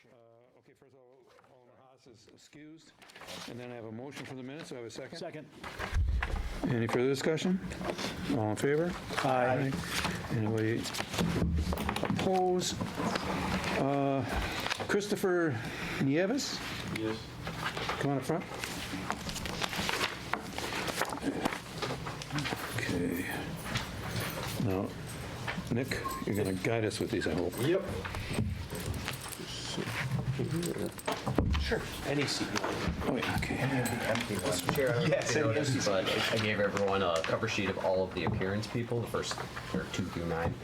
Okay, first of all, Alderman Haas is excused, and then I have a motion for the minutes. Do I have a second? Second. Any further discussion? All in favor? Aye. Anybody oppose? Christopher Nieves? Yes. Come on up front. Okay. Now, Nick, you're going to guide us with these, I hope. Yep. Sure. Any seat. Oh, yeah, okay. Mr. Chair, I don't know if you noticed, but I gave everyone a cover sheet of all of the appearance people, the first, or 2 through 9.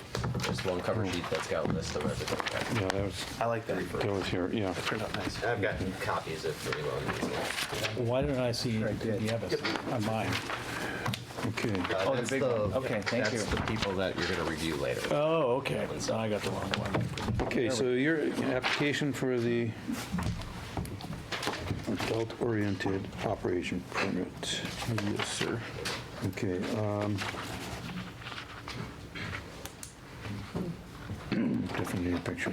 Just one cover sheet that's got a list of everything. Yeah, that was, I like that. that was here, yeah. Turned out nice. I've got copies if anyone needs them. Why didn't I see Nieves on mine? Okay. Oh, that's the Okay, thank that's you. the people that you're going to review later. Oh, okay. So I got the wrong one. Okay, so your application for the adult-oriented operation permit. Yes, sir. Okay. Different in your picture.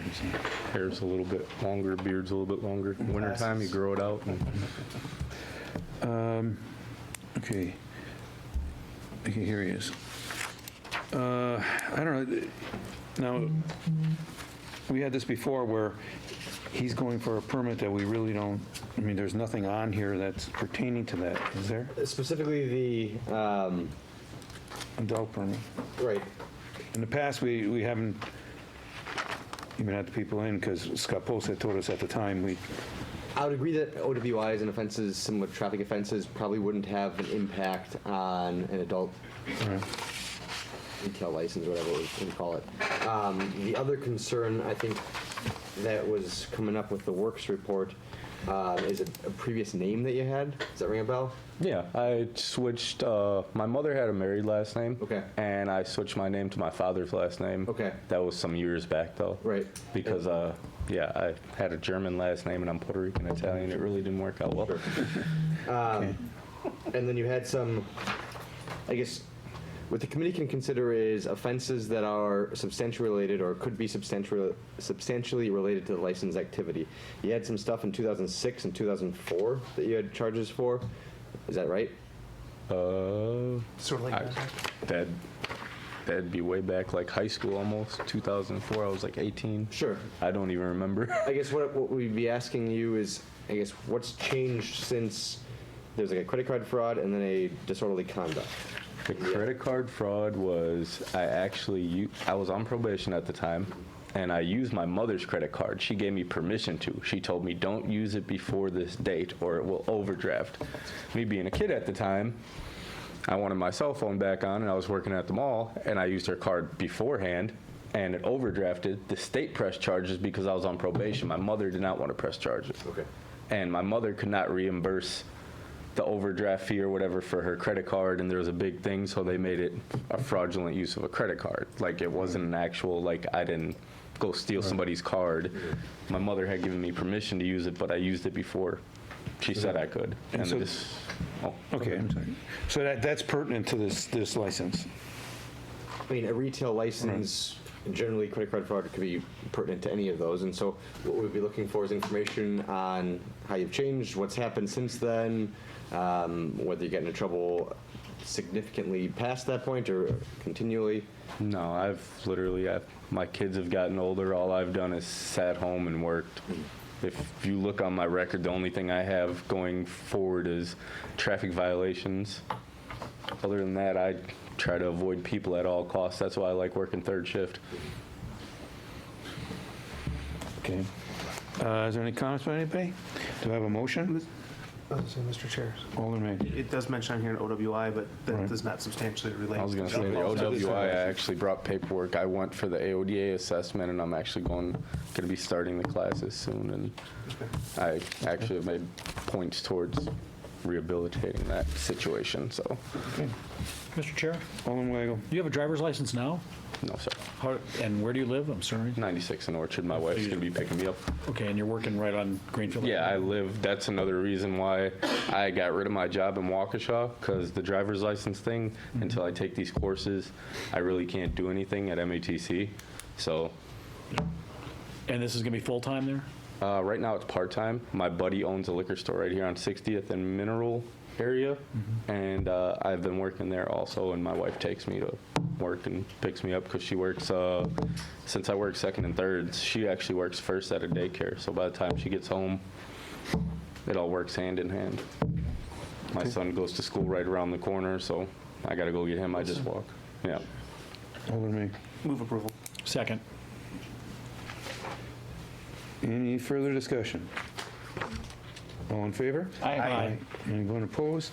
Hair's a little bit longer, beard's a little bit longer. Wintertime, you grow it out. Okay. Okay, here he is. I don't know. Now, we had this before where he's going for a permit that we really don't, I mean, there's nothing on here that's pertaining to that, is there? Specifically the, Adult permit. right, In the past, we haven't even had the people in because Scott Post had told us at the time I would agree that OWIs and offenses, similar to traffic offenses, probably wouldn't have an impact on an adult retail license, or whatever we call it. The other concern, I think, that was coming up with the Works report is a previous name that you had. Does that ring a bell? Yeah, I switched, my mother had a married last name. Okay. And I switched my name to my father's last name. Okay. That was some years back, though. Right. Because, yeah, I had a German last name and I'm Puerto Rican Italian. It really didn't work out well. And then you had some, I guess, what the committee can consider is offenses that are substantially related or could be substantially related to the license activity. You had some stuff in 2006 and 2004 that you had charges for. Is that right? Sort of like that. That'd be way back, like high school almost, 2004. I was like 18. Sure. I don't even remember. I guess what we'd be asking you is, I guess, what's changed since there's like a credit card fraud and then a disorderly conduct? The credit card fraud was, I was on probation at the time, and I used my mother's credit card. She gave me permission to. She told me, don't use it before this date or it will overdraft. Me being a kid at the time, I wanted my cell phone back on, and I was working at the mall, and I used her card beforehand, and it overdrafted. The state pressed charges because I was on probation. My mother did not want to press charges. Okay. And my mother could not reimburse the overdraft fee or whatever for her credit card, and there was a big thing, so they made it a fraudulent use of a credit card. Like, it wasn't an actual, like, I didn't go steal somebody's card. My mother had given me permission to use it, but I used it before she said I could. And so- Oh, Okay, I'm sorry. So that's pertinent to this license. I mean, a retail license, generally credit card fraud could be pertinent to any of those. And so what we'd be looking for is information on how you've changed, what's happened since then, whether you're getting in trouble significantly past that point or continually. No, my kids have gotten older. All I've done is sat home and worked. If you look on my record, the only thing I have going forward is traffic violations. Other than that, I try to avoid people at all costs. That's why I like working third shift. Okay. Is there any comments by anybody? Do I have a motion? Mr. Chair, Alderman May. it does mention on here an OWI, but that Right. does not substantially relate. I was going to say the OWI, I actually brought paperwork. I went for the AODA assessment, and I'm actually going to be starting the classes soon. And I actually have made points towards rehabilitating that situation. So, Okay. Mr. Chair, Alderman Weigel. you have a driver's license now? no, sir. And where do you live? I'm sorry. 96 in Orchard. My wife's going to be picking me up. Okay, and you're working right on Greenfield? Yeah, that's another reason why I got rid of my job in Waukesha, because the driver's license thing, until I take these courses, I really can't do anything at MATC. So, And this is going to be full-time there? Right now it's part-time. My buddy owns a liquor store right here on 60th and Mineral area, and I've been working there also, and my wife takes me to work and picks me up because she works, since I work second and thirds, she actually works first at a daycare, so by the time she gets home, it all works hand in hand. My son goes to school right around the corner, so I got to go get him. I just walk. Yeah. Hold on me. Move approval. Second. Any further discussion? All in favor? Aye. Anyone opposed?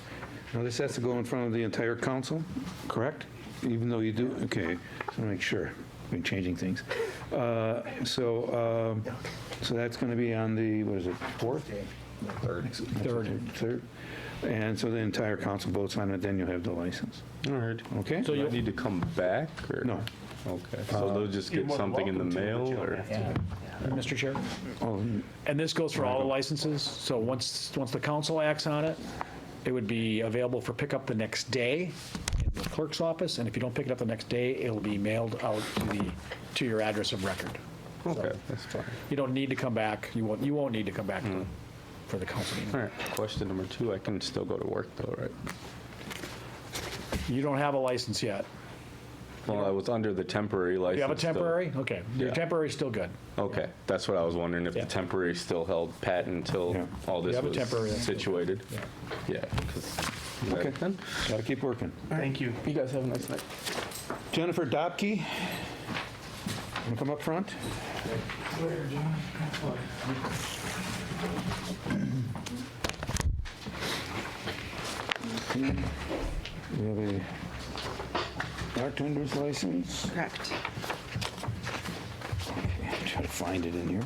Now, this has to go in front of the entire council, correct? Even though you do, okay, so make sure, we're changing things. So that's going to be on the, what is it, 4th? Third. And so the entire council votes on it, then you'll have the license. All right. Okay? So you need to come back, or? No. Okay. So they'll just get something in the mail, or? Mr. Chair? Oh, And this goes for all the licenses, so once the council acts on it, it would be available for pickup the next day in the clerk's office, and if you don't pick it up the next day, it'll be mailed out to your address of record. Okay, that's fine. You don't need to come back, you won't need to come back for the council meeting. All right. Question number 2, I can still go to work though, right? You don't have a license yet. Well, I was under the temporary license. You have a still. temporary? Okay, your Yeah. temporary is still good. Okay, that's what I was wondering, if Yeah. the temporary still held pat until Yeah. all this have a was temporary, that's good. situated. Yeah. Yeah. 'Cause- Okay. Then, got to keep working. Thank you. you guys have a nice night. Jennifer Dopke, want to come up front? We have a bartender's license. Correct. Try to find it in here.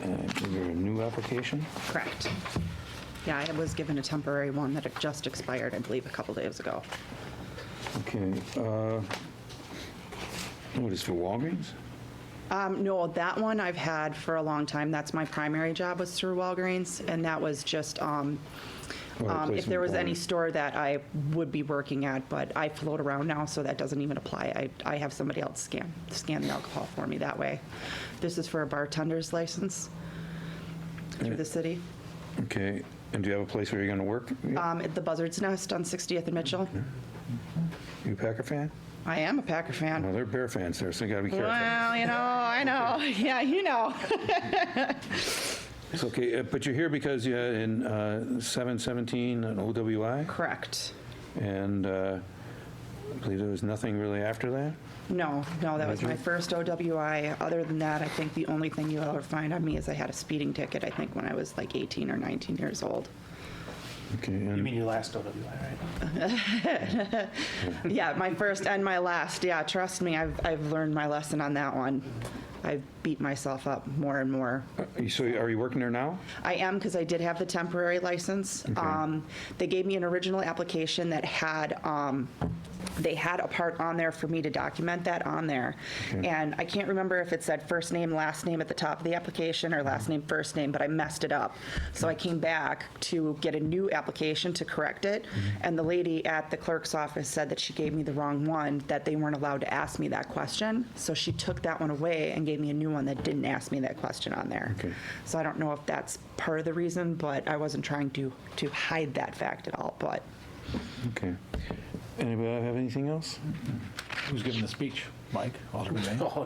Is there a new application? Correct. Yeah, I was given a temporary one that had just expired, I believe, a couple days ago. Okay. What is for Walgreens? No, that one I've had for a long time. That's my primary job, was through Walgreens, and that was just if there was any store that I would be working at, but I float around now, so that doesn't even apply. I have somebody else scan the alcohol for me that way. This is for a bartender's license through the city. Okay. And do you have a place where you're going to work? At the Buzzard's Nest on 60th and Mitchell. You a Packer fan? I am a Packer fan. Well, they're Bear fans there, so you got to be careful. Well, I know. Yeah, you know. It's okay, but you're here because you had in 717 an OWI, Correct. and I believe there was nothing really after that? No, that was my first OWI. Other than that, I think the only thing you'll ever find on me is I had a speeding ticket, I think, when I was like 18 or 19 years old. Okay, You and mean your last OWI, right? Yeah, my first and my last. Yeah, trust me, I've learned my lesson on that one. I've beat myself up more and more. so are you working there now? I am, because I did have the temporary license. They gave me an original application that had, they had a part on there for me to document that on there. And I can't remember if it said first name, last name at the top of the application or last name, first name, but I messed it up. So I came back to get a new application to correct it. And the lady at the clerk's office said that she gave me the wrong one, that they weren't allowed to ask me that question. So she took that one away and gave me a new one that didn't ask me that question on there. Okay. So I don't know if that's part of the reason, but I wasn't trying to hide that fact at all, but. Okay. Anybody have anything else? Who's giving the speech? Mike, Alderman May? Oh,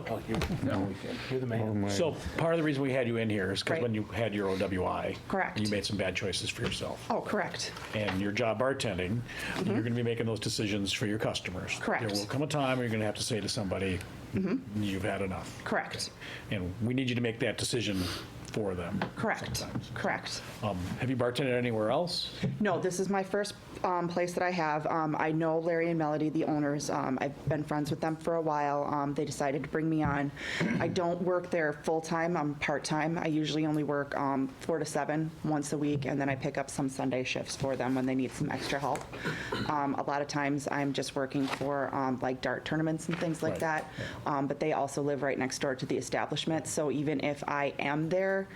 no, you're the Oh, man. my- So part of the reason we had you in here is because Right. when you had your OWI. Correct. You made some bad choices for yourself. Oh, correct. And your job bartending, you're going to be making those decisions for your customers. Correct. There will come a time where you're going to have to say to somebody, you've had enough. Correct. And we need you to make that decision for them. Correct. sometimes. Correct. Have you bartended anywhere else? No, this is my first place that I have. I know Larry and Melody, the owners. I've been friends with them for a while. They decided to bring me on. I don't work there full-time. I'm part-time. I usually only work 4 to 7 once a week, and then I pick up some Sunday shifts for them when they need some extra help. A lot of times I'm just working for like dart tournaments and things like Right. that. But they also live right next door to the establishment, so even if I am there,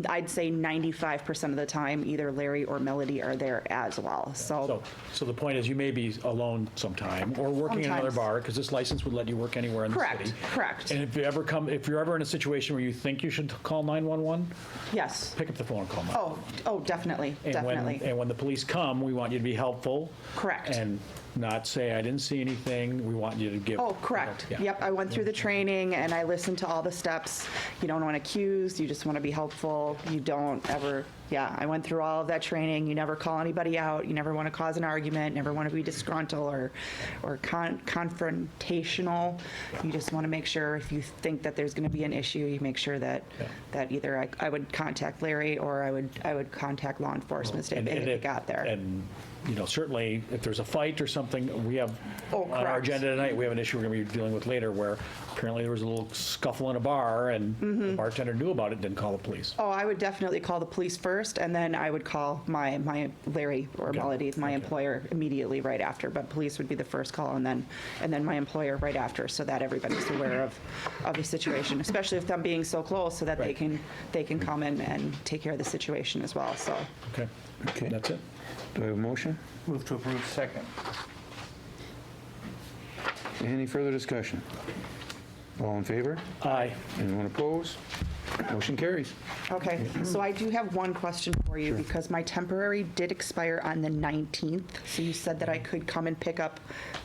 I'd say 95% of the time, either Larry or Melody are there as well. So the point is, you may be alone sometime, or working in another Sometimes. bar, because this license would let you work anywhere in the city. Correct. And if you're ever in a situation where you think you should call 911, Yes. pick up the phone and call 911. Oh, definitely, definitely. And when the police come, we want you to be helpful. Correct. And not say, I didn't see anything. We want you to give. Oh, correct. Yeah. Yep, I went through the training and I listened to all the steps. You don't want to accuse, you just want to be helpful. You don't ever, yeah, I went through all of that training. You never call anybody out. You never want to cause an argument, never want to be disgruntled or confrontational. You just want to make sure if you think that there's going to be an issue, you make sure that either I would contact Larry or I would contact law enforcement if it got there. And, certainly, if there's a fight or something, we have, Oh, on our correct. agenda tonight, we have an issue we're going to be dealing with later where apparently there was a little scuffle in a bar and the bartender knew about it, didn't call the police. Oh, I would definitely call the police first, and then I would call my Larry or Melody, my employer, immediately right after. But police would be the first call, and then my employer right after, so that everybody's aware of the situation, especially if them being so close, so that Right. they can come in and take care of the situation as well. So Okay? Okay. That's it. Do I have a motion? Move to approve. Second. Any further discussion? All in favor? Aye. Anyone opposed? Motion carries. okay, so I do have one question for you because my temporary did expire on the 19th. So you said that I could come and pick up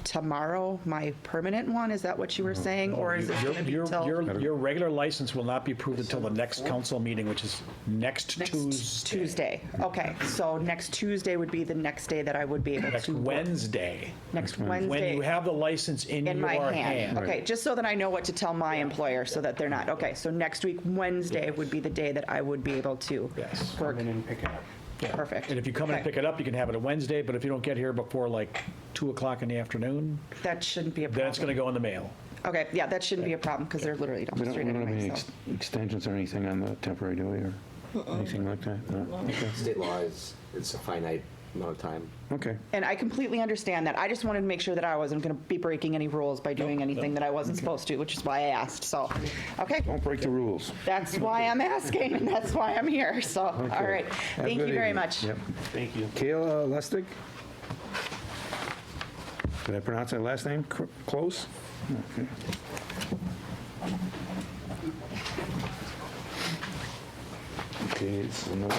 tomorrow my permanent one. Is that what you were saying, or is it going to be till Your regular license will not be approved until the next council meeting, which is next Tuesday. Tuesday? Okay, so next Tuesday would be the next day that I would be able Next to work. Wednesday, Next when Wednesday. you have the license in In your my hand. hand. Okay, just so that I know what to tell my employer so that they're not, okay, so next week, Wednesday would be the day that I would be able to Yes. work. Come in and pick it up. Perfect. And if you come in and Okay. pick it up, you can have it a Wednesday, but if you don't get here before like 2 o'clock in the afternoon, That shouldn't be a then it's going to problem. go in the mail. Okay, yeah, that shouldn't be a problem because they're literally down We the don't street we don't have any anyway, so. extensions or anything on the temporary, do we, or anything like that? No? Okay. State law is, it's a finite amount of time. Okay. And I completely understand that. I just wanted to make sure that I wasn't going to be breaking any rules by doing anything that I wasn't supposed to, which is why I asked, so, okay. Don't break the rules. That's why I'm asking, and that's why I'm here, so, all Okay. right. Have a Thank you good very evening. much. Yep. Thank you. Kayla Lustig? Did I pronounce that last name close? Okay. Okay, it's another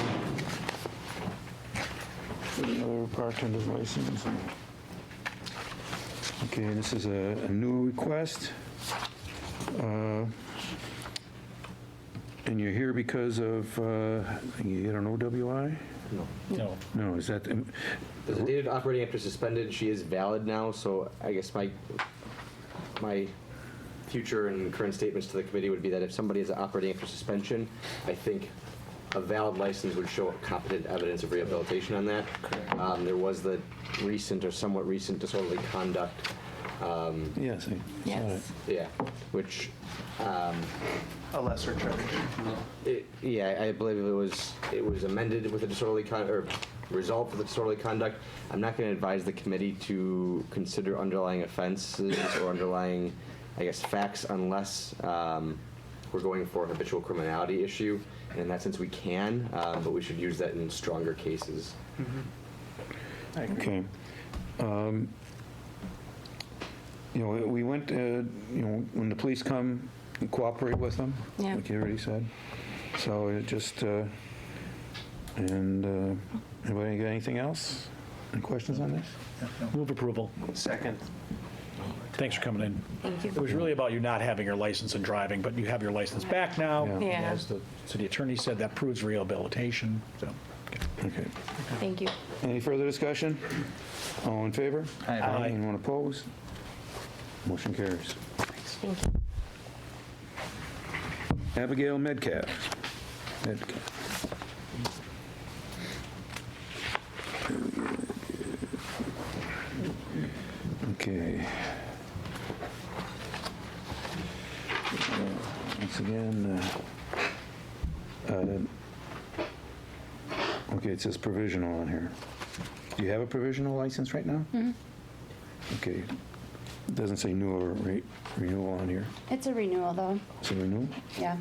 bartender's license. Okay, this is a new request. And you're here because of, you get an OWI? No. No, is that, There's a dated operating after suspended. She is valid now, so I guess my future and current statements to the committee would be that if somebody is operating after suspension, I think a valid license would show competent evidence of rehabilitation on that. There was the recent or somewhat recent disorderly conduct, yes, I saw Yes. it. yeah, which A lesser charge. yeah, I believe it was amended with a disorderly or resolved with a disorderly conduct. I'm not going to advise the committee to consider underlying offenses or underlying, I guess, facts unless we're going for a habitual criminality issue. And in that sense, we can, but we should use that in stronger cases. Okay. You know, we went, when the police come, we cooperate with them, Yeah. like you already said. So it just, anybody got anything else? Any questions on this? Move approval. Second. Thanks for coming in. Thank you. It was really about you not having your license and driving, but you have your license back now. Yeah. And Yeah. As the city attorney said, that proves rehabilitation, so. Okay. Thank you. Any further discussion? All in favor? Aye. Anyone opposed? Motion carries. Thank you. Abigail Metcalf. Metcalf. Okay. Once again, okay, it says provisional on here. Do you have a provisional license right now? Okay. It doesn't say new or renewal on here. It's a renewal, though. It's a renewal? Yeah.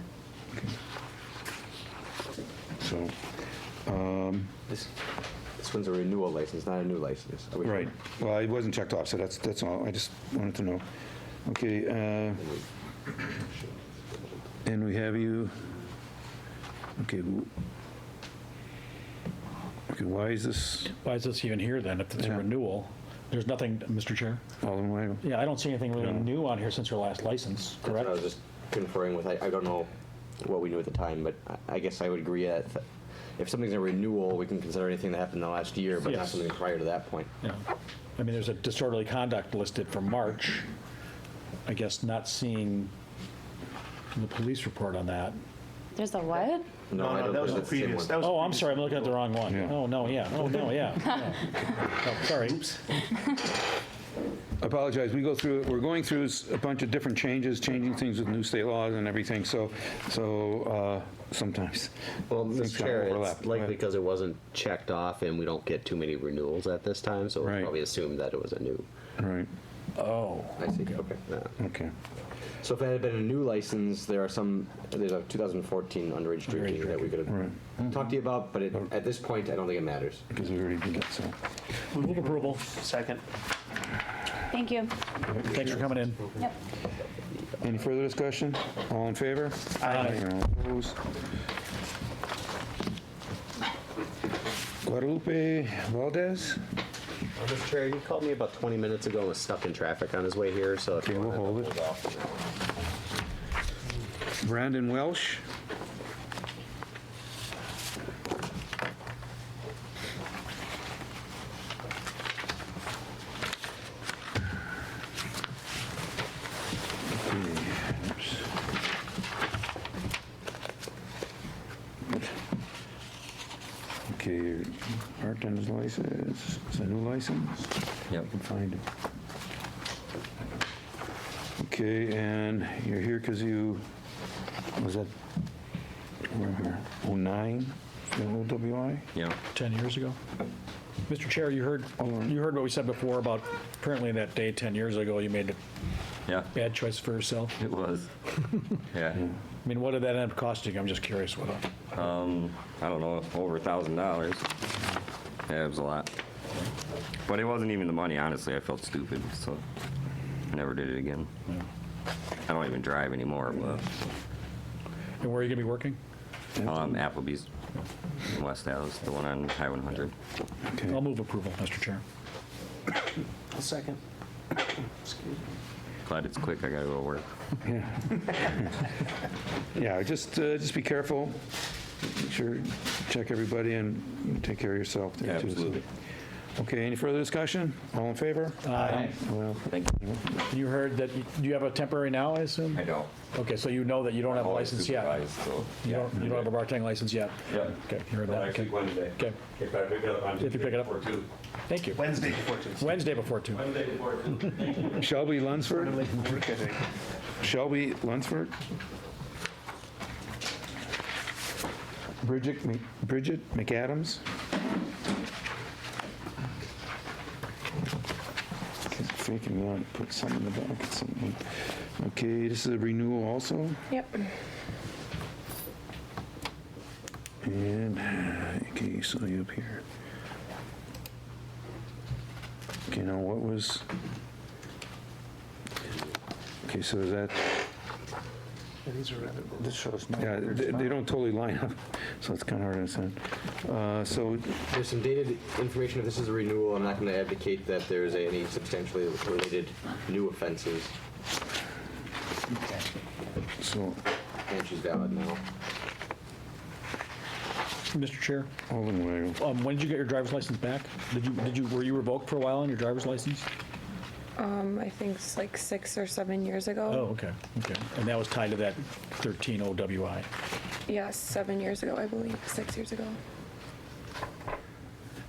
So, This one's a renewal license, not a new license. Are we sure? right. Well, it wasn't checked off, so that's all. I just wanted to know. Okay, and we have you, okay, okay, why is this Why is this even here then, if it's a Yeah. renewal? There's nothing, Mr. Chair? all in way? Yeah, I don't see anything really Yeah. new on here since your last license, That's what I was correct? just conferring with. I don't know what we knew at the time, but I guess I would agree that if something's a renewal, we can consider anything that happened in the last year, but not Yes. something prior to that point. Yeah. I mean, there's a disorderly conduct listed for March. I guess not seeing the police report on that. There's a what? No, I don't that was think the that's the same previous. one. That was the Oh, I'm previous sorry, I'm looking at the wrong one. Yeah. Oh, no, yeah, oh, no, yeah. yeah. Oh, sorry. Apologize, we're going through a bunch of different changes, changing things with new state laws and everything, so sometimes. Well, things Mr. kinda Chair, overlap. it's likely because it wasn't checked off and we don't get too many renewals at this time, so Right. we'll probably assume that it was a new. Right, Oh, I see, okay. okay. So if it had been a new license, there's a 2014 underage drinking that we could have talked to you about, but at this point, I don't think it matters. Because we already did that, so. move approval. Second. Thank you. Thanks for coming in. Yep. Any further discussion? All in favor? Aye. All opposed? Guadalupe Valdez? Mr. Chair, he called me about 20 minutes ago and was stuck in traffic on his way here, so if Okay, you we'll want to hold it. hold off on that one. Brandon Welsh? Okay, bartender's license, it's a new license? Yep. I can find it. Okay, and you're here because you, was that, where here, 09, OWI? Yeah. 10 years ago. Mr. Chair, you heard what we said before about apparently that day 10 years ago, you made a Yeah, bad choice for yourself. it was. Yeah. I mean, what did that end up costing? I'm just curious what. I don't know, over $1,000. Yeah, it was a lot. But it wasn't even the money, honestly. I felt stupid, so I never did it again. I don't even drive anymore, but And where are you going to be working? Applebee's in West Dallas, the one on High 100. Okay. I'll move approval, Mr. Chair. A second. Glad it's quick. I gotta go to work. Yeah. Yeah, just be careful. Make sure, check everybody and take care of yourself there, Yeah, too. absolutely. Okay, any further discussion? All in favor? Aye. Well, Thank you. You heard that, do you have a temporary now, I assume? I don't. Okay, so you know that you don't have a Always license yet? supervised, so, You yeah. don't have a bartending license yet? Yeah. Okay, you heard that, okay. Next week, Wednesday. Okay, If I pick it up, I'm If you pick it up. for 2. thank you. Wednesday before Tuesday. Wednesday before 2. Wednesday before 2. Shelby Lunsford? Shelby Lunsford? Bridget McAdams? Keep freaking me out, put something in the back of something. Okay, this is a renewal also? Yep. And, okay, saw you up here. Okay, now what was, okay, so is that, These are rather. this shows, yeah, they don't totally line up, so it's kind of hard to understand. So, There's some dated information. If this is a renewal, I'm not going to advocate that there's any substantially related new offenses, so, and she's valid now. Mr. Chair, all in way, when did you get your driver's license back? Were you revoked for a while on your driver's license? I think it's like 6 or 7 years ago. Oh, okay. And that was tied to that 13 OWI. Yes, 7 years ago, I believe, 6 years ago.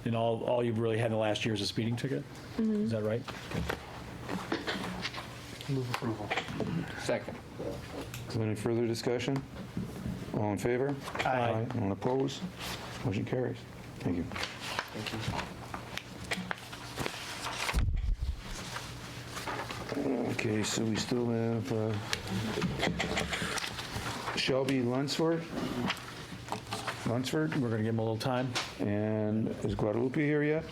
And all you've really had in the last year is a speeding ticket? Is that right? Move approval. Second. is there any further discussion? All in favor? Aye. Anyone opposed? Motion carries. Thank you. Okay, so we still have Shelby Lunsford. Lunsford. We're going to give them a little time. And is Guadalupe here yet?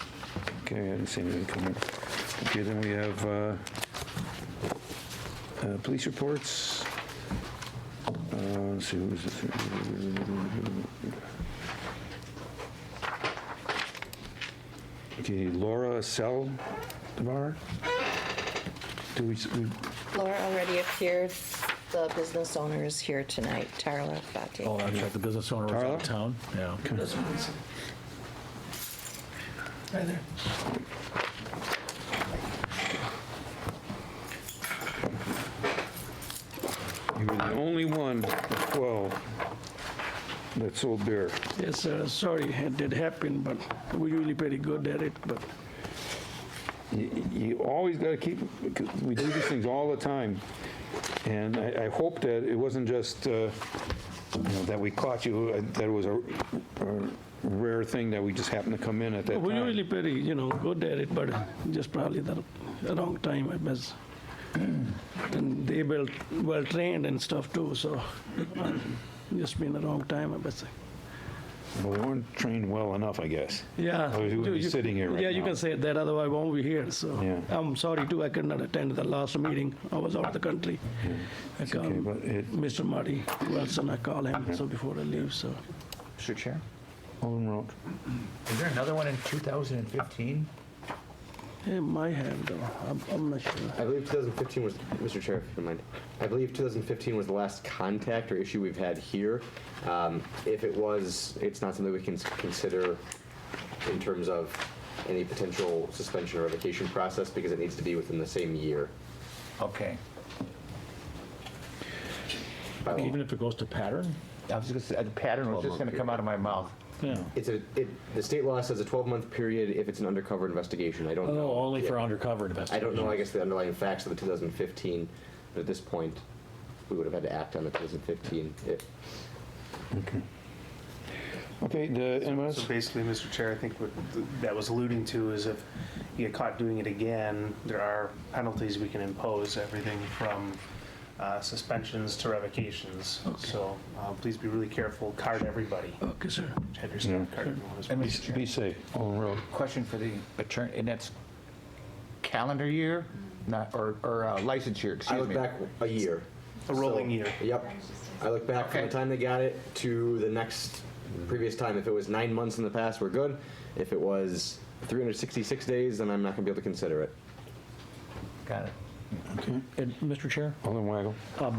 Okay, I didn't see anything come in. Okay, then we have police reports. Let's see, who is this? Okay, Laura Selvar. Do we, Laura already appeared. The business owner is here tonight, Tarla Fati. Oh, that's right, the business owner was out of Tarla? town. Yeah. Hi there. you were the only one of 12 that sold beer. Yes, sir. Sorry, it did happen, but we're usually pretty good at it. But You always got to keep, because we do these things all the time. And I hope that it wasn't just, that we caught you, that it was a rare thing that we just happened to come in at that we're time. usually pretty, good at it. But just probably the wrong time, I guess. And they well trained and stuff too. So just been the wrong time, I guess. Well, we weren't trained well enough, I guess. Yeah. Or we wouldn't be sitting here right Yeah, you now. can say that. Otherwise, I won't be here. So Yeah. I'm sorry too. I could not attend the last meeting. I was out of the country. I called okay, but it- Mr. Marty Wilson. I call him so before I leave. So Mr. Chair, Alderman Roach. is there another one in 2015? it might have though. I'm not sure. I believe 2015 was, Mr. Chair, if you don't mind. I believe 2015 was the last contact or issue we've had here. If it was, it's not something we can consider in terms of any potential suspension or revocation process because it needs to be within the same year. Okay. by law. Even if it goes to pattern? I was just gonna say, the pattern was just gonna come out of my mouth. Yeah. The state law says a 12-month period if it's an undercover investigation. I don't know. Oh, only for Yeah. undercover I investigation. don't know, I guess, the underlying facts of the 2015, but at this point, we would have had to act on the 2015. Okay, anyone else? So basically, Mr. Chair, I think what that was alluding to is if you get caught doing it again, there are penalties we can impose, everything from suspensions to revocations. So please be really careful, card everybody. Okay, sir. Have your staff card everyone as well. And Mr. Chair, Be safe, Alderman Roach. question for the attorney, and that's calendar year, not, or license year, I excuse look me. back a year. A rolling So, year. Yep. I look back from Okay. the time they got it to the next previous time. If it was 9 months in the past, we're good. If it was 366 days, then I'm not going to be able to consider it. Got it. And Mr. Chair, Alderman Weigel.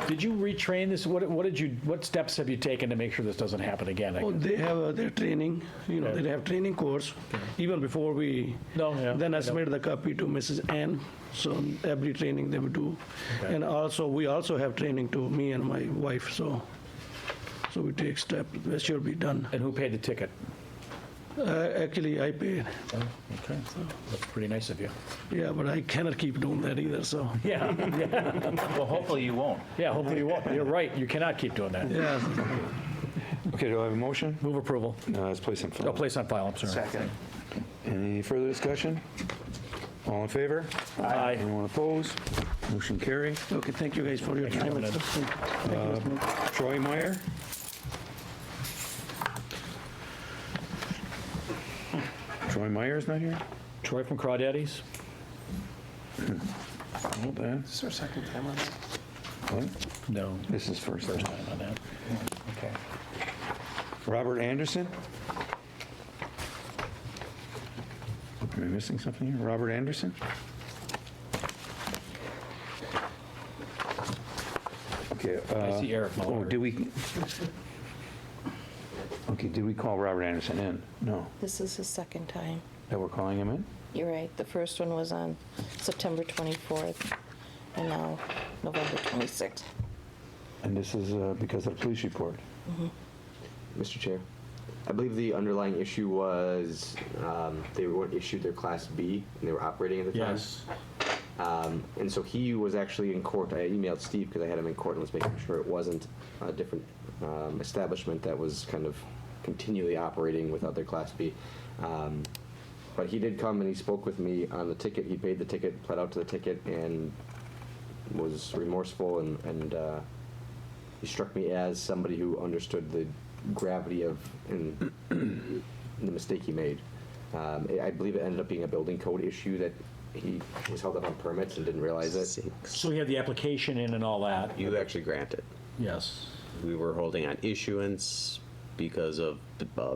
did you retrain this? What steps have you taken to make sure this doesn't happen again? Oh, they have their training. Okay. They have training course. Even before we. No, yeah. Then I submitted the copy to Mrs. Ann. So every training they would do, Okay. and also we also have training to me and my wife. So we take steps. That should be done. And who paid the ticket? Actually, I paid. Okay, that's pretty nice of you. Yeah, but I cannot keep doing that either. So Yeah, Well, hopefully you won't. yeah, hopefully you won't. You're right, you cannot keep doing that. yeah. Okay, do I have a motion? Move approval. Let's place on Oh, file. place on file, I'm sorry. Second. Any further discussion? All in favor? Aye. Anyone opposed? Motion carried. Okay. Thank you guys for your time. and stuff. Thank you. Troy Meyer? Troy Meyer's not here? Troy from Crawdaddy's? Hold on. Is this our second time on that? What? No. This is first First time. time on that. Okay. Robert Anderson? Am I missing something here? Robert Anderson? Okay. I see Eric Oh, Muller. did we? Okay, did we call Robert Anderson in? No. This is his second time. That we're calling him in? You're right. The first one was on September 24th, and now November 26th. And this is because of the police report? Mr. Chair, I believe the underlying issue was they weren't issued their Class B and they were operating at the time. Yes. And so he was actually in court. I emailed Steve because I had him in court and was making sure it wasn't a different establishment that was kind of continually operating without their Class B. But he did come and he spoke with me on the ticket. He paid the ticket, pled out to the ticket, and was remorseful and he struck me as somebody who understood the gravity of and the mistake he made. I believe it ended up being a building code issue that he was held up on permits and didn't realize it. So we had the application in and all that. You actually granted. Yes. We were holding on issuance because of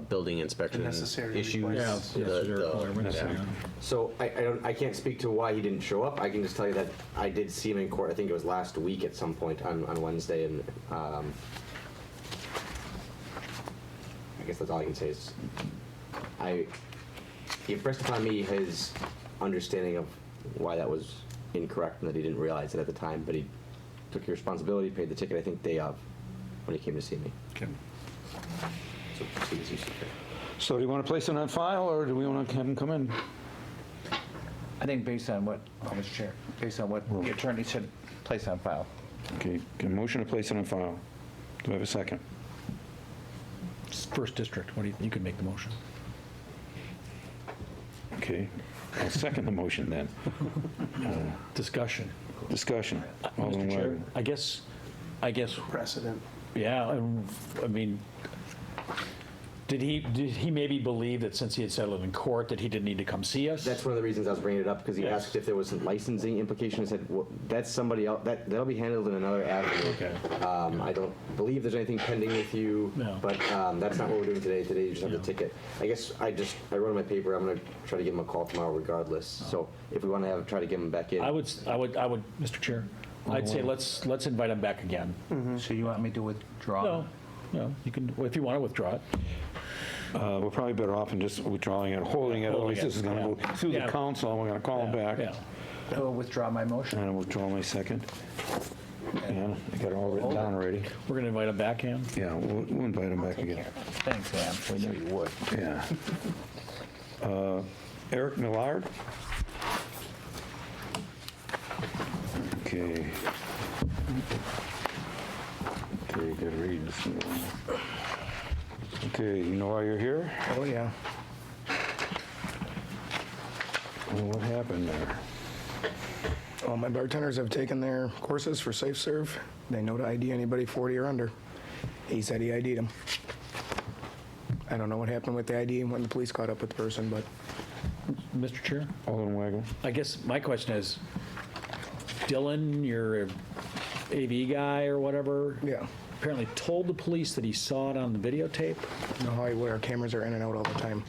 building inspection necessary issues. requirements. Yeah, necessary requirements, yeah. yeah. So I can't speak to why he didn't show up. I can just tell you that I did see him in court. I think it was last week at some point on Wednesday, and I guess that's all I can say is he impressed upon me his understanding of why that was incorrect and that he didn't realize it at the time, but he took your responsibility, paid the ticket, I think, day of when he came to see me. Okay. So proceed as you see fit. So do you want to place it on file, or do we want to have him come in? I think based on what, Mr. Chair, based on what the attorney said, place on file. Okay, can motion to place it on file. Do I have a second? First district, what do you can make the motion. Okay, I'll second the motion then. Discussion. Discussion. Alderman Mr. Chair, Weigel. I guess, Precedent. yeah, I mean, did he maybe believe that since he had settled in court that he didn't need to come see us? That's one of the reasons I was bringing it up, because he Yes. asked if there was some licensing implication. I said, well, that's somebody else, that'll be handled in another avenue. Okay. I don't believe there's anything pending with you, No. but that's not what we're doing today. Today, you just have the ticket. I guess I wrote on my paper, I'm gonna try to give him a call tomorrow regardless. So if we want to try to get him back in. I would, Mr. Chair, I'd say let's invite him back again. So you want me to withdraw? No, you can, if you want to withdraw it. We're probably better off in just withdrawing it, holding it. Otherwise, this is going to go through the Yeah. council, and we're going to call him back. Yeah. I will withdraw my motion. And I'll withdraw my second. And I got it all written down already. We're going to invite him back in. Yeah, we'll invite him back again. Thanks, Sam. We knew you would. Yeah. Eric Millard? Okay. Okay, gotta read this one. Okay, you know why you're here? Oh, yeah. Well, what happened there? All my bartenders have taken their courses for Safe Serve. They know to ID anybody 40 or under. He said he ID'd him. I don't know what happened with the ID when the police caught up with the person, but Mr. Chair, Alderman Weigel? I guess my question is, Dylan, your AV guy or whatever, yeah. apparently told the police that he saw it on the videotape. You know how our cameras are in and out all the time.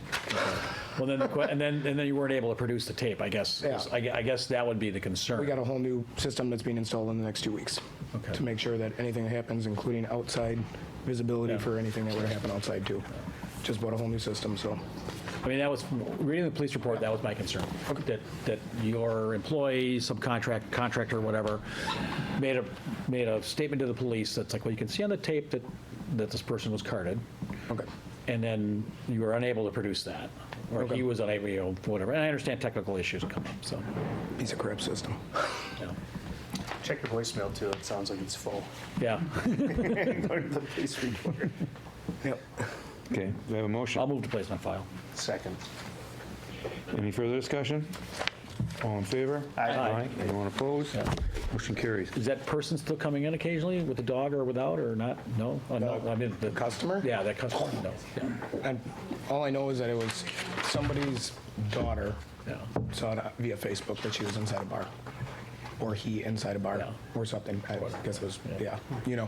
Well, then, and then you weren't able to produce the tape, I guess. Yeah. I guess that would be the concern. We got a whole new system that's being installed in the next 2 weeks Okay. to make sure that anything that happens, including outside visibility Yeah. for anything that would happen outside too. Just bought a whole new system, so. I mean, that was, reading the police report, that was my concern. That your employee, contractor, whatever, made a statement to the police that's like, well, you can see on the tape that this person was carded. Okay. And then you were unable to produce that. Or Okay. he was unable, whatever. And I understand technical issues come up, so. Piece of crap system. Yeah. Check your voicemail too. It sounds like it's full. Yeah. Go to the police report. Yep. Okay, we have a motion. I'll move to place on file. Second. Any further discussion? All in favor? Aye. Anyone opposed? Motion carries. Is that person still coming in occasionally with the dog or without, or not? No? No, I mean, the Customer? Yeah, that customer, no. Yeah. And all I know is that it was somebody's daughter Yeah. saw it via Facebook that she was inside a bar. Or he inside a bar, Yeah. or something. I guess it was, yeah, you know.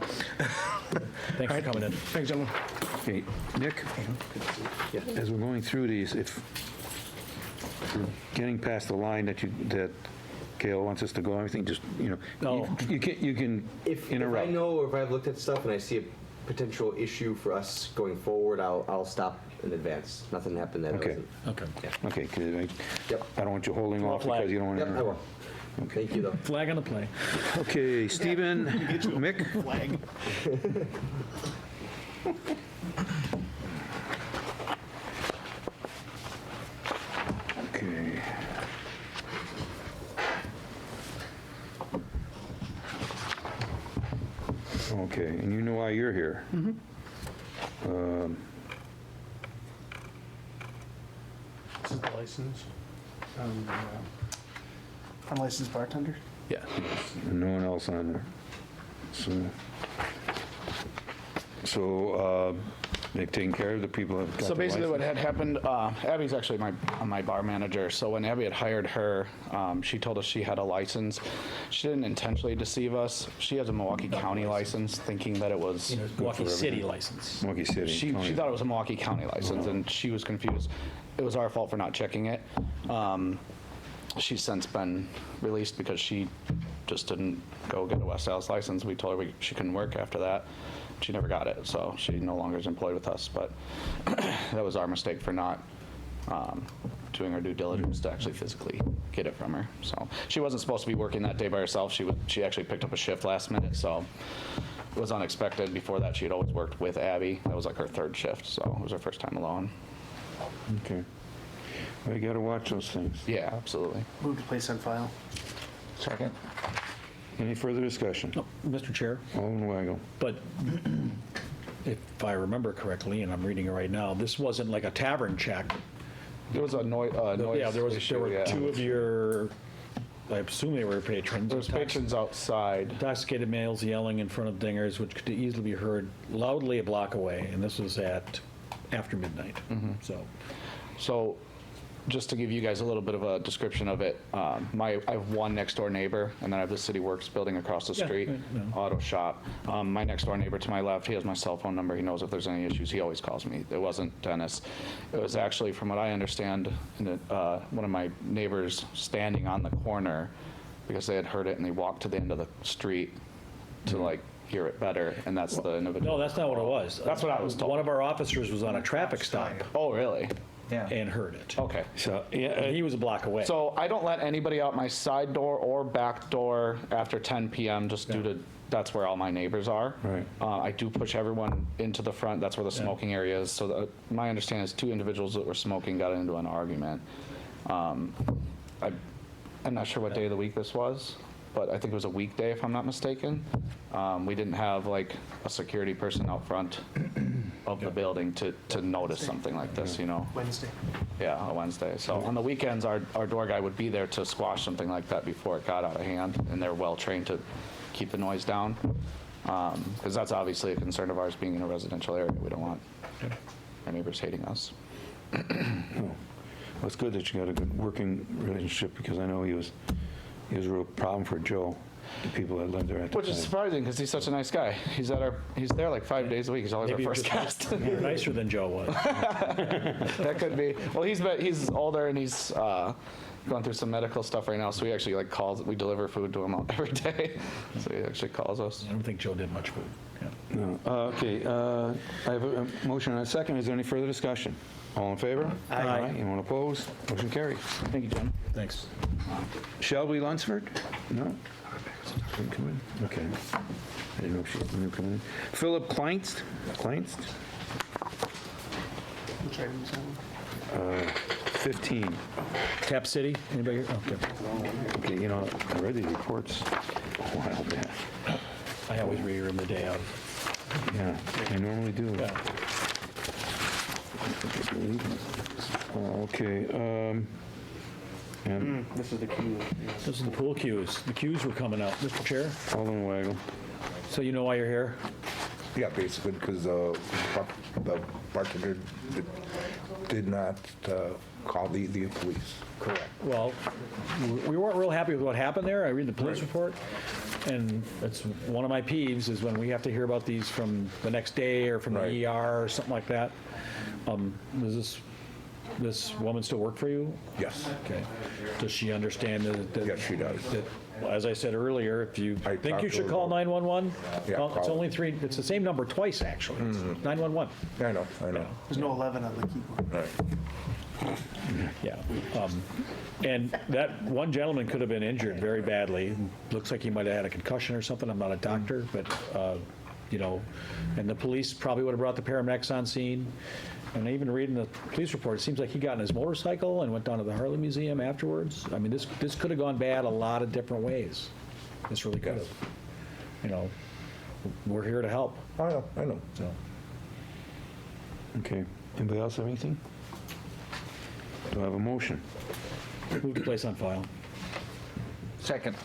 Thanks for coming in. Thanks, gentlemen. Okay, Nick, as we're going through these, if we're getting past the line that Gail wants us to go, everything, just, No. you can If I interrupt. know or if I've looked at stuff and I see a potential issue for us going forward, I'll stop in advance. Nothing happened that Okay. wasn't. Okay. Okay, 'cause Yep. I don't want you holding off flag. because you don't want to Yep, I will. Thank you, though. Flag on the play. Okay, Stephen, Mick? Flag. Okay. Okay, and you know why you're here? This is the license. Unlicensed bartender. Yeah. And no one else on there. So, So they've taken care of the people that got So their basically what license? had happened, Abby's actually my bar manager, so when Abby had hired her, she told us she had a license. She didn't intentionally deceive us. She has a Milwaukee County license, thinking that it was. Milwaukee City license. Milwaukee City. She County. thought it was a Milwaukee County license, and she was confused. It was our fault for not checking it. She's since been released because she just didn't go get a West Dallas license. We told her she couldn't work after that. She never got it, so she no longer is employed with us. But that was our mistake for not doing our due diligence to actually physically get it from her. So she wasn't supposed to be working that day by herself. She actually picked up a shift last minute, so it was unexpected. Before that, she had always worked with Abby. That was like her third shift, so it was her first time alone. Okay. Well, you got to watch those things. Yeah, absolutely. Move to place on file. Second. Any further discussion? Mr. Chair, Alderman Weigel. but if I remember correctly, and I'm reading it right now, this wasn't like a tavern check. There was a noise Yeah, there issue, were yeah. two of your, I assume they were patrons. There was patrons outside. Intoxicated males yelling in front of dingers, which could easily be heard loudly a block away, and this was at after midnight. So, just to give you guys a little bit of a description of it, I have one next door neighbor, and then I have the City Works building across the Yeah, street, right, yeah. auto shop. My next door neighbor to my left, he has my cell phone number. He knows if there's any issues. He always calls me. It wasn't Dennis. It was actually, from what I understand, one of my neighbors standing on the corner because they had heard it and they walked to the end of the street to like hear it better, and that's the individual. No, that's not what it was. That's what I was told. One of our officers was on a traffic stop Oh, really? Yeah. and heard it. Okay. So, yeah, And he was a block away. So I don't let anybody out my side door or back door after 10 p.m. just due to, that's where all my neighbors are. Right. I do push everyone into the front. That's where the smoking area is. So my understanding is 2 individuals that were smoking got into an argument. I'm not sure what day of the week this was, but I think it was a weekday if I'm not mistaken. We didn't have like a security person out front of the building to notice something like this, you know? Wednesday. Yeah, on a Wednesday. So on the weekends, our door guy would be there to squash something like that before it got out of hand, and they're well trained to keep the noise down. Because that's obviously a concern of ours being in a residential area. We don't want our neighbors hating us. well, it's good that you got a good working relationship because I know he was a real problem for Joe, the people that lived there at the Which time. is surprising because he's such a nice guy. He's there like 5 days a week. He's always Maybe our it first was guest. nicer than Joe was. That could be. Well, he's older and he's going through some medical stuff right now. So he actually we deliver food to him every day. So he actually calls us. I don't think Joe did much food. Yeah. No. Okay, I have a motion and a second. Is there any further discussion? All in favor? Aye. Anyone opposed? Motion carries. Thank you, Jim. Thanks. Shelby Lunsford? No? Didn't come in? Okay. I didn't know if she was going to come in. Philip Kleinst? Which item is that one? 15. Tap City, anybody here? Okay. Okay, you know, I read these reports a while back. I always read them the day of. Yeah, I normally do. Yeah. Okay, and This is the queue. This is the pool cues. The cues were coming out. Mr. Chair, Alderman Weigel. so you know why you're here? Yeah, basically because the bartender did not call the police. Correct. Well, we weren't real happy with what happened there. I read the police report, and that's one of my peeves is when we have to hear about these from the next day or from the ER or something like that. Does this woman still work for you? Yes. Okay. Does she understand that? Yes, she does. Well, as I said earlier, if you I think you talked to should her call about- 911, Yeah, well, it's call. only 3, it's the same number twice, actually. It's 911. I know. There's no 11 on the keyboard. Right. Yeah. And that one gentleman could have been injured very badly. Looks like he might have had a concussion or something. I'm not a doctor, but, you know, and the police probably would have brought the paramedics on scene. And even reading the police report, it seems like he got on his motorcycle and went down to the Harley Museum afterwards. I mean, this could have gone bad a lot of different ways. This really could have. You know, we're here to help. I know. So. Okay, anybody else have anything? Do I have a motion? Move to place on file. Second.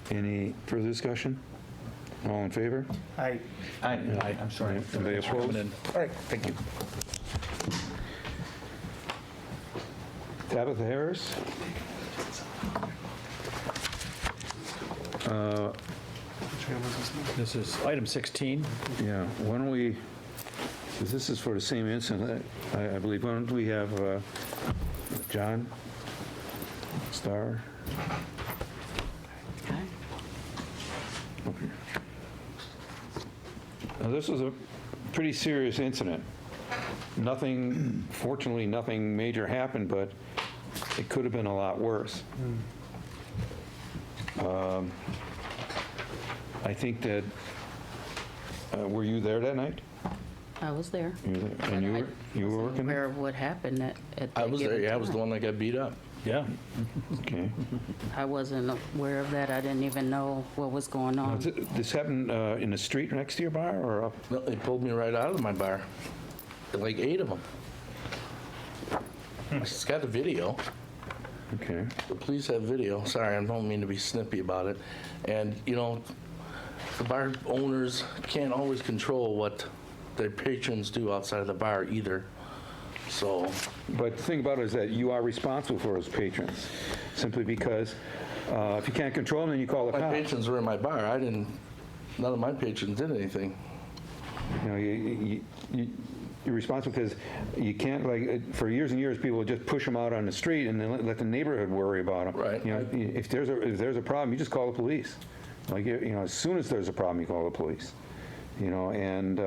Any further discussion? All in favor? I, I'm sorry. Anybody Thanks for coming opposed? in. all right, thank you. Tabitha Harris? This is item 16. Yeah, why don't we, 'cause this is for the same incident, I believe, why don't we have John Starr? Okay. Now, this was a pretty serious incident. Nothing, fortunately, nothing major happened, but it could have been a lot worse. I think that, were you there that night? I was there. You were there? And you were working there? Aware of what happened at that I was there, given yeah, I was the time. one that got beat up. Yeah. Okay. I wasn't aware of that. I didn't even know what was going Now, on. this happened in the street next to your bar or up? No, they pulled me right out of my bar. Like 8 of them. It's got the video. Okay. The police have video. Sorry, I don't mean to be snippy about it. And, you know, the bar owners can't always control what their patrons do outside of the bar either. So, But the thing about it is that you are responsible for those patrons, simply because if you can't control them, then you call the my cops. patrons were in my bar. None of my patrons did anything. You know, you're responsible because you can't, like, for years and years, people would just push them out on the street and then let the neighborhood worry about them. Right. You know, if there's a problem, you just call the police. Like, you know, as soon as there's a problem, you call the police. You know, and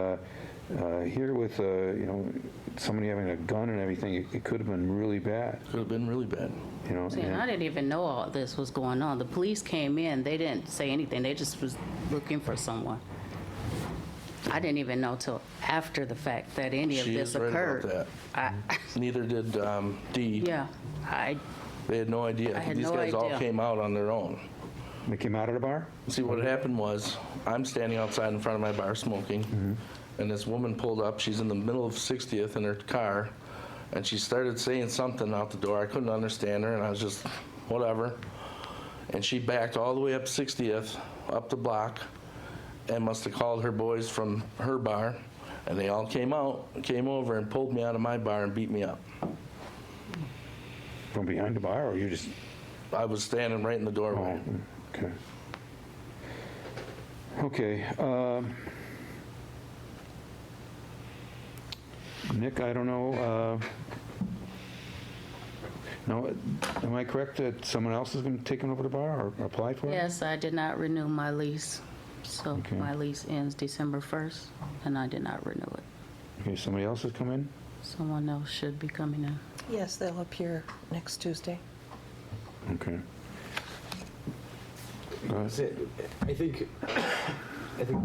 here with, you know, somebody having a gun and everything, it could have been really bad. Could have been really bad. You know, See, and I didn't even know all this was going on. The police came in. They didn't say anything. They just was looking for someone. I didn't even know till after the fact that any of She this is right occurred. about that. Neither did Dee. Yeah, They had no idea. I had These no guys all idea. came out on their own. They came out of the bar? See, what happened was, I'm standing outside in front of my bar smoking, and this woman pulled up. She's in the middle of 60th in her car, and she started saying something out the door. I couldn't understand her, and I was just, whatever. And she backed all the way up 60th, up the block, and must have called her boys from her bar, and they all came over and pulled me out of my bar and beat me up. From behind the bar, or you just? I was standing right in the doorway. Oh, okay. Okay. Nick, I don't know. No, am I correct that someone else is going to take over the bar or apply for it? Yes, I did not renew my lease. So Okay. my lease ends December 1st, and I did not renew it. Okay, somebody else has come in? Someone else should be coming in. Yes, they'll appear next Tuesday. Okay. I think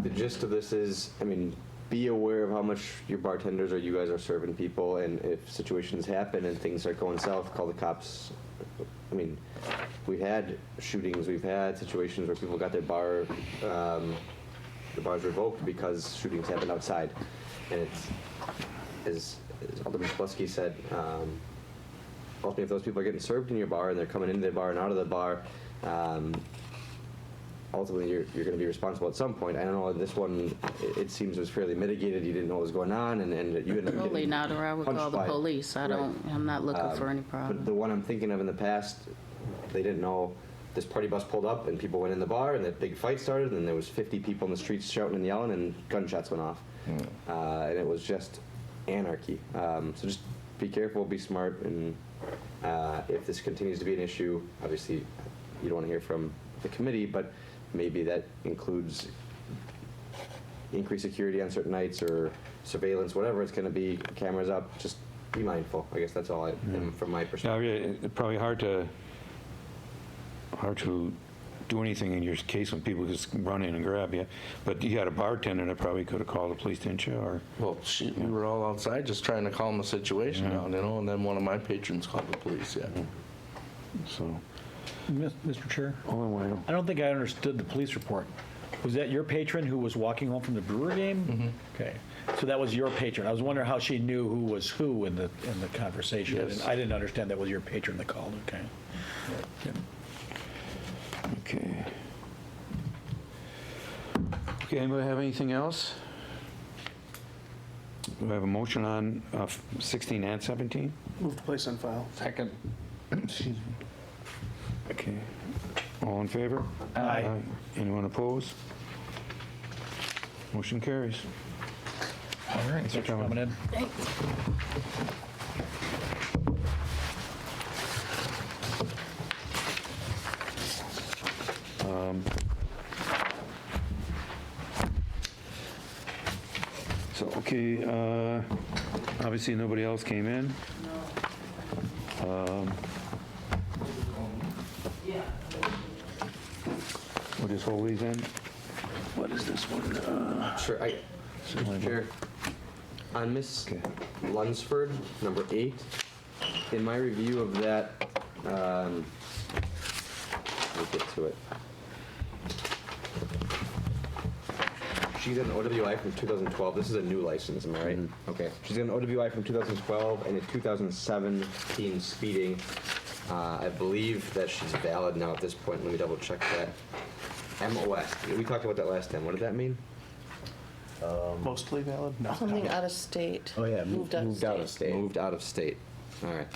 the gist of this is, I mean, be aware of how much your bartenders or you guys are serving people, and if situations happen and things are going south, call the cops. I mean, we've had shootings, we've had situations where people got their bar, the bars revoked because shootings happened outside, and it's, as Alderman Shplusky said, ultimately if those people are getting served in your bar and they're coming into their bar and out of the bar, ultimately you're going to be responsible at some point. I don't know, this one, it seems it was fairly mitigated. You didn't know what was going on, and you ended up Totally getting not, or I would call punched the by- police. I'm not looking for any But problem. the one I'm thinking of in the past, they didn't know this party bus pulled up and people went in the bar and that big fight started and there was 50 people in the streets shouting and yelling and gunshots went off. And it was just anarchy. So just be careful, be smart, and if this continues to be an issue, obviously you don't want to hear from the committee, but maybe that includes increased security on certain nights or surveillance, whatever it's going to be, cameras up, just be mindful. I guess that's all from my perspective. Yeah, it's probably hard to do anything in your case when people just run in and grab you. But you had a bartender that probably could have called the police, didn't you? Or Well, we were all outside just trying to calm the situation down, you know, and then one of my patrons called the police, yeah. So, Mr. Chair? oh, I don't think I understood the police report. Was that your patron who was walking home from the Brewer game? Okay, so that was your patron. I was wondering how she knew who was who in the conversation. Yes. I didn't understand that was your patron that called. Okay. Okay. Okay, anybody have anything else? Do I have a motion on 16 and 17? Move to place on file. Second. Excuse me. Okay. All in favor? Aye. Anyone opposed? Motion carries. All right, thanks for coming in. So, okay, obviously nobody else came in. We'll just hold these in. What is this one? Sure, Mr. Chair, on Miss Lunsford, number 8, in my review of that, let me get to it. She's got an OWI from 2012. This is a new license, am I right? Okay. She's got an OWI from 2012 and a 2017 speeding. I believe that she's valid now at this point. Let me double check that. MOS. We talked about that last time. What did that mean? Mostly valid? No. Something out of state. Oh yeah, Moved out of state. Moved out of state. All right.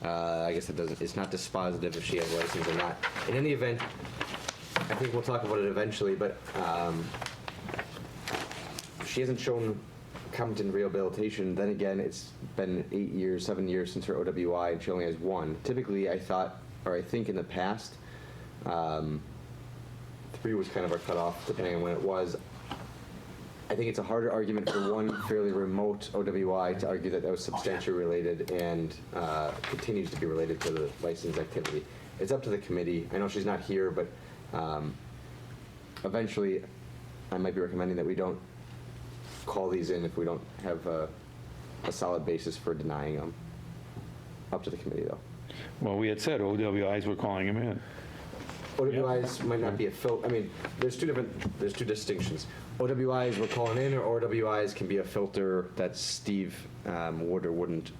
I guess it doesn't. It's not dispositive if she has a license or not. In any event, I think we'll talk about it eventually. But she hasn't shown competent rehabilitation. Then again, it's been 8 years, 7 years since her OWI, and she only has one. Typically, I thought, or I think in the past, 3 was kind of our cutoff, depending on when it was. I think it's a harder argument for one fairly remote OWI to argue that that was substantially related and continues to be related to the license activity. It's up to the committee. I know she's not here, but eventually I might be recommending that we don't call these in if we don't have a solid basis for denying them. Up to the committee, though. Well, we had said OWIs were calling him in. OWIs might not be a filter. I mean, there's two distinctions. OWIs we're calling in, or OWIs can be a filter that Steve would or wouldn't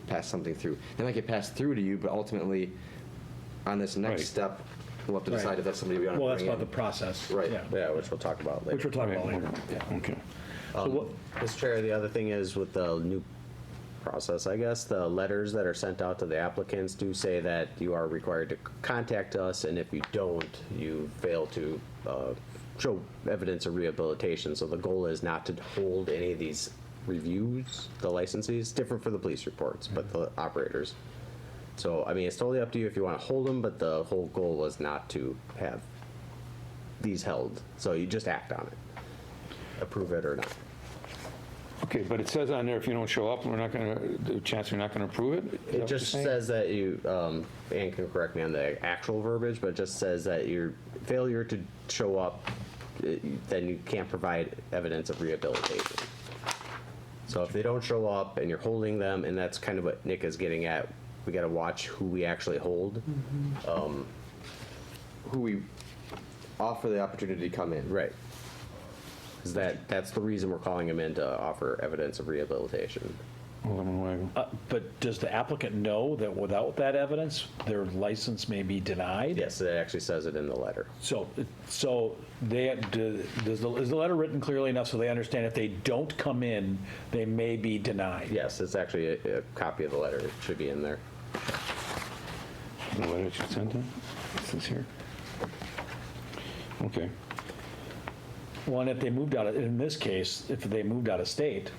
pass something through. They might get passed through to you, but ultimately, on this next step, we'll have to decide if that's somebody we want to Well, bring that's about in. the process. Right. Yeah, which we'll talk about later. Which we'll talk about later. Yeah. Okay. Mr. Chair, the other thing is with the new process, I guess, the letters that are sent out to the applicants do say that you are required to contact us, and if you don't, you fail to show evidence of rehabilitation. So the goal is not to hold any of these reviews, the licensees, different for the police reports, but the operators. So, I mean, it's totally up to you if you want to hold them, but the whole goal is not to have these held. So you just act on it. Approve it or not. Okay, but it says on there, if you don't show up, we're not going to, the chance we're not going to approve it? Is that It what you're just saying? says that you, Ann can correct me on the actual verbiage, but it just says that your failure to show up, then you can't provide evidence of rehabilitation. So if they don't show up and you're holding them, and that's kind of what Nick is getting at, we got to watch who we actually hold. Who we offer the opportunity to come in. Right. Because that's the reason we're calling them in to offer evidence of rehabilitation. But does the applicant know that without that evidence, their license may be denied? Yes, it actually says it in the letter. So is the letter written clearly enough so they understand if they don't come in, they may be denied? Yes, it's actually a copy of the letter. It should be in there. The letter that you sent in? This is here. Okay. Well, and if they moved out, in this case, if they moved out of state.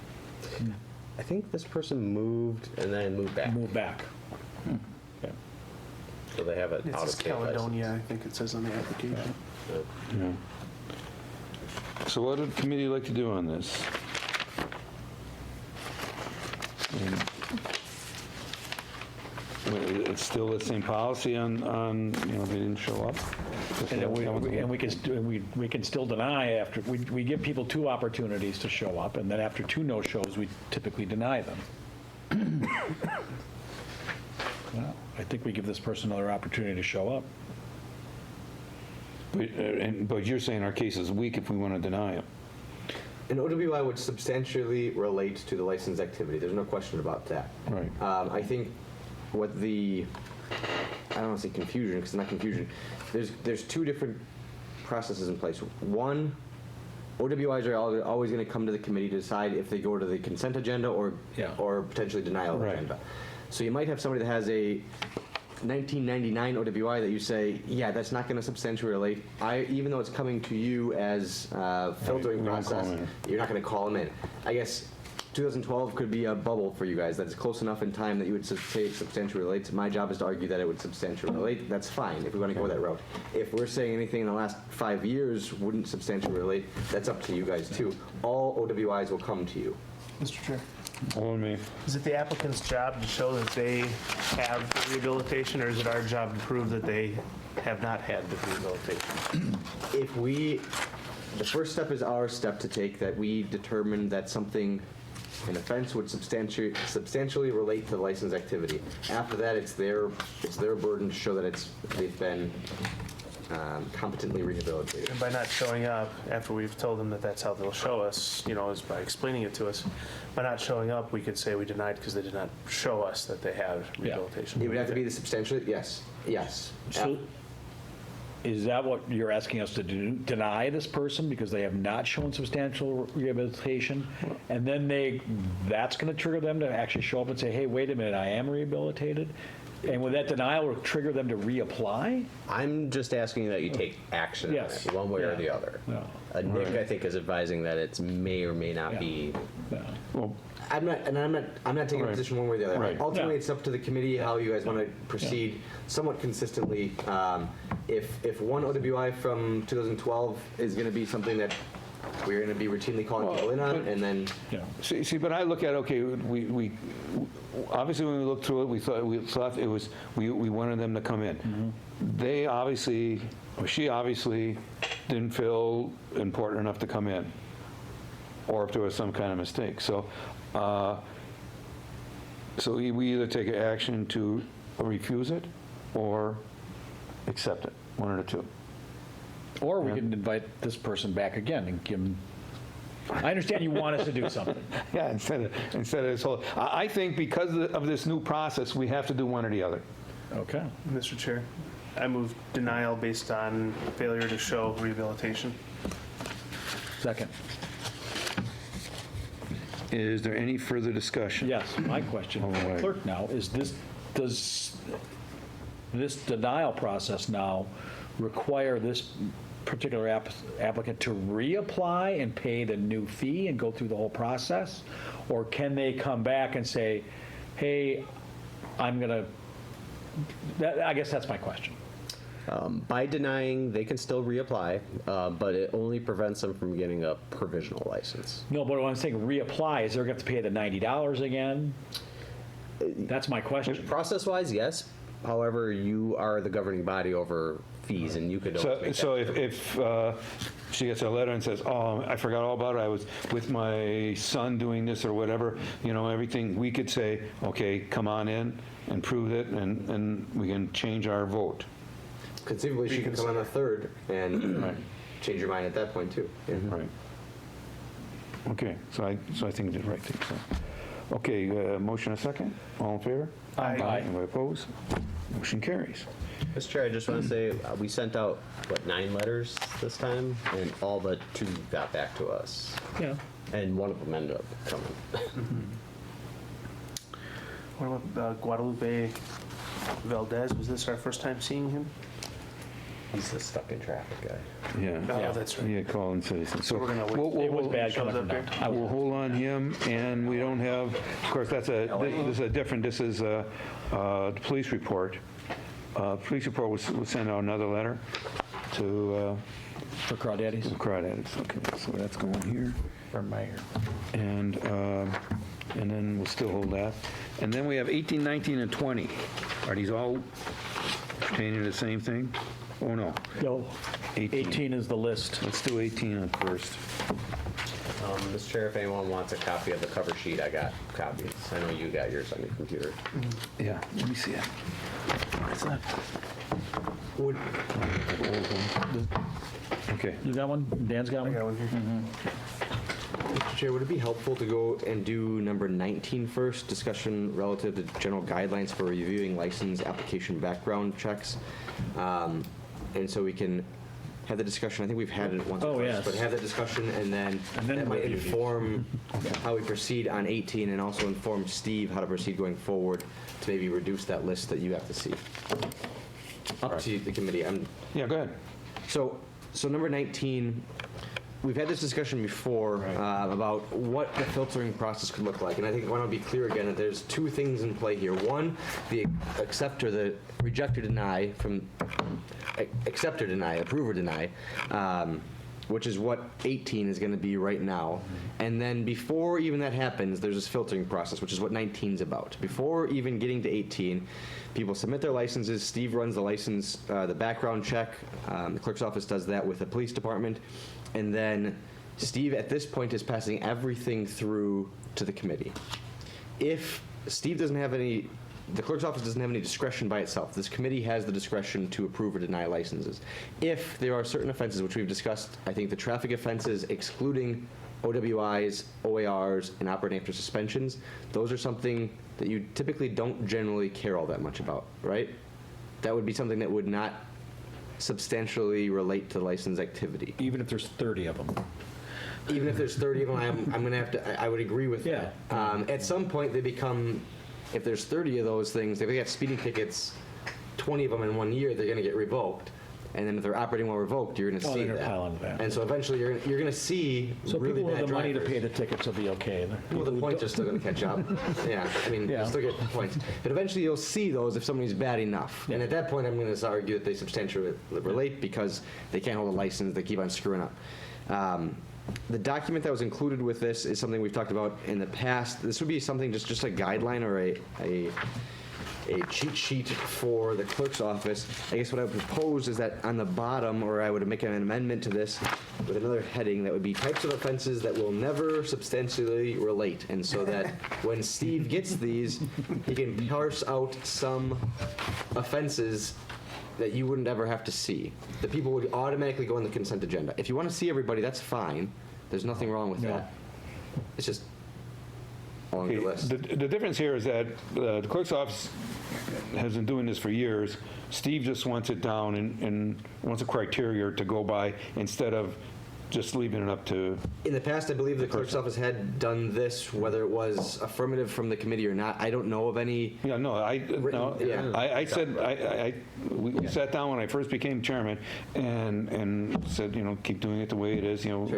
I think this person moved and then moved back. Moved back. Okay. So they have it It's out of just state license. Caledonia, I think it says on the application. Yeah. So what would the committee like to do on this? It's still the same policy on you know, they didn't show up? And we can still deny after, we give people 2 opportunities to show up, and then after 2 no-shows, we typically deny them. Well, I think we give this person another opportunity to show up. But you're saying our case is weak if we want to deny it? An OWI would substantially relate to the license activity. There's no question about that. Right. I think what the, I don't want to say confusion, because it's not confusion. There's 2 different processes in place. One, OWIs are always going to come to the committee to decide if they go to the consent agenda or potentially denial Right. agenda. So you might have somebody that has a 1999 OWI that you say, yeah, that's not going to substantially relate. Even though it's coming to you as filtering we don't call process, them in. you're not going to call them in. I guess 2012 could be a bubble for you guys that is close enough in time that you would say it substantially relates. My job is to argue that it would substantially relate. That's fine if we want to go that route. If we're saying anything in the last 5 years wouldn't substantially relate, that's up to you guys too. All OWIs will come to you. Mr. Chair. On me. Is it the applicant's job to show that they have rehabilitation, or is it our job to prove that they have not had the rehabilitation? The first step is our step to take, that we determine that something, an offense would substantially relate to the license activity. After that, it's their burden to show that they've been competently rehabilitated. And by not showing up after we've told them that that's how they'll show us, is by explaining it to us. By not showing up, we could say we denied because they did not show us that they have rehabilitation. It would have to be the substantially, yes. So is that what you're asking us to do, deny this person because they have not shown substantial rehabilitation? And then that's going to trigger them to actually show up and say, hey, wait a minute, I am rehabilitated? And would that denial trigger them to reapply? I'm just asking that you take action on Yes. it, one way or Yeah. the other. No. Nick, I think, is advising that it may or may not be. Well, I'm not taking a Right. position one way or the other. Right. Ultimately, Yeah. it's up to the committee how you guys want to proceed somewhat consistently. If one OWI from 2012 is going to be something that we're going to be routinely calling people in on, and then See, but I look at, okay, we obviously when we looked through it, we thought it was, we wanted them to come in. They obviously, or she obviously didn't feel important enough to come in, or if there was some kind of mistake. So we either take action to refuse it or accept it, one of the two. Or we can invite this person back again and give them, I understand you want us to do something. Yeah, instead of this whole, I think because of this new process, we have to do one or the other. Okay. Mr. Chair, I move denial based on failure to show rehabilitation. Second. Is there any further discussion? Yes, my question to the clerk now is does this denial process now require this particular applicant to reapply and pay the new fee and go through the whole process? Or can they come back and say, hey, I guess that's my question. By denying, they can still reapply, but it only prevents them from getting a provisional license. No, but when I'm saying reapply, is they're going to have to pay the $90 again? That's my question. Process-wise, yes. However, you are the governing body over fees, and you could always make So that if she gets a letter and says, oh, I forgot all about it, I was with my son doing this or whatever, everything, we could say, okay, come on in and prove it, and we can change our vote. conceivably she can come on the 3rd and change your mind at that point too. Yeah. Right. Okay, so I think it's the right thing, so. Okay, motion a second, all in favor? Aye. Anybody opposed? Motion carries. Mr. Chair, I just want to say, we sent out, 9 letters this time, and all but 2 got back to us. Yeah. And one of them ended up coming. What about Guadalupe Valdez? Was this our first time seeing him? He's the stuck in traffic guy. Yeah. Oh, that's right. Yeah, call and citizen. So we're gonna wait. we'll- It was we'll- bad coming from downtown. We'll hold on him, and we don't have, of course, this is a different, this is the police report. Police report will send out another letter to For Crawdaddies? Crawdaddies. Okay, so that's going here. For mayor. And then we'll still hold that. And then we have 18, 19, and 20. Are these all pertaining to the same thing? Oh, no. No. 18 is the list. Let's do 18 first. Mr. Chair, if anyone wants a copy of the cover sheet, I got copies. I know you got yours on your computer. Yeah, let me see it. What's that? Okay. You got one? Dan's got one? I got one here. Mr. Chair, would it be helpful to go and do number 19 first, discussion relative to general guidelines for reviewing license application background checks? And so we can have the discussion. I think we've had it once or Oh, twice, yes. but have that discussion, and then that might review these. inform how we proceed on 18, and also inform Steve how to proceed going forward to maybe reduce that list that you have to see. Up to the committee. Yeah, go ahead. So number 19, we've had this discussion before about what the filtering process could look like, and I think I want to be clear again that there's two things in play here. One, the accept or the reject or deny from accept or deny, approve or deny, which is what 18 is going to be right now. And then before even that happens, there's this filtering process, which is what 19 is about. Before even getting to 18, people submit their licenses. Steve runs the license, the background check. The clerk's office does that with the police department. And then Steve, at this point, is passing everything through to the committee. If Steve doesn't have any, the clerk's office doesn't have any discretion by itself. This committee has the discretion to approve or deny licenses. If there are certain offenses, which we've discussed, I think the traffic offenses excluding OWIs, OARs, and operating after suspensions, those are something that you typically don't generally care all that much about, right? That would be something that would not substantially relate to the license activity. Even if there's 30 of them. Even if there's 30 of them, I'm going to have to, I would agree with that. At some point, they become, if there's 30 of those things, if they got speeding tickets, 20 of them in 1 year, they're going to get revoked. And then if they're operating while revoked, you're going to see they're that. pile onto that. And so eventually, you're going to see So really people bad with the money to drivers. pay the tickets will be okay. Well, the points are still going to catch up. Yeah, I mean, Yeah. you'll still get points. But eventually you'll see those if somebody's bad enough. And at that point, I'm going to argue that they substantially relate because they can't hold a license, they keep on screwing up. The document that was included with this is something we've talked about in the past. This would be something, just a guideline or a cheat sheet for the clerk's office. I guess what I would propose is that on the bottom, or I would make an amendment to this with another heading that would be types of offenses that will never substantially relate. And so that when Steve gets these, he can parse out some offenses that you wouldn't ever have to see. The people would automatically go on the consent agenda. If you want to see everybody, that's fine. There's nothing wrong with that. It's just along the list. The difference here is that the clerk's office has been doing this for years. Steve just wants it down and wants a criteria to go by instead of just leaving it up to. In the past, I believe the clerk's office had done this, whether it was affirmative from the committee or not. I don't know of any. Yeah, no, I said, we sat down when I first became chairman and said, keep doing it the way it is, and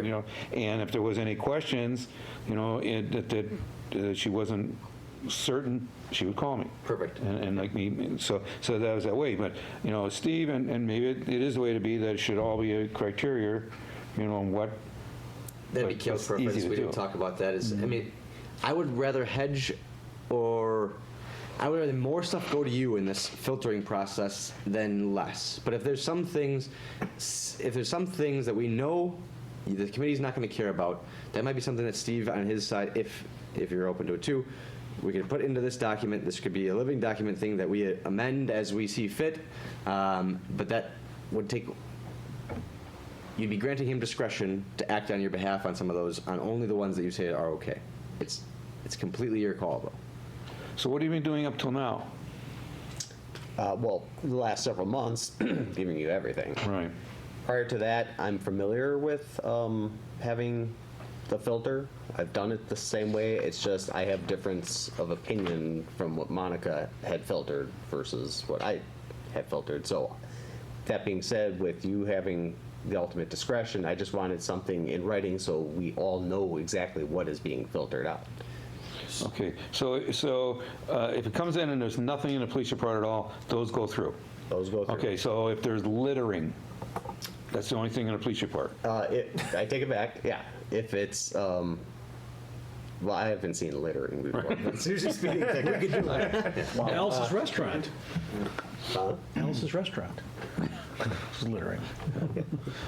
if there was any questions, that she wasn't certain, she would call me. Perfect. And like me, so that was that way. But, Steve, and maybe it is the way to be, that it should all be a criteria, on what. That'd be Kale's preference. We didn't talk about that. I mean, I would rather hedge, or I would rather more stuff go to you in this filtering process than less. But if there's some things that we know the committee's not going to care about, that might be something that Steve on his side, if you're open to it too, we can put into this document. This could be a living document thing that we amend as we see fit, but that would take. You'd be granting him discretion to act on your behalf on some of those, on only the ones that you say are okay. It's completely your call, though. So what have you been doing up till now? Well, the last several months, giving you everything. Right. Prior to that, I'm familiar with having the filter. I've done it the same way. It's just I have difference of opinion from what Monica had filtered versus what I had filtered. So that being said, with you having the ultimate discretion, I just wanted something in writing so we all know exactly what is being filtered out. Okay, so if it comes in and there's nothing in the police report at all, those go through? Those go through. Okay, so if there's littering, that's the only thing in the police report? I take it back, yeah. If it's, well, I haven't seen littering before. It's usually speeding ticket. We could do that. Wow. Alice's Restaurant. Alice's Restaurant. It's littering.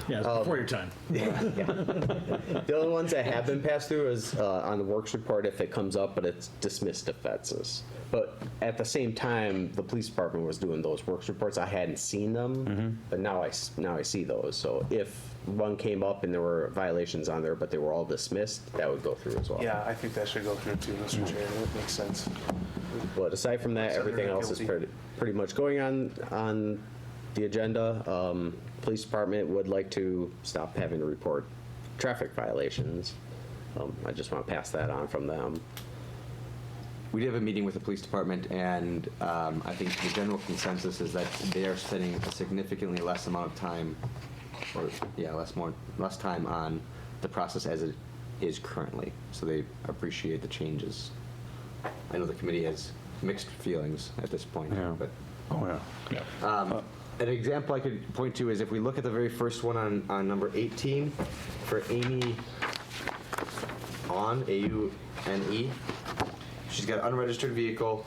Yeah, it's before your time. The only ones that have been passed through is on the works report if it comes up, but it's dismissed offenses. But at the same time, the police department was doing those works reports. I hadn't seen them, but now I see those. So if one came up and there were violations on there, but they were all dismissed, that would go through as well. Yeah, I think that should go through too, Mr. Chair. That makes sense. But aside from that, So they're everything not else is guilty. pretty much going on the agenda, police department would like to stop having to report traffic violations. I just want to pass that on from them. We did have a meeting with the police department, and I think the general consensus is that they are spending a significantly less amount of time, or yeah, less time on the process as it is currently. So they appreciate the changes. I know the committee has mixed feelings at this point, but Oh, yeah. an example I could point to is if we look at the very first one on number 18 for Amy On, A-U-N-E. She's got unregistered vehicle,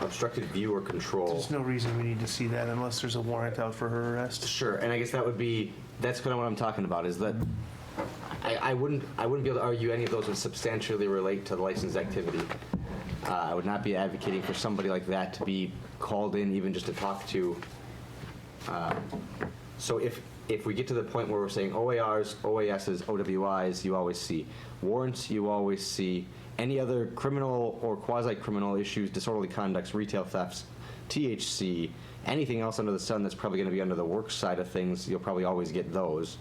obstructed view or control. There's no reason we need to see that unless there's a warrant out for her arrest. Sure, and I guess that's kind of what I'm talking about, is that I wouldn't be able to argue any of those would substantially relate to the licensed activity. I would not be advocating for somebody like that to be called in even just to talk to. So if we get to the point where we're saying OARs, OASs, OWIs, you always see. Warrants, you always see. Any other criminal or quasi-criminal issues, disorderly conducts, retail thefts, THC, anything else under the sun that's probably going to be under the work side of things, you'll probably always get those.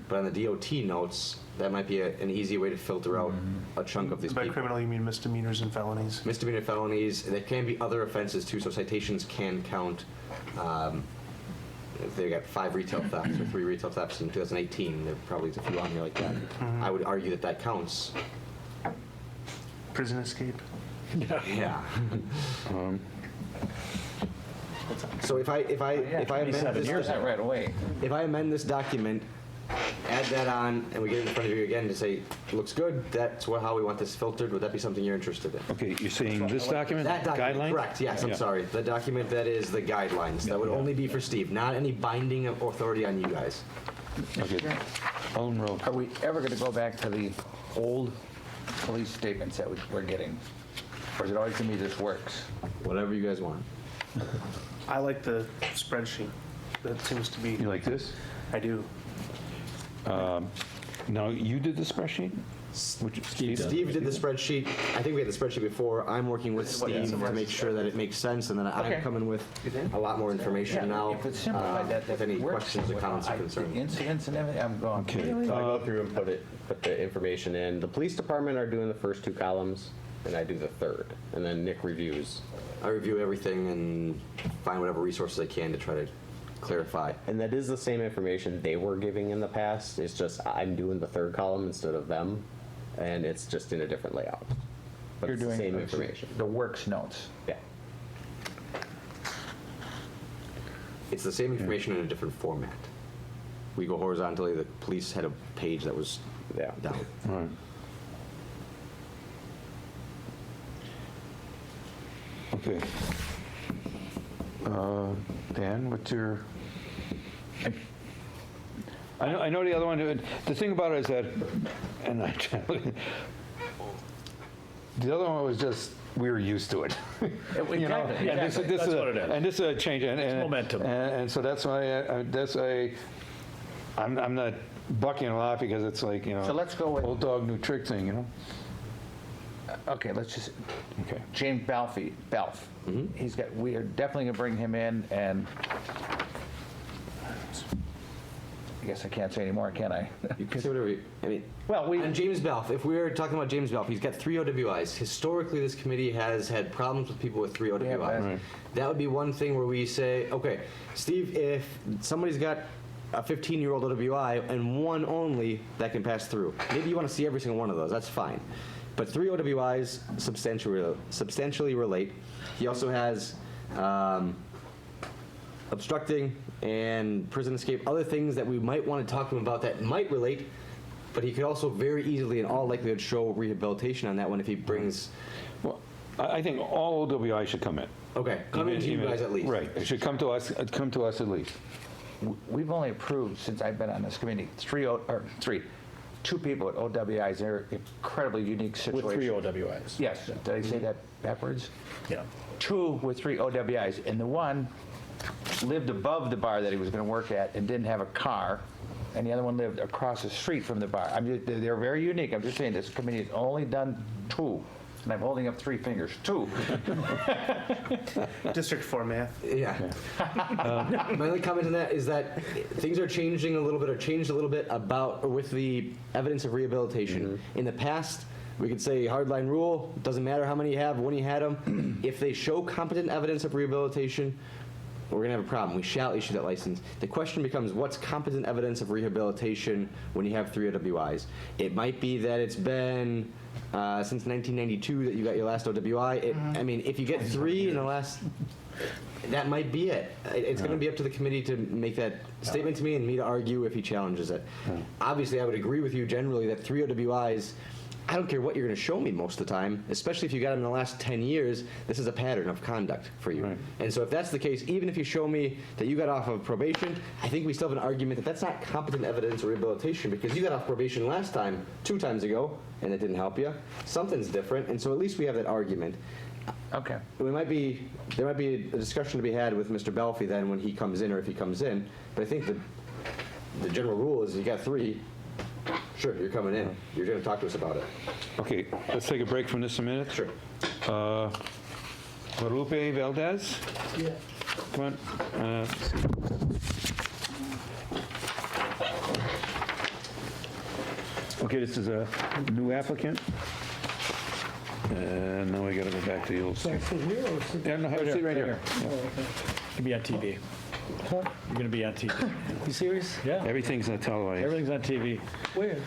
But on the DOT notes, that might be an easy way to filter out a chunk of these By people. criminal, you mean misdemeanors and felonies? Misdemeanor felonies, there can be other offenses too, so citations can count. If they got 5 retail thefts or 3 retail thefts in 2018, there probably is a few on here like that. I would argue that counts. Prison escape? Yeah. So if I amend this, right away. if I amend this document, add that on, and we get it in front of you again to say, looks good, that's how we want this filtered, would that be something you're interested in? Okay, you're saying this document? That document, Guideline? correct, yes, I'm Yeah. sorry. The document that is the guidelines, that would only be for Steve, not any binding of authority on you guys. Okay. Alden Rowe. Are we ever going to go back to the old police statements that we're getting? Or is it always going to be this works? Whatever you guys want. I like the spreadsheet. That seems to be. You like this? I do. Now, you did the spreadsheet? Steve did the spreadsheet. I think we had the spreadsheet before. I'm working with Steve to make sure that it makes sense, and then Okay. I'm coming with a lot more information now. If it's simple like that, If any works questions or comments or concerns. Incidents and everything, I'm going. Okay. So I go through and put the information in. The police department are doing the first 2 columns, and I do the third, and then Nick reviews. I review everything and find whatever resources I can to try to clarify. And that is the same information they were giving in the past. It's just I'm doing the 3rd column instead of them, and it's just in a different layout. But You're it's the doing same information. the works notes. Yeah. It's the same information in a different format. We go horizontally. The police had a page that was down. All right. Okay. Dan, what's your? I know the other one. The thing about it is that, and the other one was just we were used to it. You know, Exactly. and this That's is what it is. and this is a change. And momentum. And so that's why I'm not bucking a lot because it's like So let's go with, old dog new trick thing. okay, let's just, Okay. James Belf. We are definitely going to bring him in, and I guess I can't say anymore, can I? You can say whatever Well, and James Belf, if we're talking about James Belf, he's got 3 OWIs. Historically, this committee has had problems with people with 3 OWIs. Right. That would be one thing where we say, okay, Steve, if somebody's got a 15-year-old OWI and one only that can pass through, maybe you want to see every single one of those. That's fine. But 3 OWIs substantially relate. He also has obstructing and prison escape, other things that we might want to talk to him about that might relate, but he could also very easily, in all likelihood, show rehabilitation on that one if he brings. Well, I think all OWI should come in. Okay, come into you guys at least. Right, it should come to us. Come to us at least. We've only approved, since I've been on this committee, 2 people at OWIs. They're incredibly unique situations. With 3 OWIs. Yes, did I say that backwards? Yeah. 2 with 3 OWIs, and the one lived above the bar that he was going to work at and didn't have a car, and the other one lived across the street from the bar. They're very unique. I'm just saying this committee has only done 2 And I'm holding up 3 fingers, 2. District 4 math. Yeah. My only comment on that is that things are changing a little bit, or changed a little bit about, or with the evidence of rehabilitation. In the past, we could say hardline rule, doesn't matter how many you have, when you had them. If they show competent evidence of rehabilitation, we're going to have a problem. We shall issue that license. The question becomes, what's competent evidence of rehabilitation when you have 3 OWIs? It might be that it's been since 1992 that you got your last OWI. I mean, if you get 3 in the last, that might be it. It's going to be up to the committee to make that statement to me and me to argue if he challenges it. Obviously, I would agree with you generally that 3 OWIs, I don't care what you're going to show me most of the time, especially if you got them in the last 10 years, this is a pattern of conduct for you. Right. And so if that's the case, even if you show me that you got off of probation, I think we still have an argument that that's not competent evidence of rehabilitation, because you got off probation last time, 2 times ago, and it didn't help you. Something's different, and so at least we have that argument. Okay. There might be a discussion to be had with Mr. Belfi then when he comes in, or if he comes in, but I think the general rule is you got 3, sure, you're coming in. You're going to talk to us about it. Okay, let's take a break from this a minute. Sure. Guadalupe Valdez? Yeah. Come on. Okay, this is a new applicant. And now we gotta go back to the old. Back to here or sit- Yeah, no, have a seat right here. Oh, okay. You'll be on TV. Huh? You're going to be on TV. You serious? Yeah. Everything's on televised. Everything's on TV. Where?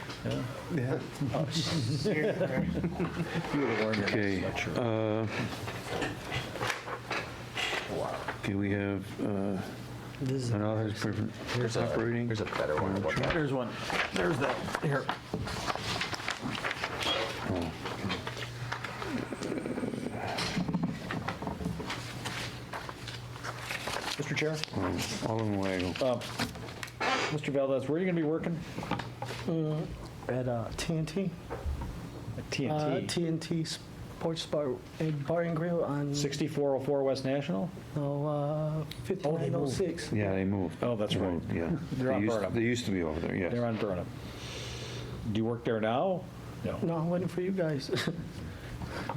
Okay. Okay, we have This is unauthorized operating. Here's a better one. There's one. There's that. Here. Mr. Chair? All in Wago. Mr. Valdez, where are you going to be working? at TNT. At TNT? TNT Sports Bar and Grill on 6404 West National? 5906. Yeah, they moved. Oh, that's They right. moved, Yeah. They're on They used- Burnham. They used to be over there, yes. They're on Burnham. Do you work there now? No. No, I'm waiting for you guys.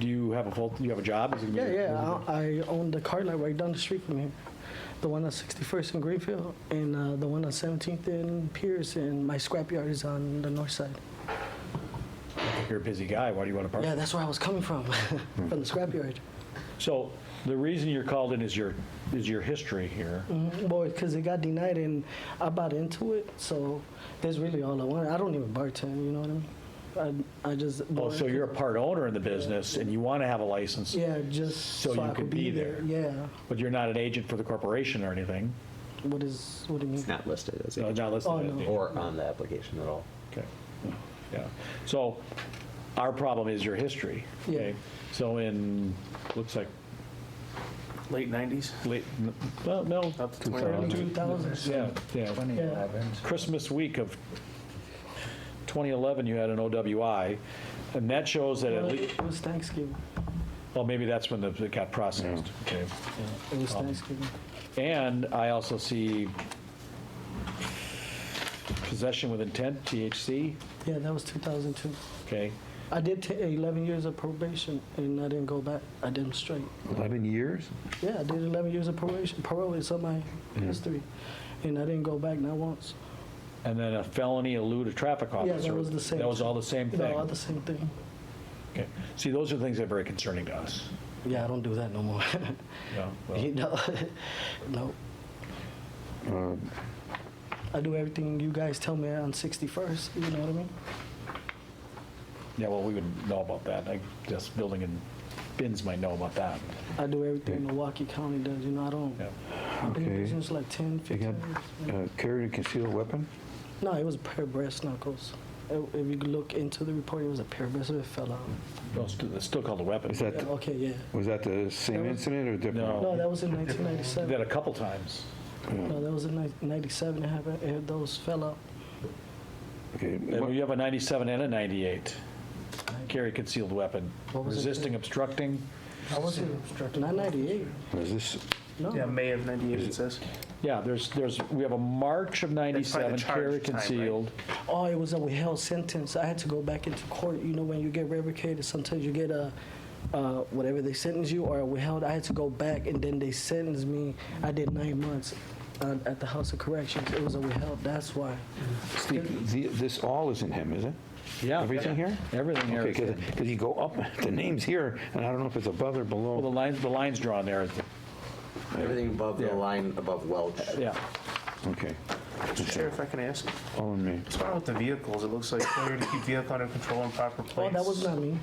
Do you have a job? Is it gonna be- Yeah, I own the car lot right down the street from here. The one on 61st in Greenfield, and the one on 17th in Pierce, and my scrapyard is on the north side. You're a busy guy. Why do you want to park? Yeah, that's where I was coming from, from the scrapyard. So the reason you're called in is your history here. Boy, because it got denied, and I bought into it, so that's really all I wanted. I don't even bartend, you know what I mean? I just... Oh, so you're a part owner in the business, and you want to have a license. Yeah, just So so you I could be there. Yeah. But you're not an agent for the corporation or anything. What do you mean? It's not listed as No, not listed Oh, as no. the- or on the application at all. Okay. Yeah. So our problem is your history. Yeah. Okay. So in, looks like Late 90s? late, well, no. Up to 2000s. Yeah, yeah. 2011. Christmas week of 2011, you had an OWI, and that shows that at least, It was Thanksgiving. well, maybe that's when it got processed. Okay. It was Thanksgiving. And I also see possession with intent, THC, Yeah, that was 2002. okay? I did 11 years of probation, and I didn't go back. I did them straight. 11 years? Yeah, I did 11 years of probation. Parole is on my Mm-hmm. history, and I didn't go back not once. And then a felony elude a traffic officer. Yeah, that was the same. That was all the same thing? No, all the same thing. Okay. See, those are things that are very concerning to us. Yeah, I don't do that no more. Yeah, well, You know, no. I do everything you guys tell me on 61st, you know what I mean? yeah, well, we would know about that. I guess building and bins might know about that. I do everything Milwaukee County does, you know, I don't, Yeah. I've been in Okay. business like 10, You 15 got years. carried a concealed weapon? No, it was a pair of brass knuckles. If you look into the report, it was a pair of brass, it fell out. Well, it's still called a weapon. Is that, Yeah, okay, yeah. was that the same That was- incident or different? No, that was in Did 1997. that a couple times. No, that was in 97 it happened, and those fell out. Okay. And what- you have a 97 and a 98. Carry concealed weapon. What was it? Resisting, obstructing. I wasn't obstructing, not 98, Was this, no. Yeah, May of 98 it says. Yeah, we have a March of 97, charge carry time, right? concealed. Oh, it was a withheld sentence. I had to go back into court. You know, when you get revocated, sometimes you get whatever they sentence you or withheld, I had to go back and then they sentenced me. I did 9 months at the House of Corrections. It was a withheld, that's why. Steve, this all isn't him, is it? Yeah. Everything here? Everything here. Okay, is- because you go up, the name's here, and I don't know if it's above or Well, below. the line's drawn there. Everything above the line above Welch. Yeah. Okay, Mr. Chair, if I can ask, all in me. what's going on with the vehicles? It looks like failure to keep vehicle under control and proper Oh, place. that was not me.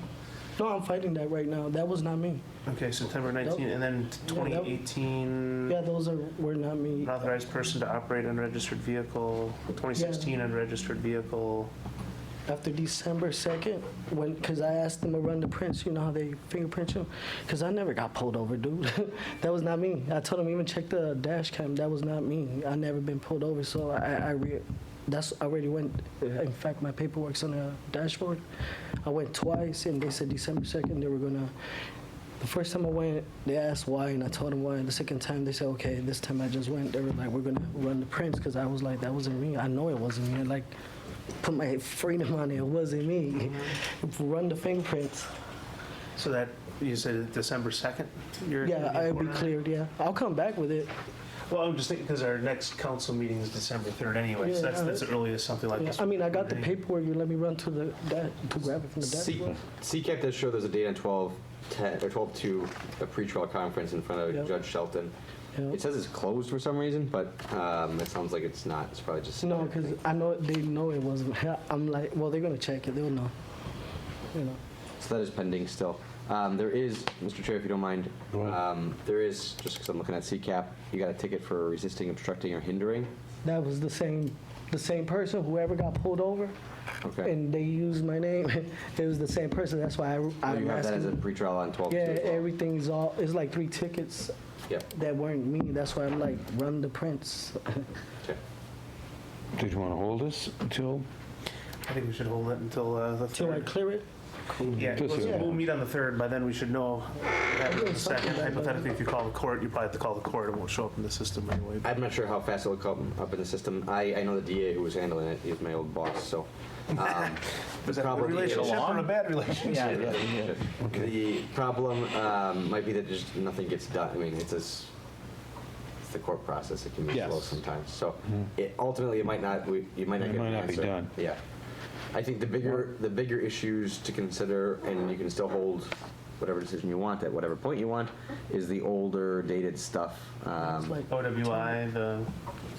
No, I'm fighting that right now. That was not me. Okay, September 19, and then 2018, Yeah, those were not me. unauthorized person to operate unregistered vehicle, 2016 unregistered vehicle. After December 2nd, because I asked them to run the prints, you know how they fingerprint you? Because I never got pulled over, dude. That was not me. I told them even check the dash cam. That was not me. I never been pulled over, so that's already went. In fact, my paperwork's on the dashboard. I went twice, and they said December 2nd they were gonna. The first time I went, they asked why, and I told them why. The second time, they said, okay, this time I just went. They were like, we're gonna run the prints, because I was like, that wasn't me. I know it wasn't me. I like put my freedom on it. It wasn't me. Run the fingerprints. So that, you said December 2nd? Yeah, I'll be cleared, yeah. I'll come back with it. Well, I'm just thinking, because our next council meeting is December 3rd anyway, so Yeah, that's the earliest something like Yeah, this. I mean, I got the would be. paperwork. You let me run to to grab it from the dashboard. CCAP does show there's a date on 12/10 or 12/2, a pretrial conference in front of Yep. Judge Shelton. Yep. It says it's closed for some reason, but it sounds like it's not. It's probably just No, because I know they know it wasn't. I'm like, well, they're gonna check it. They'll know. You know. So that is pending still. There is, Mr. Chair, if you don't mind, there is, just because I'm looking at CCAP, you got a ticket for resisting, obstructing, or hindering. That was the same person. Whoever got pulled over, Okay. and they used my name. It was the same person. That's why Oh, I'm you have that as a asking. pretrial on 12/2 Yeah, as well. everything's all. It's like 3 tickets Yep. that weren't me. That's why I'm like, run the prints. Okay. Did you want to hold this until? I think we should hold it until the Till I 3rd. clear it. Yeah, Just- we'll meet on the 3rd, by then we should know. The second, hypothetically, if you call the court, you probably have to call the court, it won't show up in the system anyway. I'm not sure how fast it'll come up in the system. I know the DA who was handling it. He was my old boss, so. Is that a good relationship or a bad relationship? The problem might be that just nothing gets done. I mean, it's the court process. It can be Yes. slow sometimes. So ultimately, it might not. You might not It get might an not be answer. done. Yeah. I think the bigger issues to consider, and you can still hold whatever decision you want at whatever point you want, is the older dated stuff. OWI, the.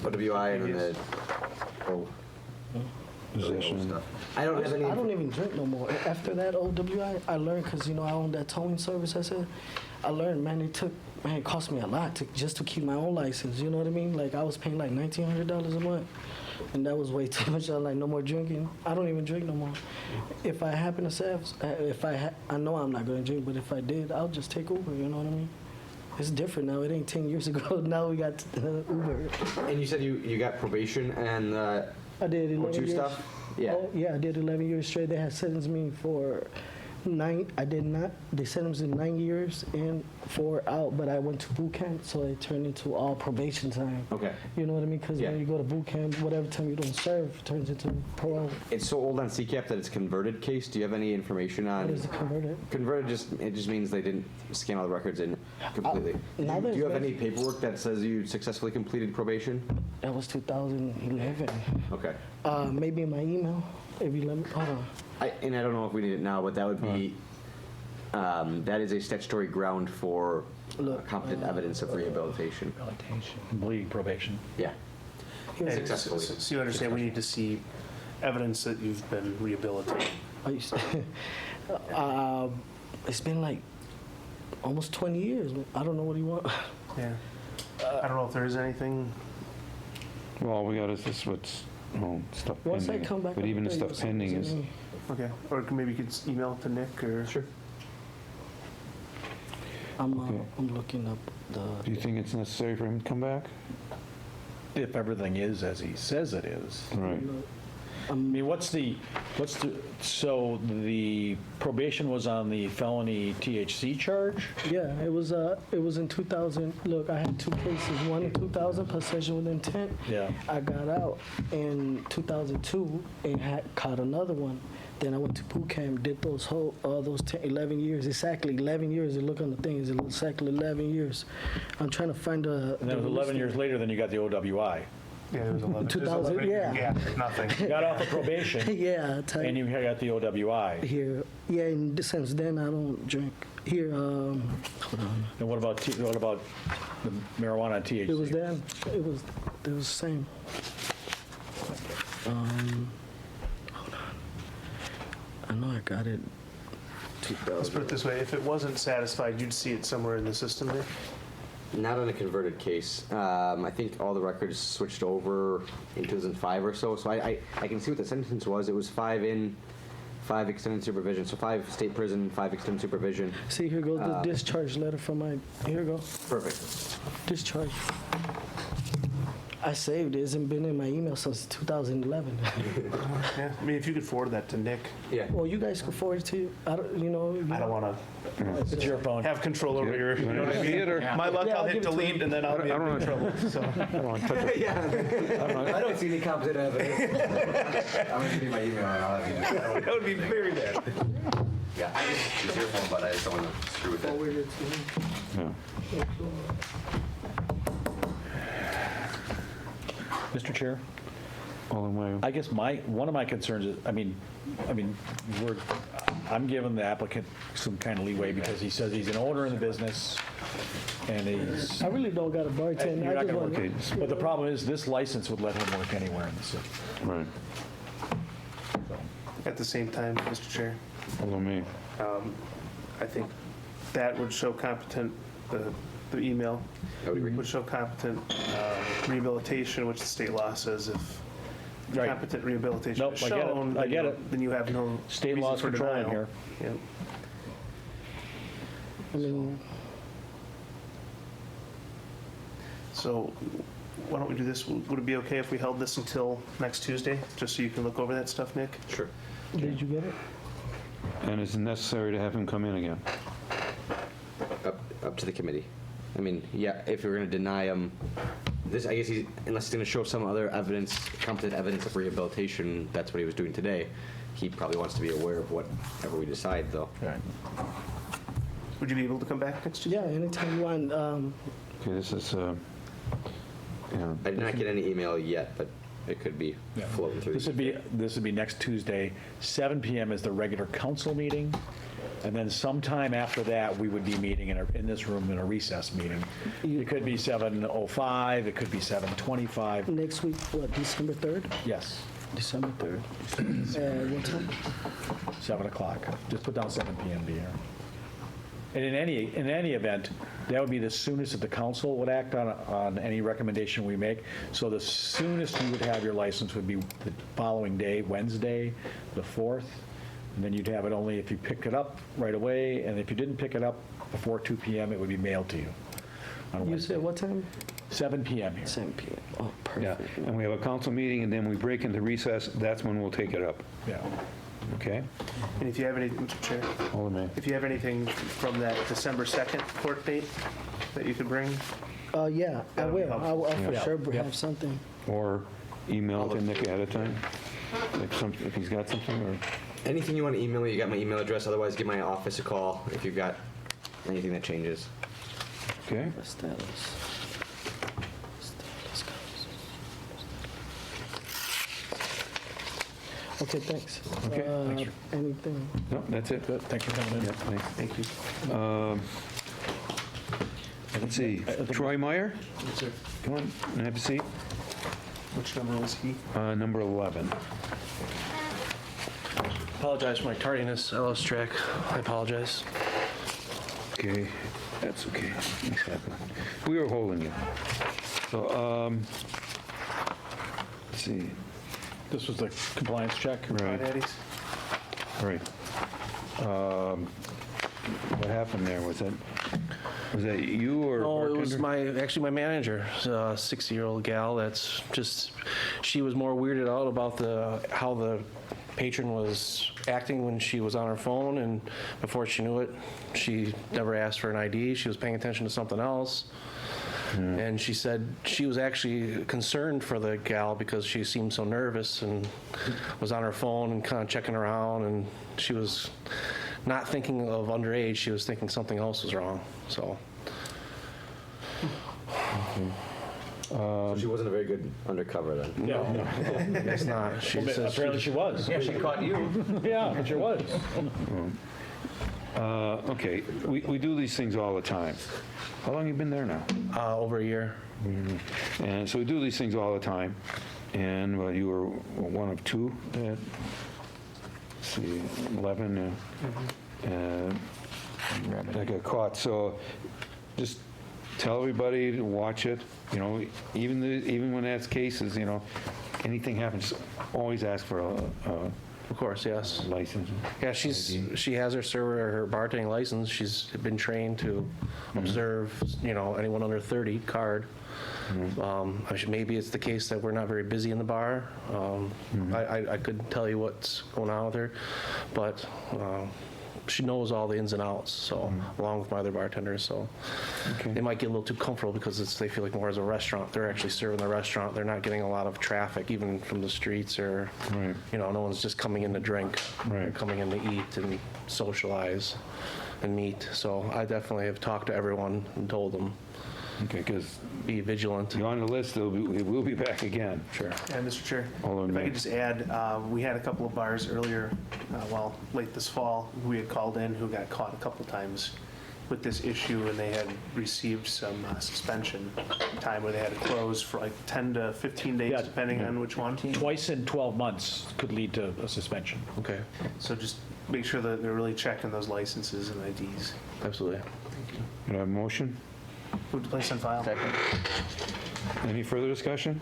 OWI and then the Possession. stuff. I don't have any. I don't even drink no more. After that OWI, I learned, because, you know, I own that towing service, I said. I learned, man, it cost me a lot just to keep my own license, you know what I mean? Like, I was paying like $1,900 a month, and that was way too much. I'm like, no more drinking. I don't even drink no more. If I happen to say, I know I'm not going to drink, but if I did, I'll just take Uber, you know what I mean? It's different now. It ain't 10 years ago. Now we got Uber. And you said you got probation and I did 11 O2 years. stuff? Yeah. Oh, yeah, I did 11 years straight. They had sentenced me for 9. I did not. They sentenced me 9 years and 4 out, but I went to boot camp, so it turned into all probation time. Okay. You know what I mean? Because Yeah. when you go to boot camp, whatever time you don't serve turns into parole. It's so old on CCAP that it's converted case. Do you have any information on? What is it converted? Converted it just means they didn't scan all the records in completely. now Do you have there's- any paperwork that says you successfully completed probation? That was 2011. Okay. Maybe in my email, if you let me. Hold on. I don't know if we need it now, but that would be, that is a statutory ground for competent evidence of rehabilitation. Bleeding probation. Yeah. And Successfully. So you understand, we need to see evidence that you've been rehabilitated. It's been like almost 20 years. I don't know what you want. Yeah. I don't know if there is anything. Well, all we got is this what's, stuff Once I pending. come back, But I'll even the tell you stuff pending is, something. Okay. Or maybe you could email it to Nick or. Sure. I'm looking up the. do you think it's necessary for him to come back? If everything is as he says it is. Right. I mean, so the probation was on the felony THC charge? Yeah, it was in 2000. Look, I had two cases. One in 2000, possession with intent. Yeah. I got out in 2002 and had caught another one. Then I went to boot camp, did those 11 years, exactly 11 years. You look on the thing, it's exactly 11 years. I'm trying to find a. And then it was 11 years later, then you got the OWI. Yeah, it was 11. 2000, yeah. Nothing. You got off of probation, Yeah, and you got the OWI. here. Yeah, and since then I don't drink. Here, hold on. And what about the marijuana and THC? It was there. It was the same. Hold on. I know I got it. Let's put it this way, if it wasn't satisfied, you'd see it somewhere in the system there. Not on a converted case. I think all the records switched over in 2005 or so. So I can see what the sentence was. It was 5 in, 5 extended supervision. So 5 state prison, 5 extended supervision. See, here goes the discharge letter from my. Here you go. Perfect. Discharge. I saved it. It's been in my email since 2011. Yeah, I mean, if you could forward that to Nick. Yeah. Well, you guys can forward it to. I don't. I don't want It's your phone. to have control over your, you know what I mean? My luck, Yeah, I'll I'll hit give it to delete you. and then I'll be in big trouble, so. I don't see any competent evidence. I'm going to give you my email and I'll have you. That would be very bad. Yeah, it's your phone, but I just don't want to screw with it. Forward it to me. Yeah. Mr. Chair? All in way. I guess one of my concerns is, I'm giving the applicant some kind of leeway because he says he's an owner in the business and he's. I really don't got a bartender. You're I not just gonna want. work, but the problem is this license would let him work anywhere in the city. Right. At the same time, Mr. Chair, Follow me. I think that would show competent, the email would show competent rehabilitation, which the state law says if Right. competent rehabilitation Nope, is I get it. shown, I get it. then you have no State reason law's for controlling denial. here. Yep. I mean, So why don't we do this? Would it be okay if we held this until next Tuesday, just so you can look over that stuff, Nick? Sure. did you get it? And is it necessary to have him come in again? Up to the committee. I mean, yeah, if you're going to deny him, this, I guess unless he's going to show some other evidence, competent evidence of rehabilitation, that's what he was doing today. He probably wants to be aware of whatever we decide, though. Right. Would you be able to come back next Tuesday? Yeah, anytime you want. Okay, this is, yeah. I did not get any email yet, but it could be floating through. This would be next Tuesday. 7 PM is the regular council meeting. And then sometime after that, we would be meeting in this room in a recess meeting. It could be 7:05, it could be 7:25. Next week, what, December 3rd? Yes, December 3rd. What time? 7 o'clock. Just put down 7 PM to here. And in any event, that would be the soonest that the council would act on any recommendation we make. So the soonest you would have your license would be the following day, Wednesday, the 4th. And then you'd have it only if you pick it up right away, and if you didn't pick it up before 2 PM, it would be mailed to you on You Wednesday. said what time? 7 PM here. 7 p.m. Oh, Yeah, perfect. and we have a council meeting, and then we break into recess. That's when we'll take it up, Yeah. okay? And if you have any, Mr. Chair, All in me. if you have anything from that December 2nd court date that you could bring, Yeah, I That would be will. helpful. I'll for Yeah. sure Yep. have something. Or email it to Nick ahead of time, if he's got something, or... Anything you want to email me, you got my email address. Otherwise, give my office a call if you've got anything that changes. Okay? Status. Okay, thanks. Okay, thanks. Anything? No, that's it. Good, thanks for coming in. Yeah, thanks. thank you. Let's see, Troy Meyer, Yes, sir. come on, have a seat. Which number was he? Number 11. Apologize for my tardiness. I lost track. I apologize. Okay, that's okay. Things happen. We were holding you. So, let's see, This was the compliance check. right, Daddy's? right. What happened there was that Was that you or No, it was bartender? actually my manager, a 60-year-old gal that's just, she was more weirded out about how the patron was acting when she was on her phone, and before she knew it, she never asked for an ID. She was paying attention to something else. And she said she was actually concerned for the gal because she seemed so nervous and was on her phone and kind of checking around, and she was not thinking of underage, she was thinking something else was wrong, so. So she wasn't a very good undercover then. No, It's not. She Well, says apparently she was. Yeah, she caught you. Yeah, it sure was. Okay, we do these things all the time. How long you been there now? Over a year. And so we do these things all the time. And well, you were one of two that, let's see, 11 that got caught. So just tell everybody to watch it. You know, even when that's cases, you know, anything happens, always ask for a Of course, yes. license. Yeah, she has her server, her bartending license. She's been trained to observe, you know, anyone under 30 card. Maybe it's the case that we're not very busy in the bar. I couldn't tell you what's going on with her, but she knows all the ins and outs, so, along with my other bartenders, so. They might get a little too comfortable because they feel like more as a restaurant. They're actually serving the restaurant. They're not getting a lot of traffic, even from the streets, or, you know, no one's just coming in to drink. They're coming in to eat and socialize and meet. So I definitely have talked to everyone and told them. Okay, because be vigilant. You're on the list, we'll be back again. Sure. Yeah, Mr. Chair, Alderman if I May. could just add, we had a couple of bars earlier, late this fall, who we had called in, who got caught a couple times with this issue, and they had received some suspension time where they had to close for like 10 to 15 days, Yeah. depending on which one. Twice in 12 months could lead to a suspension. Okay. So just make sure that they're really checking those licenses and IDs. Absolutely. Do I have a motion? Move to place on file. Second. Any further discussion?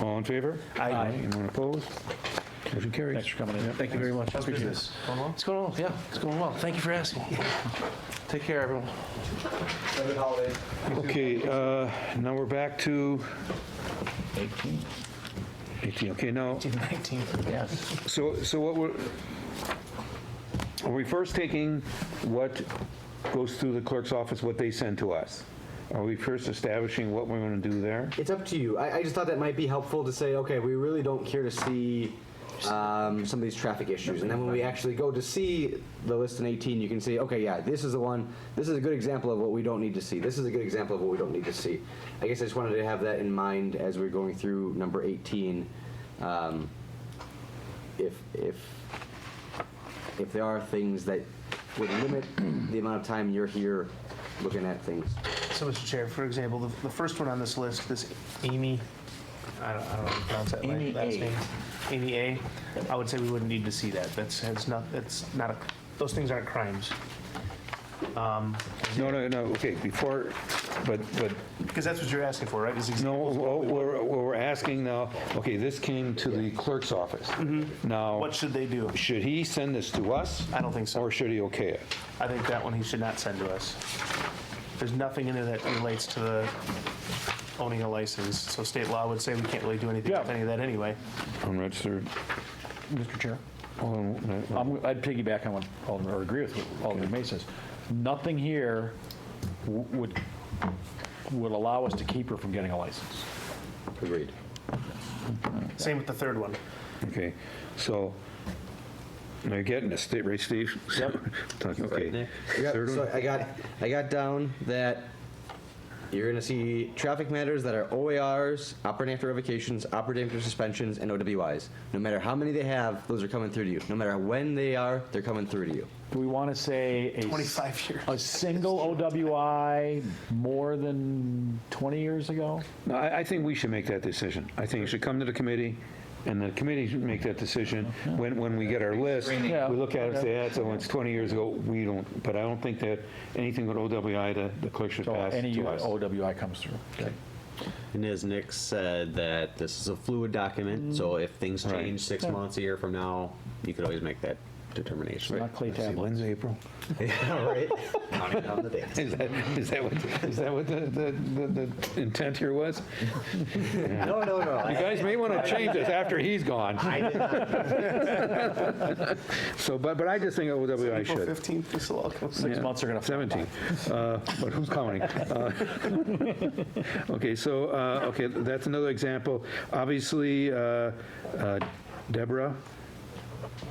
All in favor? Aye. Anyone opposed? Motion carries. Thanks for coming in. Thank you very much. How's Appreciate business? it. Going well? It's going well. Yeah, it's going well. Thank you for asking. Take care, everyone. Have a good holiday. Okay, now we're back to 18. Okay, now, 19. Yes. so what are we first taking what goes through the clerk's office, what they send to us? Are we first establishing what we're going to do there? It's up to you. I just thought that might be helpful to say, okay, we really don't care to see some of these traffic issues. And then when we actually go to see the list in 18, you can see, okay, yeah, this is the one, this is a good example of what we don't need to see. This is a good example of what we don't need to see. I guess I just wanted to have that in mind as we're going through number 18. If there are things that would limit the amount of time you're here looking at things. So, Mr. Chair, for example, the first one on this list, this Amy, I don't know how to pronounce that Amy last A. name. Amy A. I would say we wouldn't need to see that. That's not a, those things aren't crimes. No, okay, before, but Because that's what you're asking for, right? no, what we're asking now, okay, this came to the clerk's office. Now, What should they do? should he send this to us? I don't think so. Or should he okay it? I think that one he should not send to us. There's nothing in there that relates to the owning a license. So state law would say we can't really do anything with any of that anyway. Unregistered. Mr. Chair? Alderman- I'd piggyback on what Alderman, or agree with what Alderman May says. Nothing here would allow us to keep her from getting a license. Agreed. Same with the third one. Okay, so, now you're getting this, right, Steve? Yep. Okay. Yeah, Third so one? I got down that you're going to see traffic matters that are OARs, operating after revocations, operating after suspensions, and OWIs. No matter how many they have, those are coming through to you. No matter when they are, they're coming through to you. Do we want to say 25 years. a single OWI more than 20 years ago? No, I think we should make that decision. I think it should come to the committee, and the committee should make that decision. When we get our list, Yeah. we look at it and say, so it's 20 years ago, we don't, but I don't think that anything with OWI, the clerk should So pass any to us. OWI comes through. Okay. And as Nick said, that this is a fluid document, so if things change 6 months, a year from now, you could always make that determination. Not clay See, tablets. when's April? Yeah, right. Counting down the days. Is that what the intent here was? No. You guys may want to change this after he's gone. I did not. So, but I just think OWI April should. 15th, this will all come. 6 months are going to 17. But who's counting? Okay, so, okay, that's another example. Obviously, Deborah,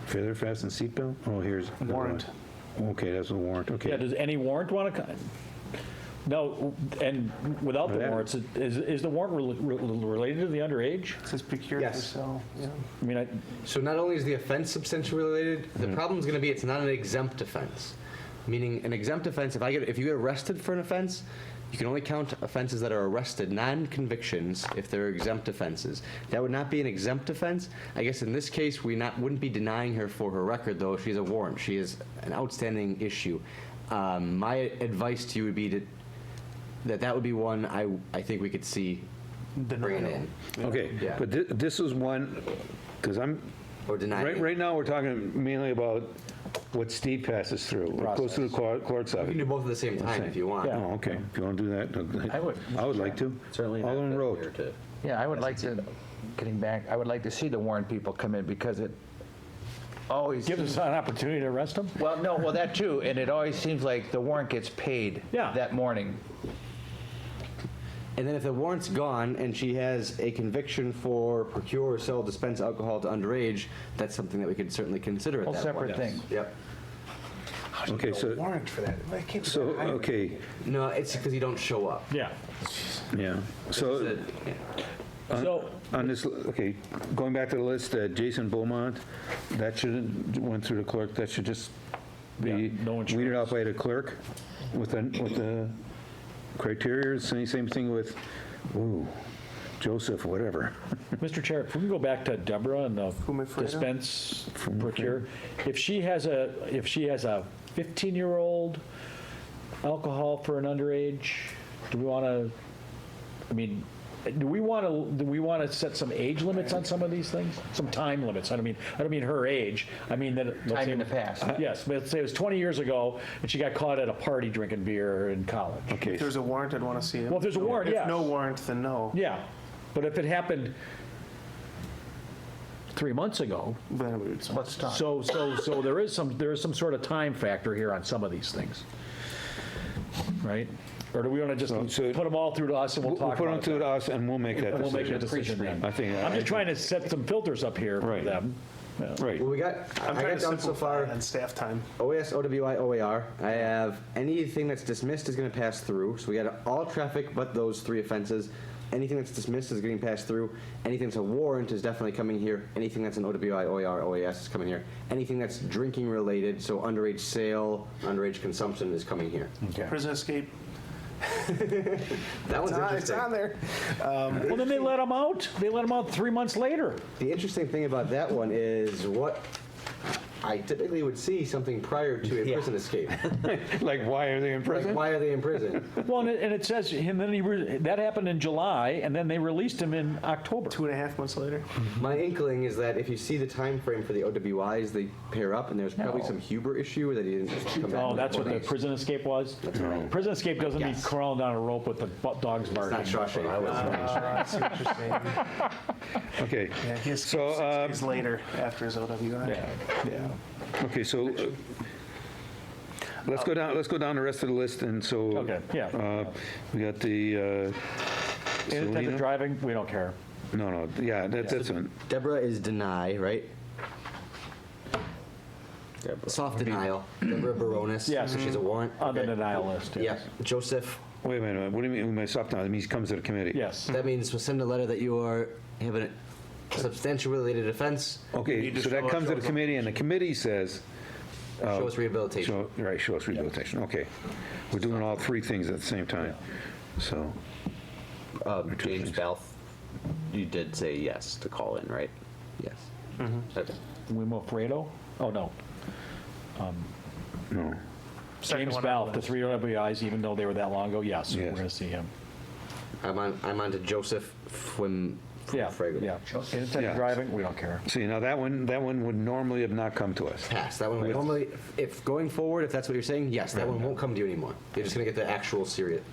feather fasten seatbelt? Oh, here's. Warrant. Okay, that's a warrant, okay. Yeah, does any warrant want to? No, and without the Yeah. warrants, is the warrant related to the underage? It says procure for Yes. sale. Yeah. I mean, So not only is the offense substantially related, the problem's going to be it's not an exempt offense. Meaning an exempt offense, if you get arrested for an offense, you can only count offenses that are arrested, non-convictions, if they're exempt offenses. That would not be an exempt offense. I guess in this case, wouldn't be denying her for her record, though. She has a warrant. She is an outstanding issue. My advice to you would be that would be one I think we could see bringing in. Okay, Yeah. but this is one, because Or denying. right now, we're talking mainly about what Steve passes through. It goes through the clerk's You office. can do both at the same time if you want. Oh, okay, if you want to do that. I would like to. Certainly not Alderman fit Road. here to. Yeah, I would like to, getting back, I would like to see the warrant people come in because it always. gives us an opportunity to arrest them? Well, no, well, that too, and it always seems like the warrant gets paid Yeah. that morning. And then if the warrant's gone and she has a conviction for procure, sell, dispense alcohol to underage, that's something that we could certainly consider at Whole that separate point. thing. Yep. Okay, so, Warrant for that. I can't so, okay, No, it's because you don't show up. Yeah. yeah. So, So, on this, okay, going back to the list, Jason Beaumont, that shouldn't, went through the clerk, that should just be Yeah, no insurance. weeded out by the clerk with the criteria, same thing with, Joseph, whatever. Mr. Chair, if we can go back to Deborah and the Fumifredo? dispense procure. If she has a 15-year-old alcohol for an underage, do we want to, I mean, do we want to set some age limits on some of these things? Some time limits? I don't mean her age. I mean that. let's Time say- in the past. Yes, but let's say it was 20 years ago and she got caught at a party drinking beer in college. Okay, If there's a warrant, I'd want to see it. Well, if there's a warrant, If yes. no warrant, then no. Yeah, but if it happened 3 months ago, Then we would. Let's talk. so there is some sort of time factor here on some of these things, right? Or do we want to just So- put them all through to us and we'll we'll talk put about them it? to us and we'll make that And we'll make a decision. decision then. I think. I'm just trying to set some filters up here for Right. them. Yeah. Right. Well, I'm I trying got to down so simplify far. it on staff time. OAS, OWI, OAR. I have anything that's dismissed is going to pass through. So we got all traffic but those 3 offenses. Anything that's dismissed is getting passed through. Anything that's a warrant is definitely coming here. Anything that's an OWI, OAR, OAS is coming here. Anything that's drinking related, so underage sale, underage consumption is coming here. Prison escape. That one's It's interesting. on there. Well, then they let them out. They let them out 3 months later. The interesting thing about that one is what I typically would see something prior to a prison escape. Like, why are they in Like, prison? why are they in prison? Well, and it says, and then that happened in July, and then they released him in October. 2.5 months later. My inkling is that if you see the time frame for the OWIs, they pair up, and there's probably No. some Huber issue that he didn't come back. Oh, with that's what the police. prison escape was? That's right. Prison escape doesn't mean Yes. crawling down a rope with the dogs It's not barking. Shawshank. I see what you're saying. Okay, Yeah, he escaped So, 6 days later after his OWI. Yeah. okay, so let's go down the rest of the list, and so. Okay, yeah. We got the, Inattentive Selena? driving, we don't care. No, yeah, that's one. Deborah is deny, right? Soft denial. Deborah Baronis. Yes. So she's a warrant. On the Okay. denial list, Yeah. yes. Joseph. Wait a minute, what do you mean, my soft now? That means he comes to the committee? Yes. That means we'll send a letter that you are having a substantial related offense. Okay, need to so that show us- comes to the show us- committee, and the committee says. Show us rehabilitation. Right, show us rehabilitation, okay. We're doing all 3 things at the same time, so. James Balf, you did say yes to call in, right? Yes. Okay. Wimo Fredo? Oh, no. No. Second James one on Balf, the the 3 OWIs, even though they were that long ago, yes, we're Yes. going to see him. I'm on to Joseph Yeah, regular. yeah. Inattentive Yeah. driving, we don't care. See, now that one would normally have not come to us. Pass. That one would normally, if going forward, if that's what you're saying, yes, that one won't come to you anymore. You're just gonna get the actual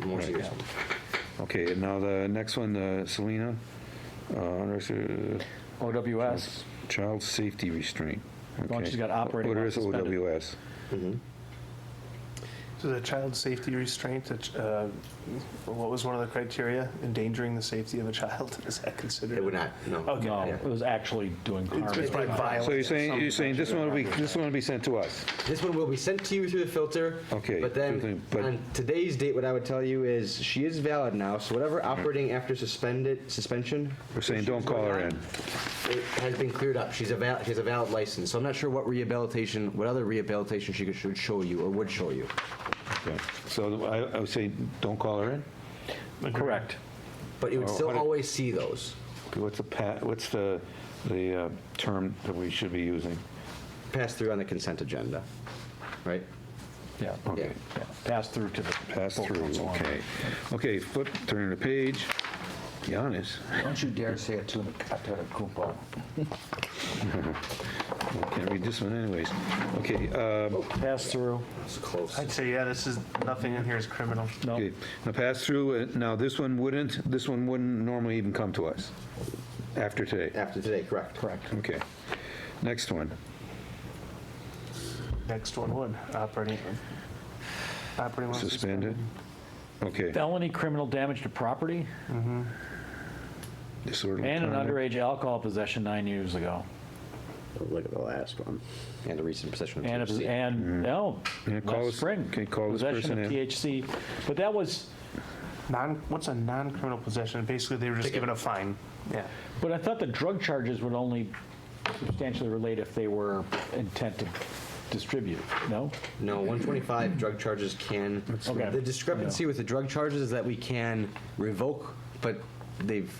more serious one. Okay, and now the next one, Selena, OWS. child safety restraint. Well, Okay. she's got operating What while is suspended. OWS? So the child safety restraint, what was one of the criteria? Endangering the safety of a child? Is that considered? It would not, no. Okay. No, it was actually doing harm. It's by violence. So you're saying this one will be sent to us? This one will be sent to you through the filter. Okay, But then, but- on today's date, what I would tell you is, she is valid now, so whatever operating after suspension. We're saying don't call her in. It has been cleared up. She has a valid license, so I'm not sure what other rehabilitation she should show you or would show you. Okay. So I would say don't call her in? Correct. But you would Or still what it- always see those. Okay, what's the term that we should be using? Pass through on the consent agenda, right? Yeah. Okay. Yeah. Pass through to the. Pass through, okay. Okay, turn the page. Giannis. Don't you dare say it to the Kumpo. Can't read this one anyways. Okay, Pass through. It's close. I'd say, yeah, nothing in here is criminal. okay. Now pass through, now this one wouldn't normally even come to us after today. After today, correct. Correct. Okay. Next one. Next one would, operating while Suspended. Okay. Felony criminal damage to property Disorderly and an conduct. underage alcohol possession 9 years ago. Look at the last one. And the recent possession of And, THC. no, Yeah, call last us- spring. okay, call this Possession person of in. THC. But that was, What's a non-criminal possession? Basically, they were just given a fine. Yeah. but I thought the drug charges would only substantially relate if they were intent to distribute, no? No, 125 drug charges can. Okay. The discrepancy with the drug charges is that we can revoke, but they've,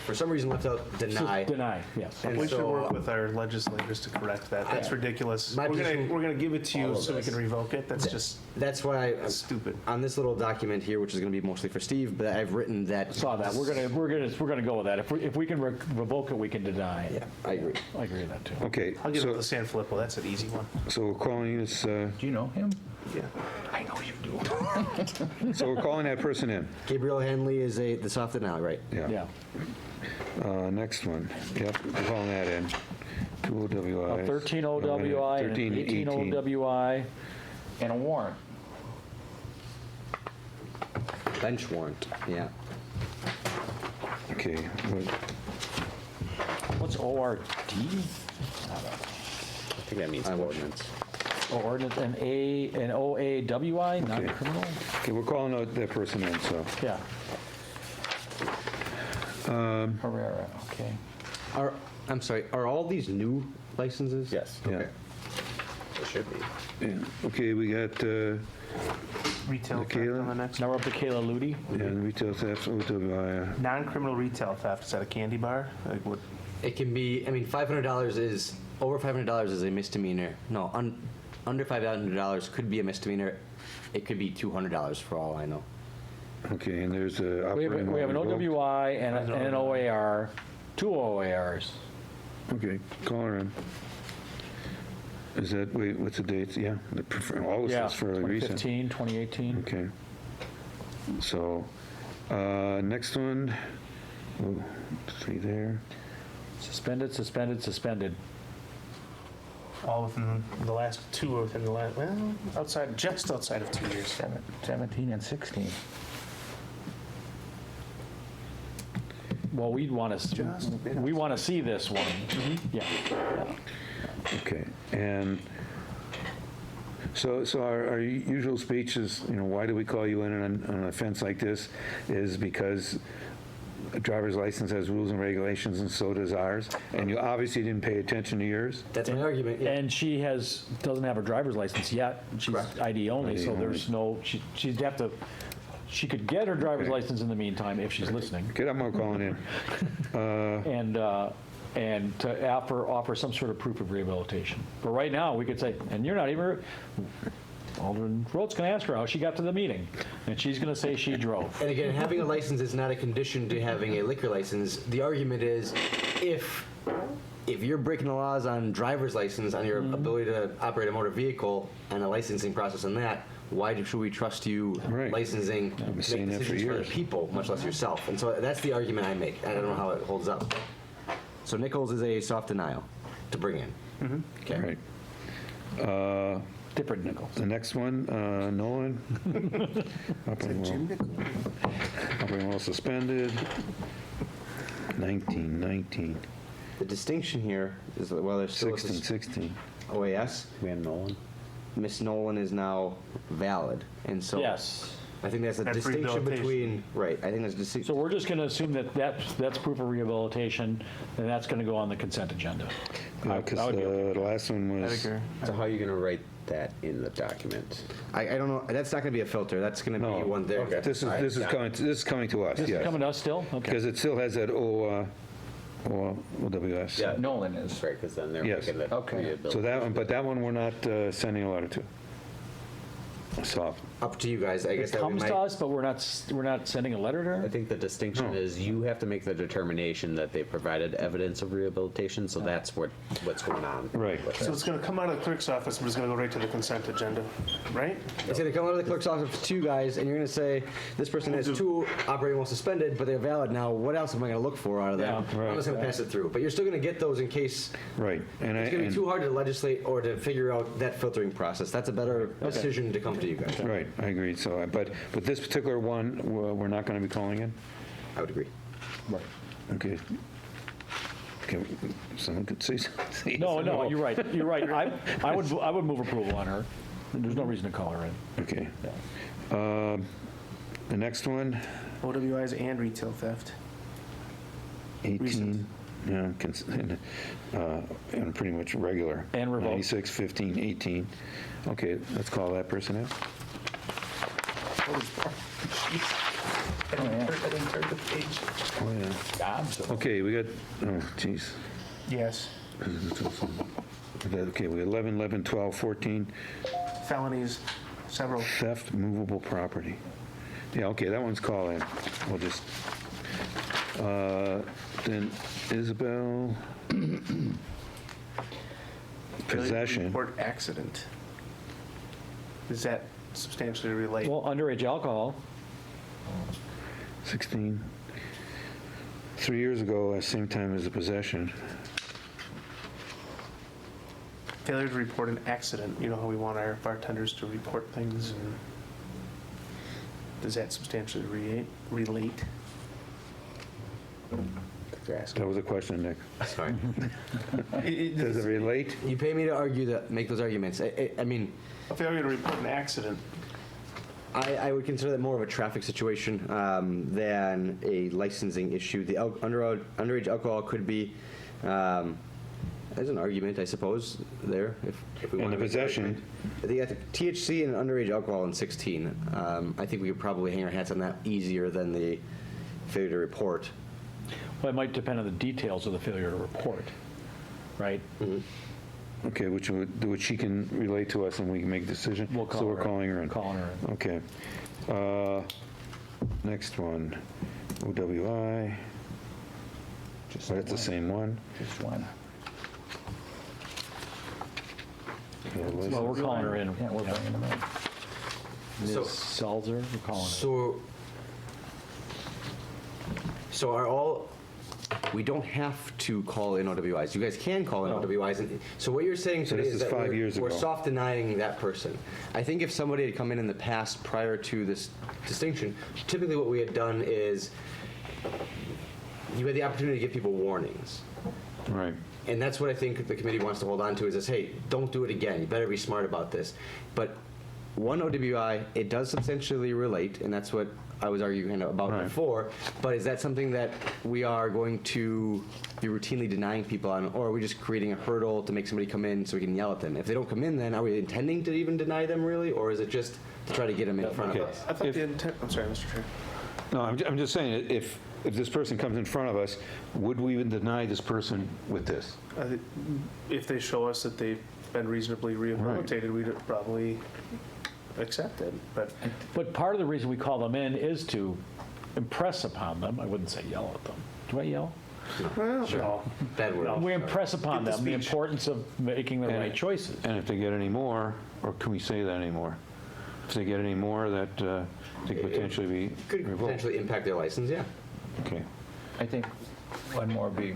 for some reason, left out deny. Deny, yes. And We should so, work with our legislators to correct that. That's ridiculous. My We're position- gonna give it to all you of so we this. can revoke it. That's just That's why stupid. on this little document here, which is going to be mostly for Steve, but I've written that. Saw that. We're gonna go with that. If we can revoke it, we can deny. Yeah, I agree. I agree with that too. Okay, I'll give it so, to San Filippo. That's an easy one. so we're calling this, Do you know him? Yeah. I know you do. so we're calling that person in. Gabriel Hanley is the soft denial, right? Yeah. Next one. Yep, we're calling that in. 2 OWI. 13 OWI and 13, 18 OWI and a warrant. Bench warrant, yeah. Okay, What's ORD? I think that means ordinance. Oh, ordinance and OAWI, non-criminal? okay, we're calling out that person in, so. Yeah. Herrera, okay. I'm sorry, are all these new licenses? Yes. Yeah. Okay. It should be. Yeah. Okay, we got, Retail theft Kayla? on the next. Now we're up to Kayla Ludi. yeah, retail theft, OWI. Non-criminal retail theft. Is that a candy bar? Like what? It can be, I mean, $500 is, over $500 is a misdemeanor. No, under $500 could be a misdemeanor. It could be $200 for all I know. Okay, and there's a We operating. have an while revoked. OWI and an OAR, 2 OARs. Okay, call her in. Is that, wait, what's the date? Yeah, all this Yeah, is fairly recent. 2015, 2018. Okay. So, next one, oh, 3 there. Suspended, suspended, suspended. All within the last two, within the last, well, just outside of 2 years. 17 and 16. Well, we want to see this one. Yeah. Okay, and so our usual speech is, why do we call you in on an offense like this, is because a driver's license has rules and regulations, and so does ours, and you obviously didn't pay attention to yours. That's my argument, yeah. And she doesn't have her driver's license yet. She's ID only, ID so only. there's no, she'd have to, she could get her driver's license in the meantime if she's listening. Get up, I'm calling in. And to offer some sort of proof of rehabilitation. But right now, we could say, and you're not even, Alderman Rhodes can ask her how she got to the meeting, and she's going to say she drove. And again, having a license is not a condition to having a liquor license. The argument is, if you're breaking the laws on driver's license, on your ability to operate a motor vehicle, and a licensing process on that, why should we trust you licensing to make saying that for decisions for other years. people, much less yourself? And so that's the argument I make. I don't know how it holds up. So Nichols is a soft denial to bring in. Okay. Right. Different Nichols. The next one, Nolan. Operating while suspended. 19. The distinction here is that while there's still a 16. OAS, We have Nolan. Miss Nolan is now valid, and so Yes. I think that's a That's distinction rehabilitation. between right. I think there's a distinction. So we're just going to assume that that's proof of rehabilitation, and that's going to go on the consent agenda. Because I would be okay. the last one was, So how are you going to write that in the document? I don't know. That's not going to be a filter. That's going to be one there. this is coming to us, This is yes. coming to us still? Okay. Because it still has that OWS. Yeah. Nolan is. Right, because then they're Yes. making the Okay. rehabilitation. So that one, but that one we're not sending a letter to. Soft. Up to you guys. I guess It that we comes might. to us, but we're not sending a letter to I her? think the distinction is you have to make the determination that they provided evidence of rehabilitation, so that's what's going on. Right. with So it. it's going to come out of the clerk's office, but it's going to go right to the consent agenda, right? It's going to come out of the clerk's office to you guys, and you're going to say this person has 2 operating while suspended, but they're valid now. What else am I going to look for out of that? Yeah, right. I'm just going to pass it through, but you're still going to get those in case. Right. And It's going to be too hard to legislate or to figure out that filtering process. That's a better decision to come to you guys. Right, I agree. So, but this particular one, we're not going to be calling in? I would agree. Okay. Someone could say something. No, you're right. You're right. I would move approval on her. There's no reason to call her in. Okay. The next one, OWIs and retail theft. 18. Recent. Yeah, and pretty much regular. And revoked. 96, 15, 18. Okay, let's call that person in. Oh, yeah. Okay, we got, oh, geez. Yes. Okay, we got 11, 11, 12, 14. Felonies, several. Theft, movable property. Yeah, okay, that one's call in. We'll just, then Isabel, possession. Report accident. Does that substantially relate? Well, underage alcohol. 16. 3 years ago, same time as the possession. Failure to report an accident. You know how we want our bartenders to report things, and does that substantially relate? That was a question, Nick. Sorry. Does it relate? You pay me to argue that, make those arguments. I mean, A failure to report an accident. I would consider that more of a traffic situation than a licensing issue. The underage alcohol could be, there's an argument, I suppose, there. If we And want the to make that possession. argument. I think at the THC and underage alcohol in 16. I think we could probably hang our hats on that easier than the failure to report. Well, it might depend on the details of the failure to report, right? Okay, which she can relate to us and we can make a decision? We'll call So we're her in. calling her in? Calling her in. Okay. Next one, OWI. Oh, that's the same one? Just one. Well, we're calling her in. Yeah, we're bringing them in. Ms. So- Selzer, we're calling her. So are all, we don't have to call in OWIs. You guys can call in OWIs. And so what you're saying So today this is is that 5 years we're ago. soft denying that person. I think if somebody had come in the past prior to this distinction, typically what we had done is you had the opportunity to give people warnings. Right. And that's what I think the committee wants to hold on to is this, hey, don't do it again. You better be smart about this. But one OWI, it does substantially relate, and that's what I was arguing about before. But is that something that we are going to be routinely denying people on, or are we just creating a hurdle to make somebody come in so we can yell at them? If they don't come in, then are we intending to even deny them really, or is it just to try to get them in front of us? I thought the intent, I'm sorry, Mr. Chair. No, I'm just saying, if this person comes in front of us, would we even deny this person with this? If they show us that they've been reasonably rehabilitated, we'd probably accepted, but But part of the reason we call them in is to impress upon them, I wouldn't say yell at them. Do I yell? no. Bad word. We impress upon Get the them the speech. importance of making the right choices. And if they get any more, or can we say that anymore? If they get any more, that they could potentially be Could revoked. potentially impact their license, yeah. Okay, I think one more would be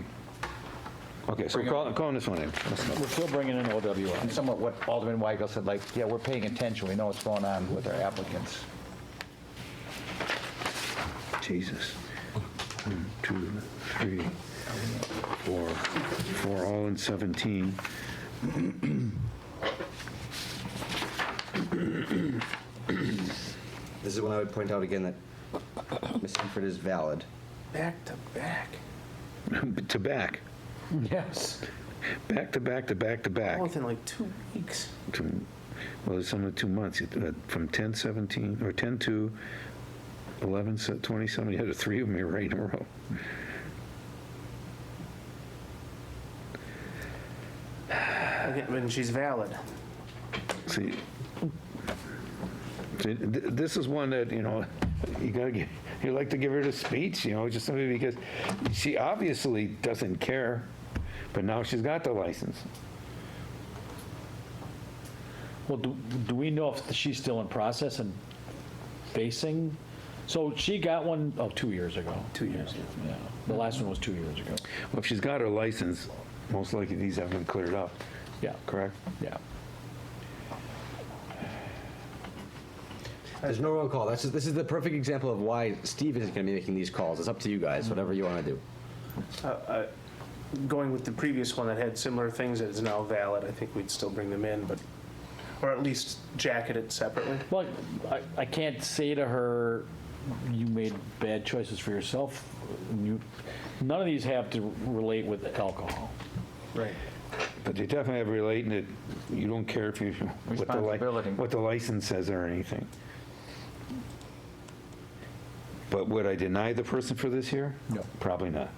okay, so calling this one in. We're still bringing in OWI. and somewhat what Alderman Weigel said, like, yeah, we're paying attention, we know what's going on with our applicants. Jesus. 1, 2, 3, 4, 4, all in 17. This is when I would point out again that Ms. Sanford is valid. Back to back. To back. Yes. Back to back to back to back. All within like 2 weeks. Well, it's only 2 months, from 10/17, or 10/2, 11/27, you had the 3 of them here right in a row. Again, when she's valid. See, this is one that, you know, you like to give her the speech, you know, just simply because she obviously doesn't care, but now she's got the license. Well, do we know if she's still in process and facing? So she got one, 2 years ago. 2 years. Yeah, the last one was 2 years ago. Well, if she's got her license, most likely these have been cleared up, Yeah, correct? yeah. There's no wrong call. This is the perfect example of why Steve isn't going to be making these calls. It's up to you guys, whatever you want to do. Going with the previous one that had similar things that is now valid, I think we'd still bring them in, but, or at least jacket it separately. Well, I can't say to her, you made bad choices for yourself. None of these have to relate with alcohol. Right. But they definitely have relating that you don't care if you, Responsibility. what the license says or anything. But would I deny the person for this here? No. Probably not.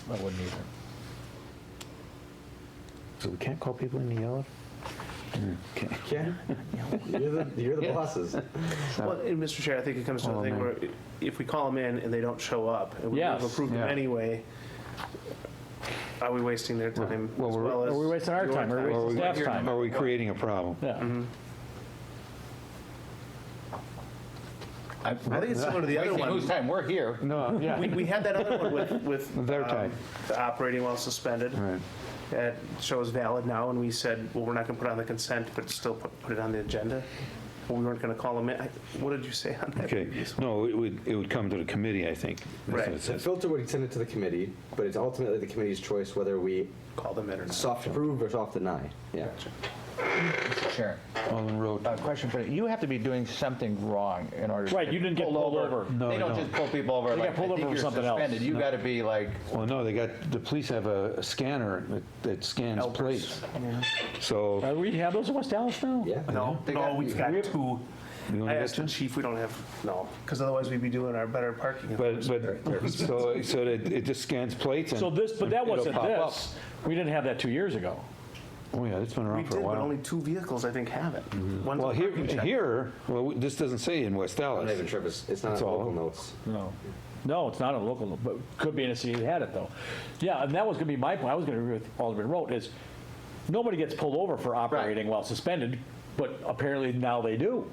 I wouldn't either. So we can't call people in the yellow? Okay. Yeah. You're the bosses. Well, and Mr. Chair, I think it comes to the thing where if we call them in and they don't show up, and we've Yes. approved them Yeah. anyway, are we wasting their time Well, as we're- well as? Are we wasting our your time? Are we Or wasting staff's time? are we creating a problem? Yeah. I think it's similar to the other Wasting one. whose time? We're here. No, yeah. We had that other one with Their time. the operating while suspended. Right. That shows valid now, and we said, well, we're not gonna put it on the consent, but still put it on the agenda. Well, we weren't gonna call them in. What did you say on that? Okay, previous one? no, it would come to the committee, I think. That's what Right. it The says. filter would send it to the committee, but it's ultimately the committee's choice whether we Call them in or not. soft approve or soft deny. Yeah. Mr. Chair, Alden Road. question for you. You have to be doing something wrong in order to Right, you didn't get pulled over. No, They don't no. just pull people over They like, got pulled I over think for you're something else. suspended. You got to be like, Well, no, the police have a scanner that scans Elpers. plates. So, We have those in West Dallas now? Yeah. No, They no, got- we've got two. you don't I get asked the to? chief, we don't have, no, because otherwise we'd be doing our better parking. But, so that it just scans plates and. So this, but that it'll wasn't pop up. this. We didn't have that 2 years ago. Oh, yeah, it's been We around for a did, but while. only 2 vehicles, I think, have it. One's Well, a parking check. here, well, this doesn't say in West I'm not even Dallas. sure if it's not That's on all. local notes. No. No, it's not a local, but could be in a city that had it, though. Yeah, and that was going to be my point. I was going to agree with Alderman Rote, is nobody gets pulled over for operating while suspended, but apparently now they do.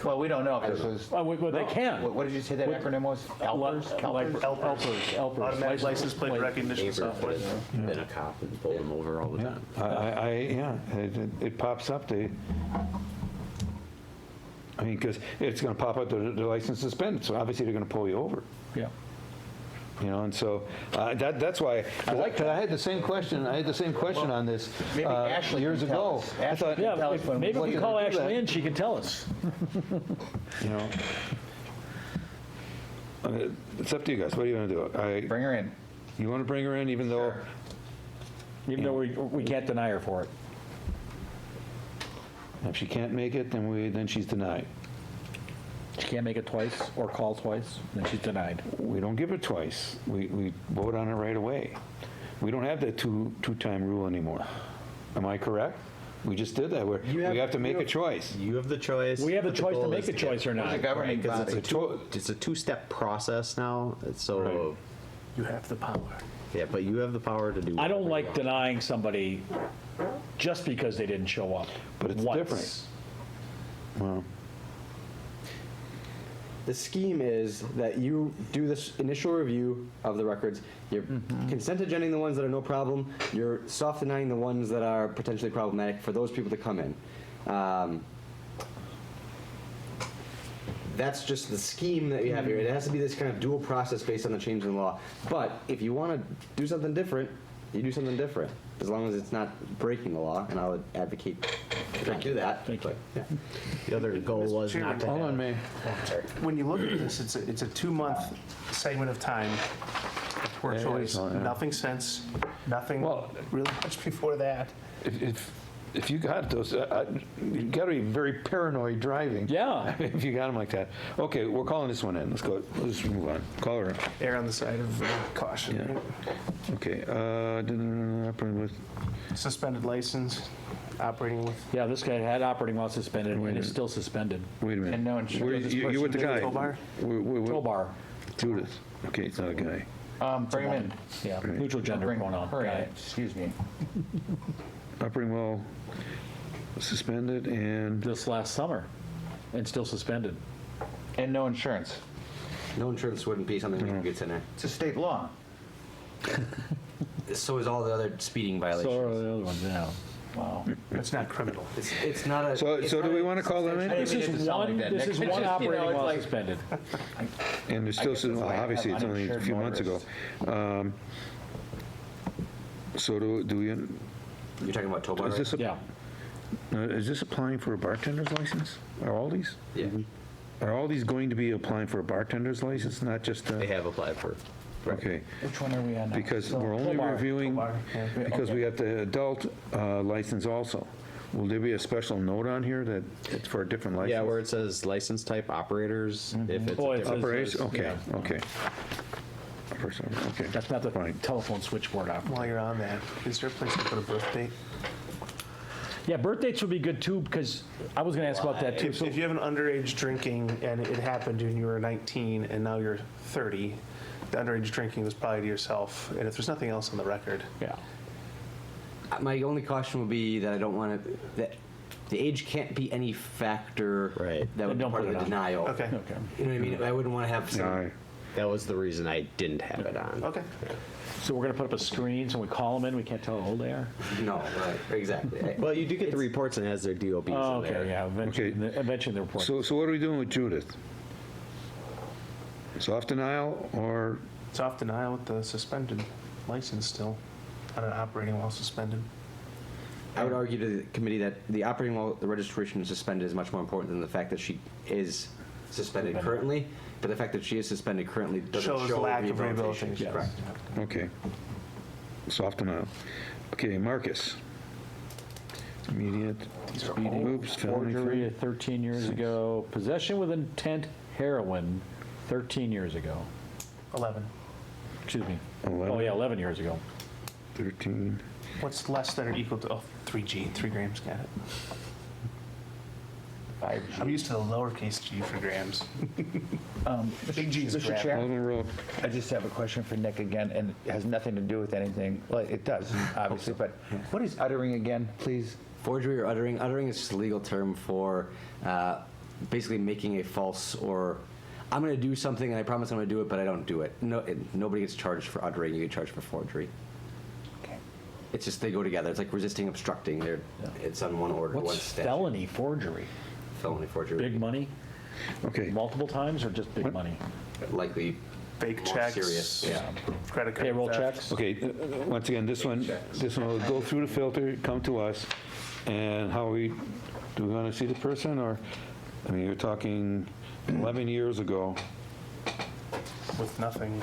well, we don't know if this was, Well, they can. what did you say that acronym was? ELPers? Like CalPers? Elpers. Automatic license plate recognition Neighbor software. could have been a cop and pulled them over all the Yeah, time. it pops up, I mean, because it's going to pop up, the license suspended, so obviously they're going to pull you over. Yeah. You know, and so that's why, because I had the same question, on this Maybe Ashley years can tell ago. us. I Ashley thought, can Yeah, tell us when maybe what if we did call they do Ashley that? in, she can tell us. you know, it's up to you guys, what do you want to do? Bring her in. You want to bring her in even though, Even though we can't deny her for it. if she can't make it, then she's denied. She can't make it twice or call twice, then she's denied. We don't give it twice, we vote on it right away. We don't have that two-time rule anymore. Am I correct? We just did that. We have to make a choice. You have the choice. We have the but choice to goal make is a choice get- or not. Right, governing 'cause body. it's a two-step process now, so, You have the power. yeah, but you have the power to do. I don't whatever like you want. denying somebody just because they didn't show up. But it's once. different. Well, The scheme is that you do this initial review of the records. You're consent agending the ones that are no problem. You're soft denying the ones that are potentially problematic for those people to come in. That's just the scheme that you have here. It has to be this kind of dual process based on the change in law. But if you want to do something different, you do something different, as long as it's not breaking the law, and I would advocate not do that. Thank you. But, yeah. The other goal was not to hold have. on, May. When you look at this, it's a 2-month segment of time for Yeah, it choice. is, yeah. Nothing since, nothing Well- really much before that. If you got those, you got to be very paranoid driving. Yeah. If you got them like that. Okay, we're calling this one in. Let's go. Let's move on. Call her in. Err on the side of caution. Yeah. Okay. Operating with. Suspended license, operating with. Yeah, this guy had operating while suspended, Wait a and is minute. still suspended. Wait a minute. And no insurance. You with the guy? Tow bar? Tow bar, Judith. Okay, it's not a guy. Bring him in. yeah, neutral gender Bring pronoun. her in. Guy. Excuse me. Operating while suspended and. This last summer, and still suspended. And no insurance. No insurance wouldn't be something that gets in there. It's a state law. So is all the other speeding violations. So are the other ones, yeah. Wow. It's not criminal. It's not a. So do we want to call them in? This is one, this is one operating while like- suspended. And there's still, well, obviously, it's only a few months ago. So do we, You're talking about tow bar? is this, Yeah. is this applying for a bartender's license? Are all these? Yeah. Are all these going to be applying for a bartender's license, not just They a? have applied for. Okay, Which one are we on now? because we're only bar, reviewing, bar, yeah. because we have the adult license also. Will there be a special note on here that it's for a different license? Yeah, where it says license type operators, if it's Oh, a it different. says- Operation, okay, yeah. okay. Okay. That's not the Fine. telephone switchboard operator. While you're on that, is there a place to put a birth date? Yeah, birth dates would be good too, because I was gonna ask about that too. So If you have an underage drinking and it happened when you were 19 and now you're 30, the underage drinking was probably to yourself, and if there's nothing else on the record. yeah. My only caution would be that I don't want to, that the age can't be any factor Right. that would be Don't part put of it the on. denial. Okay. Okay. You know what I mean? I wouldn't want to have All some, right. That was the reason I didn't have it on. Okay. So we're gonna put up a screen, so when we call them in, we can't tell how old they are? no, right, exactly. Well, you do get the reports and it has their DOBs Oh, in there. okay, yeah, eventually, Okay. eventually the report. So what are we doing with Judith? Soft denial or, It's off denial with the suspended license still, on an operating while suspended. I would argue to the committee that the operating while the registration is suspended is much more important than the fact that she is suspended currently, but the fact that she is suspended currently doesn't Shows show lack of rehabilitation. Correct. okay. Soft denial. Okay, Marcus. Immediate speeding, oops, felony. Forgery 13 years ago, possession with intent heroin 13 years ago. 11. Excuse me. 11. Oh, yeah, 11 years ago. 13. What's less than or equal to, 3G, 3 grams, got it. I'm used to the lowercase g for grams. Big G is Mr. gram. Chair? Alderman Rowe. I just have a question for Nick again, and it has nothing to do with anything. Well, it does, obviously, but what is uttering again, please? Forgery or uttering. Uttering is just a legal term for basically making a false or I'm going to do something and I promise I'm going to do it, but I don't do it. No, nobody gets charged for uttering. You get charged for forgery. Okay. It's just they go together. It's like resisting, obstructing. It's on one order. one What's statute. felony forgery? Felony forgery. Big money? Okay. Multiple times or just big money? Likely Fake more checks. serious. Yeah. Credit card Payroll theft. checks? Okay, once again, this one will go through the filter, come to us, and do we want to see the person, or, I mean, you're talking 11 years ago. With nothing.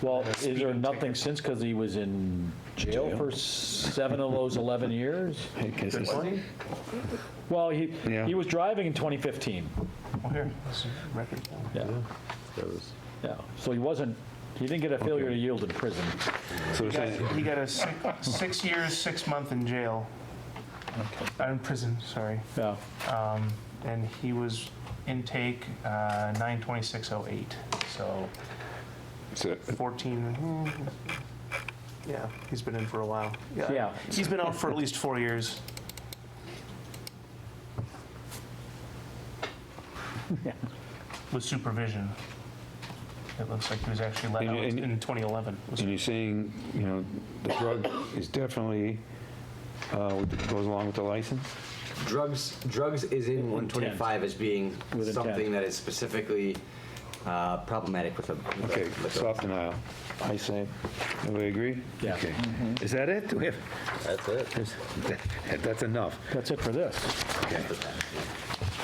Well, is there nothing since, because he was in jail for 7 of those 11 years? I guess it's- Was he? Well, he Yeah. was driving in 2015. Well, here, this is record. Yeah. Yeah, so he didn't get a failure to yield in prison. So we're saying, He got a 6 years, 6 months in jail In prison, sorry. Yeah. And he was intake 9/26/08, so So 14, yeah, he's been in for a while. Yeah. He's been out for at least 4 years. With supervision. It looks like he was actually let out in 2011. And you're saying, the drug is definitely, goes along with the license? Drugs is in 125 as being With intent. something that is specifically problematic with a. Okay, soft denial. I say, everybody agree? Yeah. Okay. Is that it? Do we have? That's it. That's enough. That's it for this.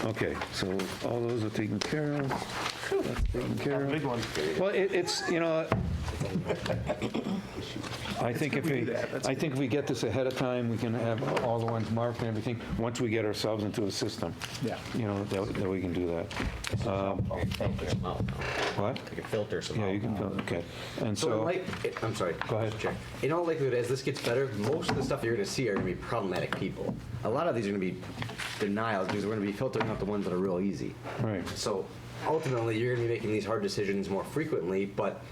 Okay, so all those are taken care of. That's taken care of. Big one. Well, it's, I think if we get this ahead of time, we can have all the ones marked and everything, once we get ourselves into the system. Yeah. That we can do that. What? You can filter some Yeah, out. you can, okay. And So, so, I'm sorry. Go ahead. Mr. Chair. In all likelihood, as this gets better, most of the stuff you're going to see are going to be problematic people. A lot of these are going to be denials because we're going to be filtering out the ones that are real easy. right. So ultimately, you're going to be making these hard decisions more frequently, but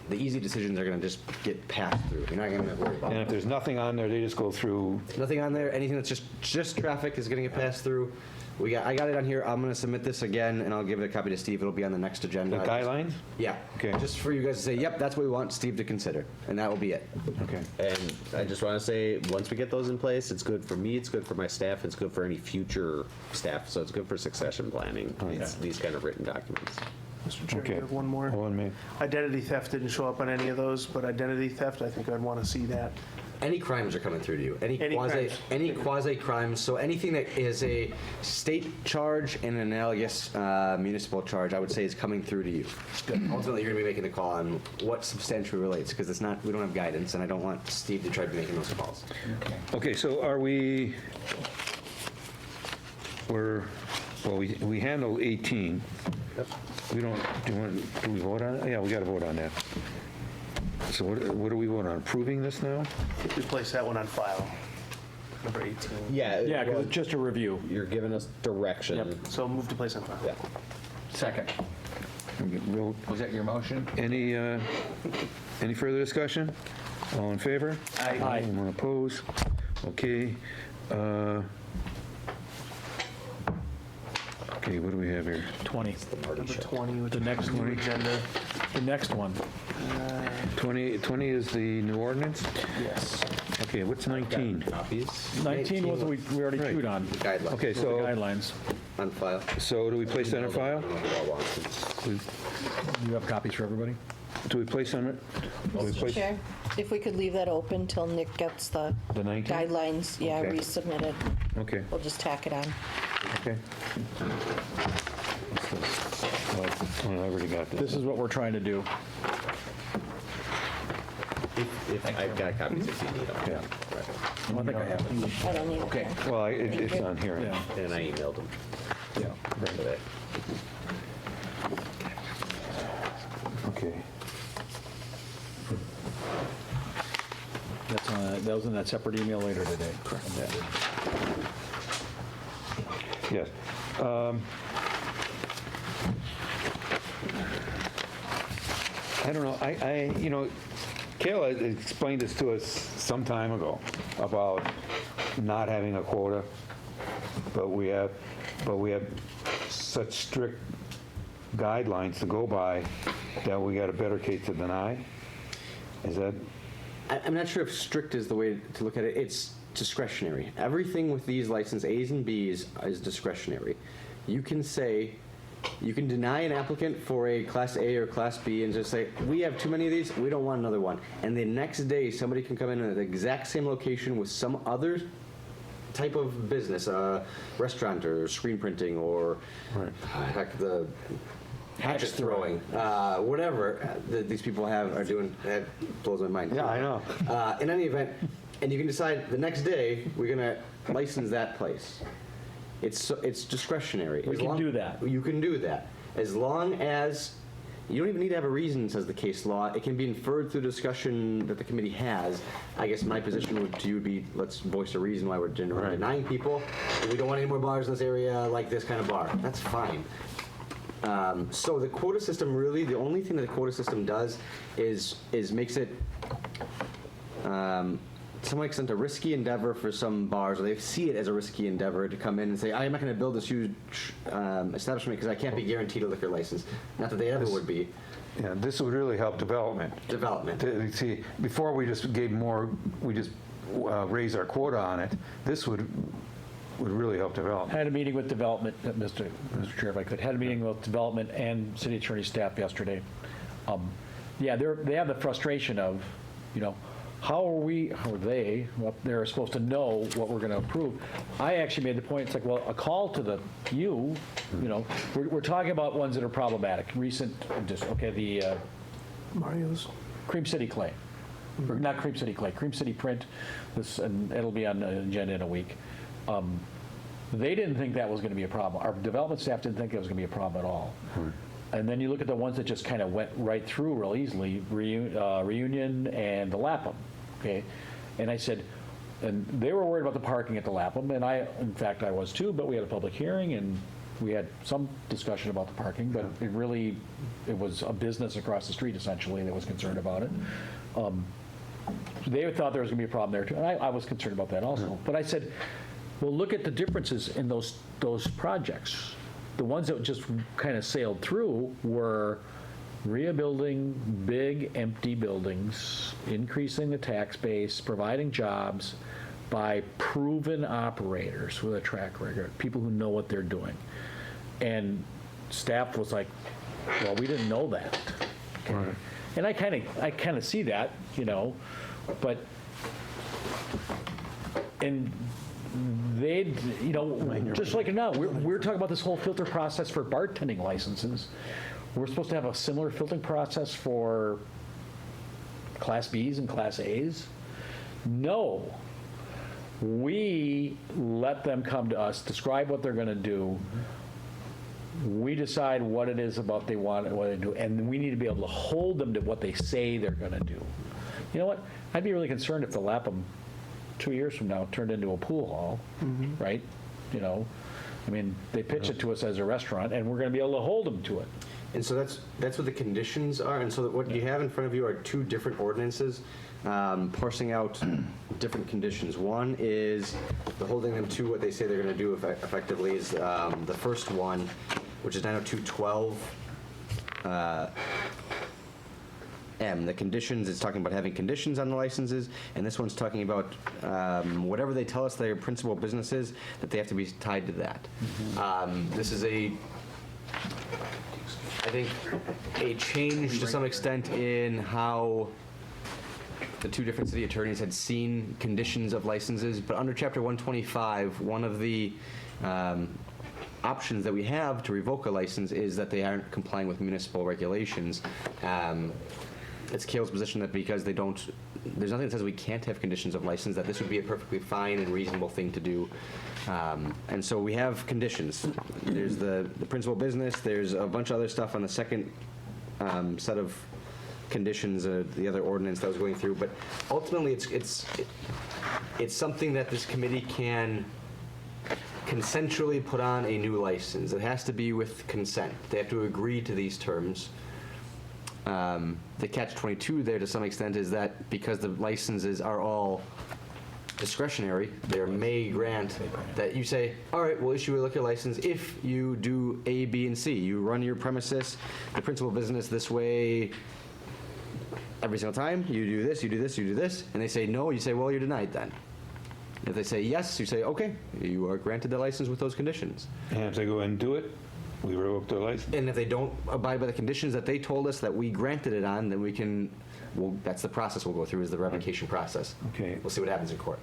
the easy decisions are going to just get passed through. You're not going to worry about And it. if there's nothing on there, they just go through. Nothing on there. Anything that's just traffic is going to get passed through. I got it on here. I'm going to submit this again, and I'll give it a copy to Steve. It'll be on the next agenda. The guidelines? Yeah. Okay. Just for you guys to say, yep, that's what we want Steve to consider, and that will be it. Okay. And I just want to say, once we get those in place, it's good for me, it's good for my staff, it's good for any future staff, so it's good for succession planning, these kind of written documents. Mr. Chair, Okay. you have one more. Hold on a minute. Identity theft didn't show up on any of those, but identity theft, I think I'd want to see that. Any crimes are coming through to you. Any crimes. quasi crimes. So anything that is a state charge and an analogous municipal charge, I would say, is coming through to you. Ultimately, you're going to be making the call on what substantially relates, because it's not. We don't have guidance, and I don't want Steve to try to be making those calls. Okay, so we handled 18. We don't, do we vote on it? Yeah, we got to vote on that. So what do we vote on? Approving this now? We place that one on file. Number 18. Yeah. Yeah, because it's just a review. You're giving us direction. So move to place on file. Yeah. Second. We'll- Was that your motion? Any further discussion? All in favor? Aye. Anyone opposed? Okay. Okay, what do we have here? 20. Number 20 with The next new one. agenda. The next one. 20 is the new ordinance? Yes. Okay, what's 19? Copies 19 was what we already Right. chewed on. Guidelines Okay, The so, guidelines. on file. so do we place that on file? You have copies for everybody? Do we place on it? Do we place Chair, if we could leave that open till Nick gets the the 19? guidelines, Okay. resubmitted. Okay, We'll just tack it on. okay. Oh, I already got this. This is what we're trying to do. If I've got copies if you need them. Yeah. I think I have it. I don't need it. Okay. Well, it's on here. Yeah. And I emailed them. Yeah. Today. Okay. That was in that separate email later today. Correct. Yes. I don't know, Kayla explained this to us some time ago about not having a quota, but we have such strict guidelines to go by that we got a better case to deny? Is that? I'm not sure if strict is the way to look at it. It's discretionary. Everything with these license A's and B's is discretionary. You can deny an applicant for a Class A or Class B and just say, we have too many of these, we don't want another one. And the next day, somebody can come in at the exact same location with some other type of business, restaurant or screen printing or heck, the hatchet throwing, whatever that these people are doing, that blows my mind. Yeah, I know. In any event, and you can decide the next day, we're going to license that place. It's discretionary. We can do that. You can do that. As long as You don't even need to have a reason, says the case law. It can be inferred through discussion that the committee has. I guess my position would to you would be, let's voice a reason why we're denying people. We don't want any more bars in this area like this kind of bar. That's fine. So the quota system, really, the only thing that the quota system does is makes it, to some extent, a risky endeavor for some bars, or they see it as a risky endeavor to come in and say, I'm not going to build this huge establishment because I can't be guaranteed a liquor license. Not that they ever would be. Yeah, this would really help development. See, before we just gave more, we just raised our quota on it. This would really help development. Had a meeting with development, Mr. Chair, if I could, had a meeting with development and city attorney staff yesterday. Yeah, they have the frustration of, how are they up there supposed to know what we're going to approve? I actually made the point, it's like, well, a call to we're talking about ones that are problematic, recent, the Mario's. Cream City Clay. Or not Cream City Clay, Cream City Print, and it'll be on the agenda in a week. They didn't think that was going to be a problem. Our development staff didn't think it was going to be a problem at all. And then you look at the ones that just kind of went right through real easily, Reunion and the Lapham, okay? And I said, and they were worried about the parking at the Lapham, and in fact, I was too, but we had a public hearing, and we had some discussion about the parking, but it was a business across the street, essentially, that was concerned about it. They thought there was going to be a problem there, too, and I was concerned about that also. But I said, well, look at the differences in those projects. The ones that just kind of sailed through were rebuilding big empty buildings, increasing the tax base, providing jobs by proven operators with a track record, people who know what they're doing. And staff was like, well, we didn't know that. Okay. Right. And I kind of see that, but they, just like now, we're talking about this whole filter process for bartending licenses. We're supposed to have a similar filtering process for Class Bs and Class As. No. We let them come to us, describe what they're going to do. We decide what it is about they want and what they do, and we need to be able to hold them to what they say they're going to do. You know what? I'd be really concerned if the Lapham 2 years from now turned into a pool hall, right? They pitch it to us as a restaurant, and we're going to be able to hold them to it. And so that's what the conditions are. And so what you have in front of you are two different ordinances parsing out different conditions. One is the holding them to what they say they're going to do effectively is the first one, which is 902.12. M. The conditions, it's talking about having conditions on the licenses, and this one's talking about whatever they tell us their principal business is, that they have to be tied to that. This is I think, a change to some extent in how the two different city attorneys had seen conditions of licenses, but under Chapter 125, one of the options that we have to revoke a license is that they aren't complying with municipal regulations. It's Kale's position that because there's nothing that says we can't have conditions of license, that this would be a perfectly fine and reasonable thing to do. And so we have conditions. There's the principal business, there's a bunch of other stuff on the second set of conditions, the other ordinance that was going through, but ultimately it's something that this committee can consensually put on a new license. It has to be with consent. They have to agree to these terms. The catch-22 there to some extent is that because the licenses are all discretionary, there may grant that you say, all right, we'll issue a liquor license if you do A, B, and C. You run your premises, the principal business this way every single time. You do this, you do this, you do this. And they say no, you say, well, you're denied then. If they say yes, you say, okay, you are granted the license with those conditions. And if they go and do it, we revoke their license. And if they don't abide by the conditions that they told us that we granted it on, then that's the process we'll go through, is the revocation process. Okay. We'll see what happens in court.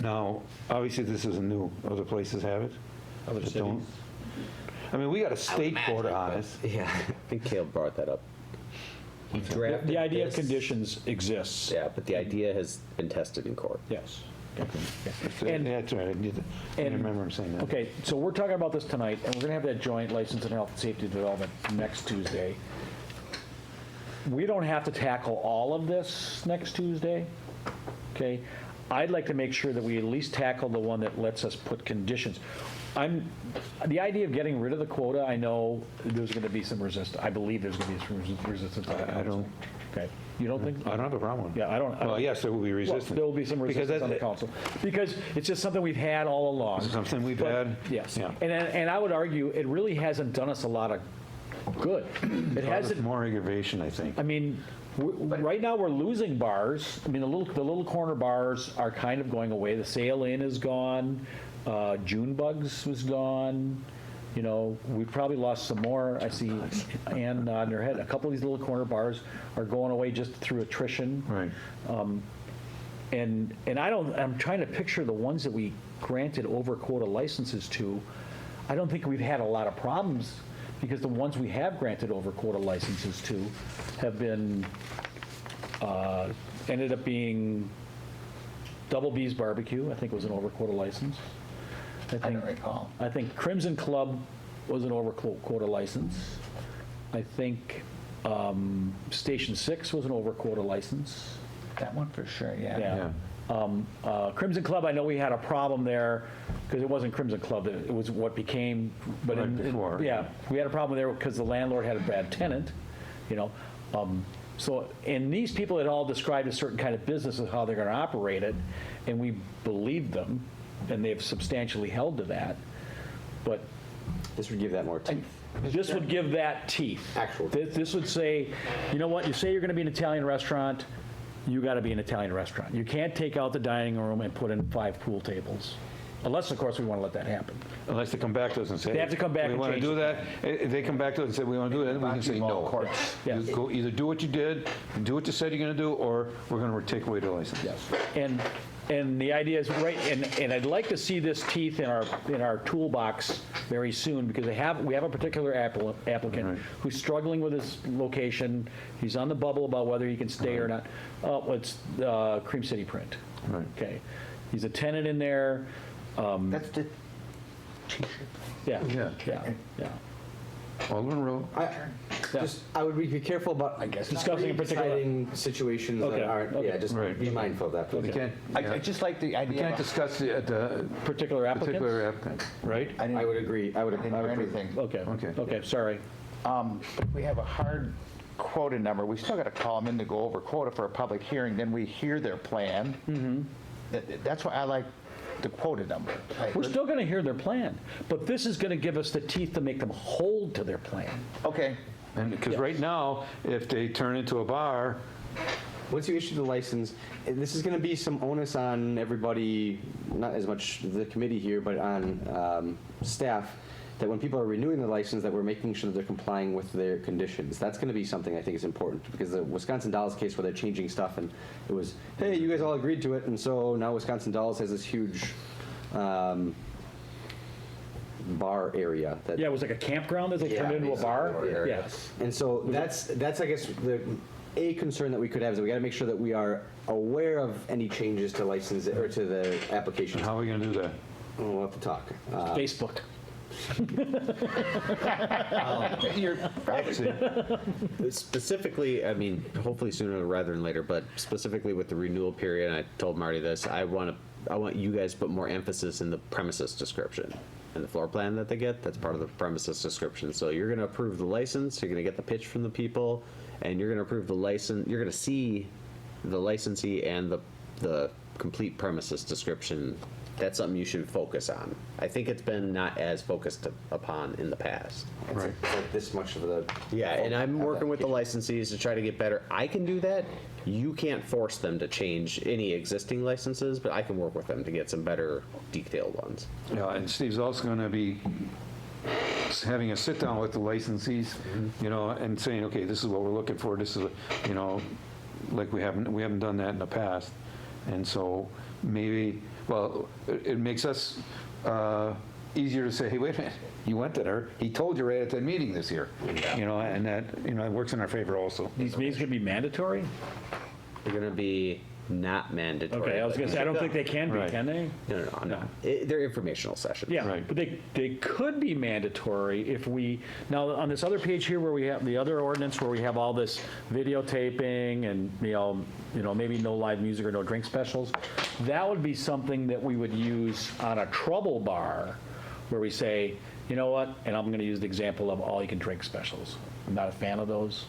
Now, obviously, this isn't new. Other places have it. Other that cities? don't. I mean, we got a state quota on it. Yeah, I think Cale brought that up. He drafted The idea of this. conditions exists. Yeah, but the idea has been tested in court. Yes. And- That's right, I remember him saying that. Okay, so we're talking about this tonight, and we're gonna have that joint license and health and safety development next Tuesday. We don't have to tackle all of this next Tuesday, okay? I'd like to make sure that we at least tackle the one that lets us put conditions. The idea of getting rid of the quota, I know there's gonna be some resistance, I believe there's gonna be some resistance. I don't. Okay, you don't think? I don't have a problem with it. Yeah, I don't. Well, yes, there will be Well, resistance. there will be some Because resistance on the that- council, because it's just something we've had all along. Something we've But- had. Yes, Yeah. and I would argue, it really hasn't done us a lot of good. It hasn't, More aggravation, I think. I mean, right now, we're losing bars. I mean, the little corner bars are kind of going away. The Sail Inn is gone, June Bugs was gone, you know, we've probably lost some more. I see Ann nodding her head. A couple of these little corner bars are going away just through attrition. Right. And I'm trying to picture the ones that we granted over quota licenses to. I don't think we've had a lot of problems, because the ones we have granted over quota licenses to have been, ended up being Double B's Barbecue, I think was an over quota license. I don't recall. I think Crimson Club was an over quota license. I think Station 6 was an over quota license. That one for sure, Yeah. Crimson Club, I know we had a problem there, because it wasn't Crimson Club, it was what became, but Right before. yeah, we had a problem there because the landlord had a bad tenant, you know. So, and these people had all described a certain kind of business of how they're going to operate it, and we believed them, and they've substantially held to that. But This would give that more teeth. this would give that teeth. Actual. This would say, you know what, you say you're going to be an Italian restaurant, you got to be an Italian restaurant. You can't take out the dining room and put in 5 pool tables. Unless, of course, we want to let that happen. Unless they come back to us and say. They have to come back We and want to change do it. that. If they come back to us and say, we want to do that, we can say no. Yeah. You go either do what you did, do what you said you're going to do, or we're going to take away the license. Yes. And the idea is, right, and I'd like to see this teeth in our toolbox very soon, because we have a particular applicant who's struggling with his location. He's on the bubble about whether he can stay or not. It's Cream City Print. Right. Okay. He's a tenant in there. That's the Yeah. Yeah. Yeah. Alderman Rowe. I would be careful about, I guess, discussing in particular deciding situations Okay, that aren't, okay. yeah, just Right. be mindful of that, please. We can't, I just like the we idea. can't discuss the Particular applicants? particular applicant, right? I would agree, I would I didn't hear agree. anything. Okay, sorry. If we have a hard quota number, we still got to call them in to go over quota for a public hearing, then we hear their plan. That's why I like the quota number. We're still going to hear their plan, but this is going to give us the teeth to make them hold to their plan. Okay. And because right now, if they turn into a bar, Once you issue the license, this is going to be some onus on everybody, not as much the committee here, but on staff, that when people are renewing the license, that we're making sure that they're complying with their conditions. That's going to be something I think is important, because the Wisconsin Dolls case where they're changing stuff, and it was, hey, you guys all agreed to it, and so now Wisconsin Dolls has this huge bar area. That, Yeah, it was like a campground that they turned into a bar? Yes. And so that's I guess a concern that we could have is that we got to make sure that we are aware of any changes to license or to the application. how are we going to do that? We'll have to talk. Facebook. Specifically, I mean, hopefully sooner rather than later, but specifically with the renewal period, and I told Marty this, I want you guys to put more emphasis in the premises description. And the floor plan that they get, that's part of the premises description. So you're going to approve the license, you're going to get the pitch from the people, and you're going to approve the license, you're going to see the licensee and the complete premises description. That's something you should focus on. I think it's been not as focused upon in the past. Right. It's like this much of the... Yeah, and I'm working with the licensees to try to get better. I can do that. You can't force them to change any existing licenses, but I can work with them to get some better detailed ones. Yeah, and Steve's also going to be having a sit-down with the licensees, you know, and saying, okay, this is what we're looking for, this is, you know, like we haven't done that in the past. And so maybe, well, it makes us easier to say, hey, wait a minute, you went to there, he told you right at that meeting this year, you know, and that, you know, it works in our favor also. These meetings going to be mandatory? They're going to be not mandatory. Okay, I was gonna say, I don't think they can be, Right. can they? No. They're informational sessions. Yeah, but they could be mandatory if we, now, on this other page here where we have the other ordinance where we have all this videotaping and, maybe no live music or no drink specials, that would be something that we would use on a trouble bar where we say, you know what, and I'm gonna use the example of all-you-can-drink specials. I'm not a fan of those,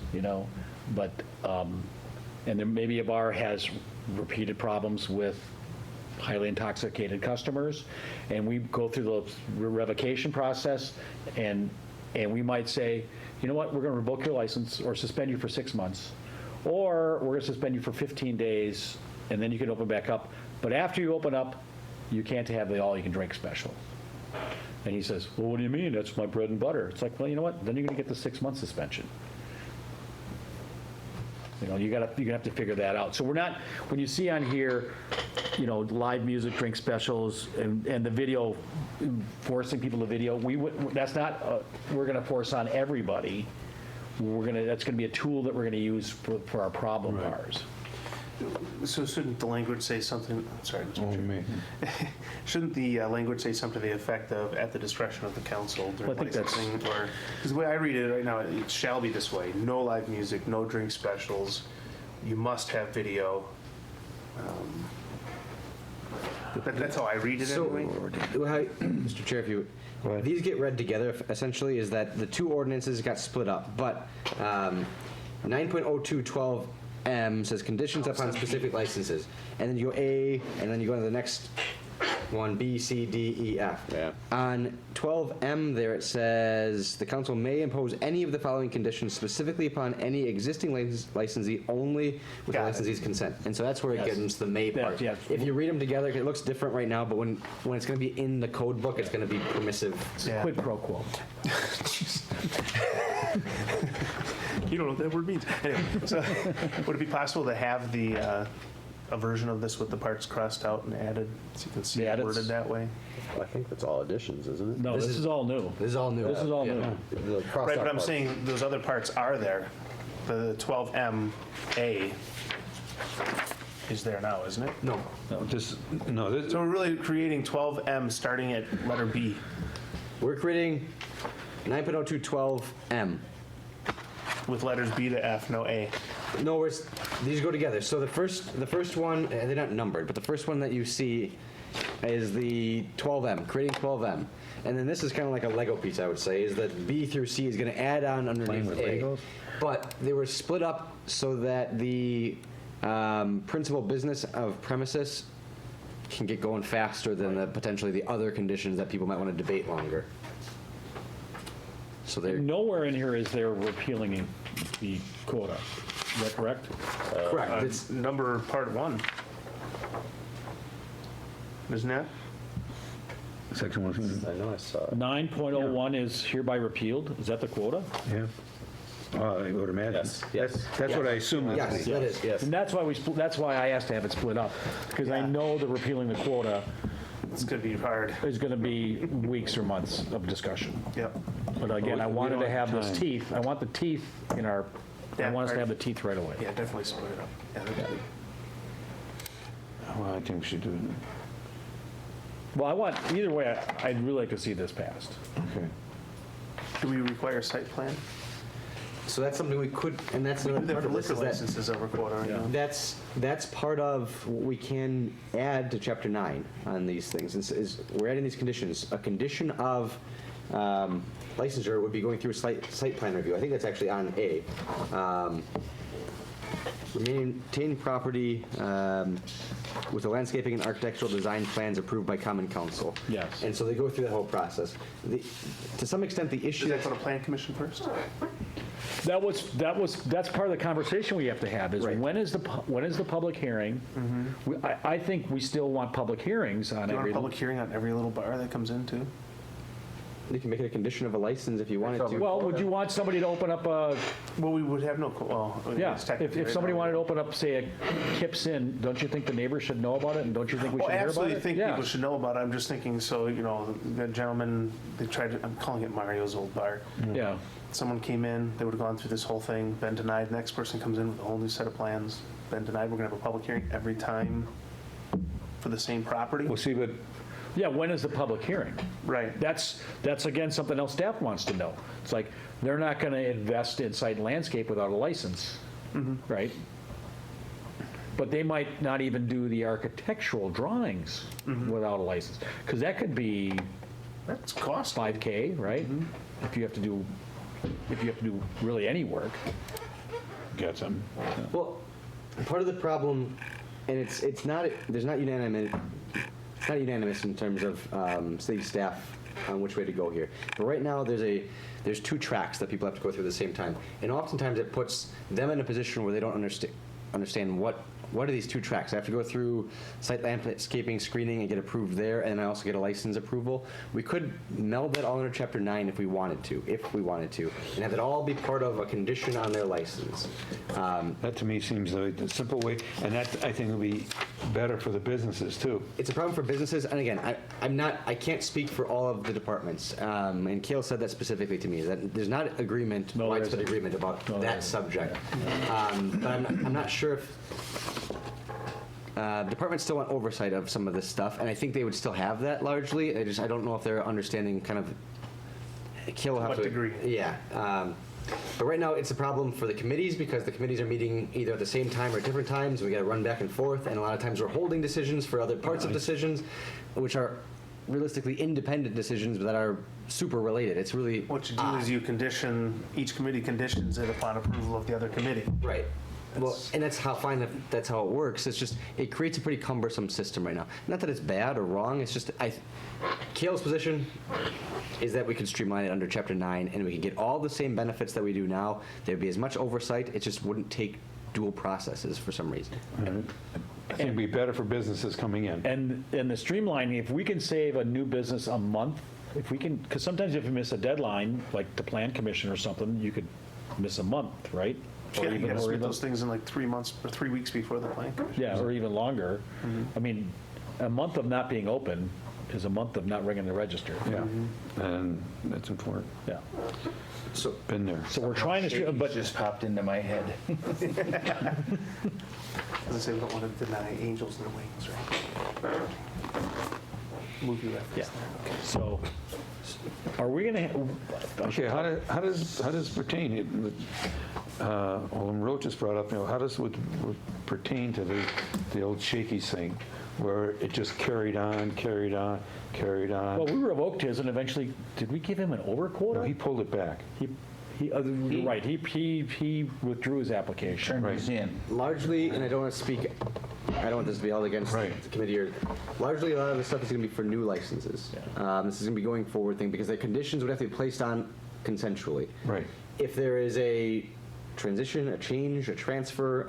but, and then maybe a bar has repeated problems with highly intoxicated customers, and we go through the revocation process, and we might say, you know what, we're going to revoke your license or suspend you for 6 months, or we're going to suspend you for 15 days, and then you can open back up. But after you open up, you can't have the all-you-can-drink special. And he says, well, what do you mean? That's my bread and butter. It's like, well, you know what? Then you're going to get the 6-month suspension. You're gonna have to figure that out. So we're not, when you see on here, live music, drink specials, and the video, forcing people to video, that's not, we're gonna force on everybody. That's gonna be a tool that we're gonna use for our problem bars. So shouldn't the language say something, sorry, Mr. Oh, Chair. me. Shouldn't the language say something to the effect of at the discretion of the council during Well, I think that's- licensing? Or, because the way I read it right now, it shall be this way: no live music, no drink specials, you must have video. That's how I read it So, anyway. Mr. Chair, if you, these get read together, essentially, is that the two ordinances got split up, but 9.0212M says conditions upon specific licenses, and then you go A, and then you go to the next one, B, C, D, E, F. Yeah. On 12M there, it says, the council may impose any of the following conditions specifically upon any existing licensee only with the licensee's consent. And so that's where it gets into the may part. Yeah. If you read them together, it looks different right now, but when it's going to be in the code book, it's going to be permissive. Yeah. Quid pro quo. You don't know what that word means. Anyway, so would it be possible to have a version of this with the parts crossed out and added, so you can see it worded that way? I think that's all additions, isn't it? No, this is all new. This is all new. This is all new. The crossed Right, out but I'm part. saying those other parts are there. The 12MA is there now, isn't it? No. This, So we're really creating 12M starting at letter B. We're creating 9.0212M. With letters B to F, no A. No, these go together. So the first one, they're not numbered, but the first one that you see is the 12M, creating 12M. And then this is kind of like a Lego piece, I would say, is that B through C is going to add on underneath A. But they were split up so that the principal business of premises can get going faster than potentially the other conditions that people might want to debate longer. So they're Nowhere in here is there repealing the quota. Is that correct? correct. It's It's number part 1. Isn't that? section 1. I know I saw it. 9.01 is hereby repealed. Is that the quota? Yeah. I would imagine. Yes. That's what I assume. yes, that is. Yes. And that's why I asked to have it split up, because I know that repealing the quota It's going to be hard. is going to be weeks or months of discussion. Yep. But again, I wanted don't to have have those time. teeth. I want the teeth in our, I Yeah, want us to right. have the teeth right away. Yeah, definitely split it up. Yeah, Well, I think we should do it. Well, either way, I'd really like to see this passed. Okay. Do we require site plan? So that's something we could, and that's We do another that part for of this liquor is that licenses over quota right now. that's part of what we can add to Chapter 9 on these things. Is we're adding these conditions. A condition of licensure would be going through a site plan review. I think that's actually on A. Maintain property with the landscaping and architectural design plans approved by Common Council. Yes. And so they go through that whole process. To some extent, the issue. Does that go to plan commission first? That's part of the conversation we have to have, is when is the public hearing? I think we still want public hearings on Do you want every. a public hearing on every little bar that comes in too? You can make it a condition of a license if you wanted to. Well, would you want somebody to open up a, Well, we would have no, yeah, it's technically if right somebody now. wanted to open up, say, a Kips Inn, don't you think the neighbors should know about it, and don't you think we Well, should hear about absolutely it? think Yeah. people should know about it. I'm just thinking, so, that gentleman, I'm calling it Mario's old bar. Yeah. Someone came in, they would have gone through this whole thing, been denied, next person comes in with a whole new set of plans. been denied, we're gonna have a public hearing every time for the same property? We'll see, but Yeah, when is the public hearing? Right. That's again, something else staff wants to know. It's like, they're not going to invest in site and landscape without a license, right? But they might not even do the architectural drawings without a license, because that could be That's costly. $5K, right? If you have to do really any work. got some. Well, part of the problem, and it's not, there's not unanimous, it's not unanimous in terms of city staff on which way to go here. But right now, there's two tracks that people have to go through at the same time. And oftentimes it puts them in a position where they don't understand what are these two tracks. I have to go through site landscaping screening and get approved there, and I also get a license approval. We could meld that all under Chapter 9 if we wanted to, and have it all be part of a condition on their license. That to me seems like the simple way, and that I think will be better for the businesses too. It's a problem for businesses, and again, I can't speak for all of the departments, and Kale said that specifically to me, that there's not widespread agreement about that subject. But I'm not sure if departments still want oversight of some of this stuff, and I think they would still have that largely. I don't know if they're understanding kind of. Kale will have What to degree? Yeah. But right now, it's a problem for the committees because the committees are meeting either at the same time or at different times. We got to run back and forth, and a lot of times we're holding decisions for other parts of decisions, which are realistically independent decisions that are super related. It's really What you do is you condition, each committee conditions it upon approval of the other committee. right. Well, and that's how that's how it works. It's just it creates a pretty cumbersome system right now. Not that it's bad or wrong. It's just Kale's position is that we could streamline it under Chapter 9 and we could get all the same benefits that we do now. There'd be as much oversight. It just wouldn't take dual processes for some reason. I think it'd be better for businesses coming in. And the streamlining, if we can save a new business a month, if we can, because sometimes if you miss a deadline, like the plan commission or something, you could miss a month, right? Yeah, you gotta submit those things in like 3 months or 3 weeks before the plan commission. Yeah, or even longer. I mean, a month of not being open is a month of not ringing the register. Yeah, and that's important. Yeah. So Been there. So we're trying to, but just popped into my head. As I say, we don't want to deny angels in the wings, right? Movie reference. yeah. So are we going to, Okay, how does it pertain? Alderman Roach just brought up, how does it pertain to the old shaky thing, where it just carried on? well, we revoked his and eventually, did we give him an over quota? No, he pulled it back. You're right, he withdrew his application. largely, and I don't want to speak, I don't want this to be all against the committee, or largely a lot of the stuff is going to be for new licenses. This is going to be going forward thing because the conditions would have to be placed on consensually. Right. If there is a transition, a change, a transfer,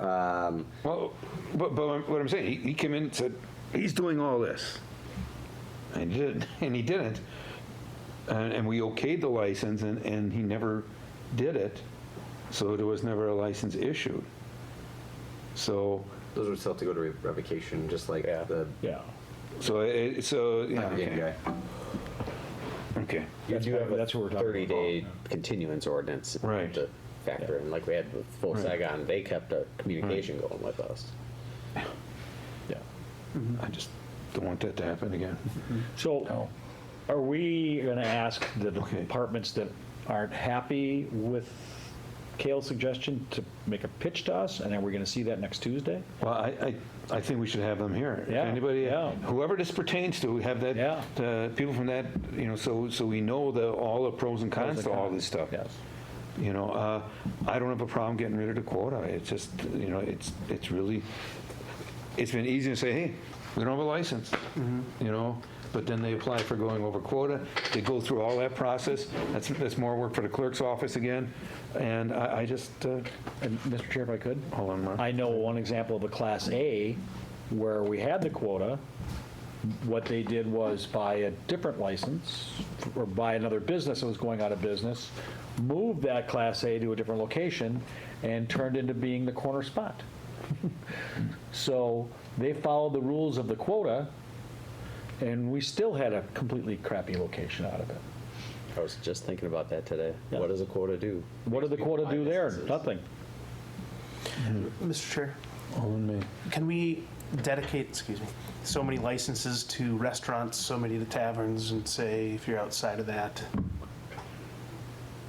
Well, but what I'm saying, he came in and said, he's doing all this. And he didn't. And we okayed the license, and he never did it, so there was never a license issued. So. those would still have to go to revocation, just like the Yeah. Okay. Okay. You do have that's what we're talking 30-day continuance ordinance. Right. To factor in, like we had with Volkswagen, they kept a communication going with us. Yeah. I just don't want that to happen again. So are we going to ask the departments that aren't happy with Kale's suggestion to make a pitch to us, and then we're going to see that next Tuesday? Well, I think we should have them here. Yeah, Anybody, yeah. whoever this pertains to, have that, people from that, so we know all the pros and cons to all this stuff. Yes. I don't have a problem getting rid of the quota. It's just, it's really, it's been easy to say, hey, we don't have a license, but then they apply for going over quota. They go through all that process. That's more work for the clerk's office again. And I just, And Mr. Chair, if I could? hold on, Mark. I know one example of a Class A where we had the quota. What they did was buy a different license or buy another business that was going out of business, move that Class A to a different location, and turned into being the corner spot. So they followed the rules of the quota, and we still had a completely crappy location out of it. I was just thinking about that today. Yeah. What does a quota do? What did the quota do there? Nothing. Mr. Chair, All in May. Can we dedicate, excuse me, so many licenses to restaurants, so many to taverns, and say if you're outside of that?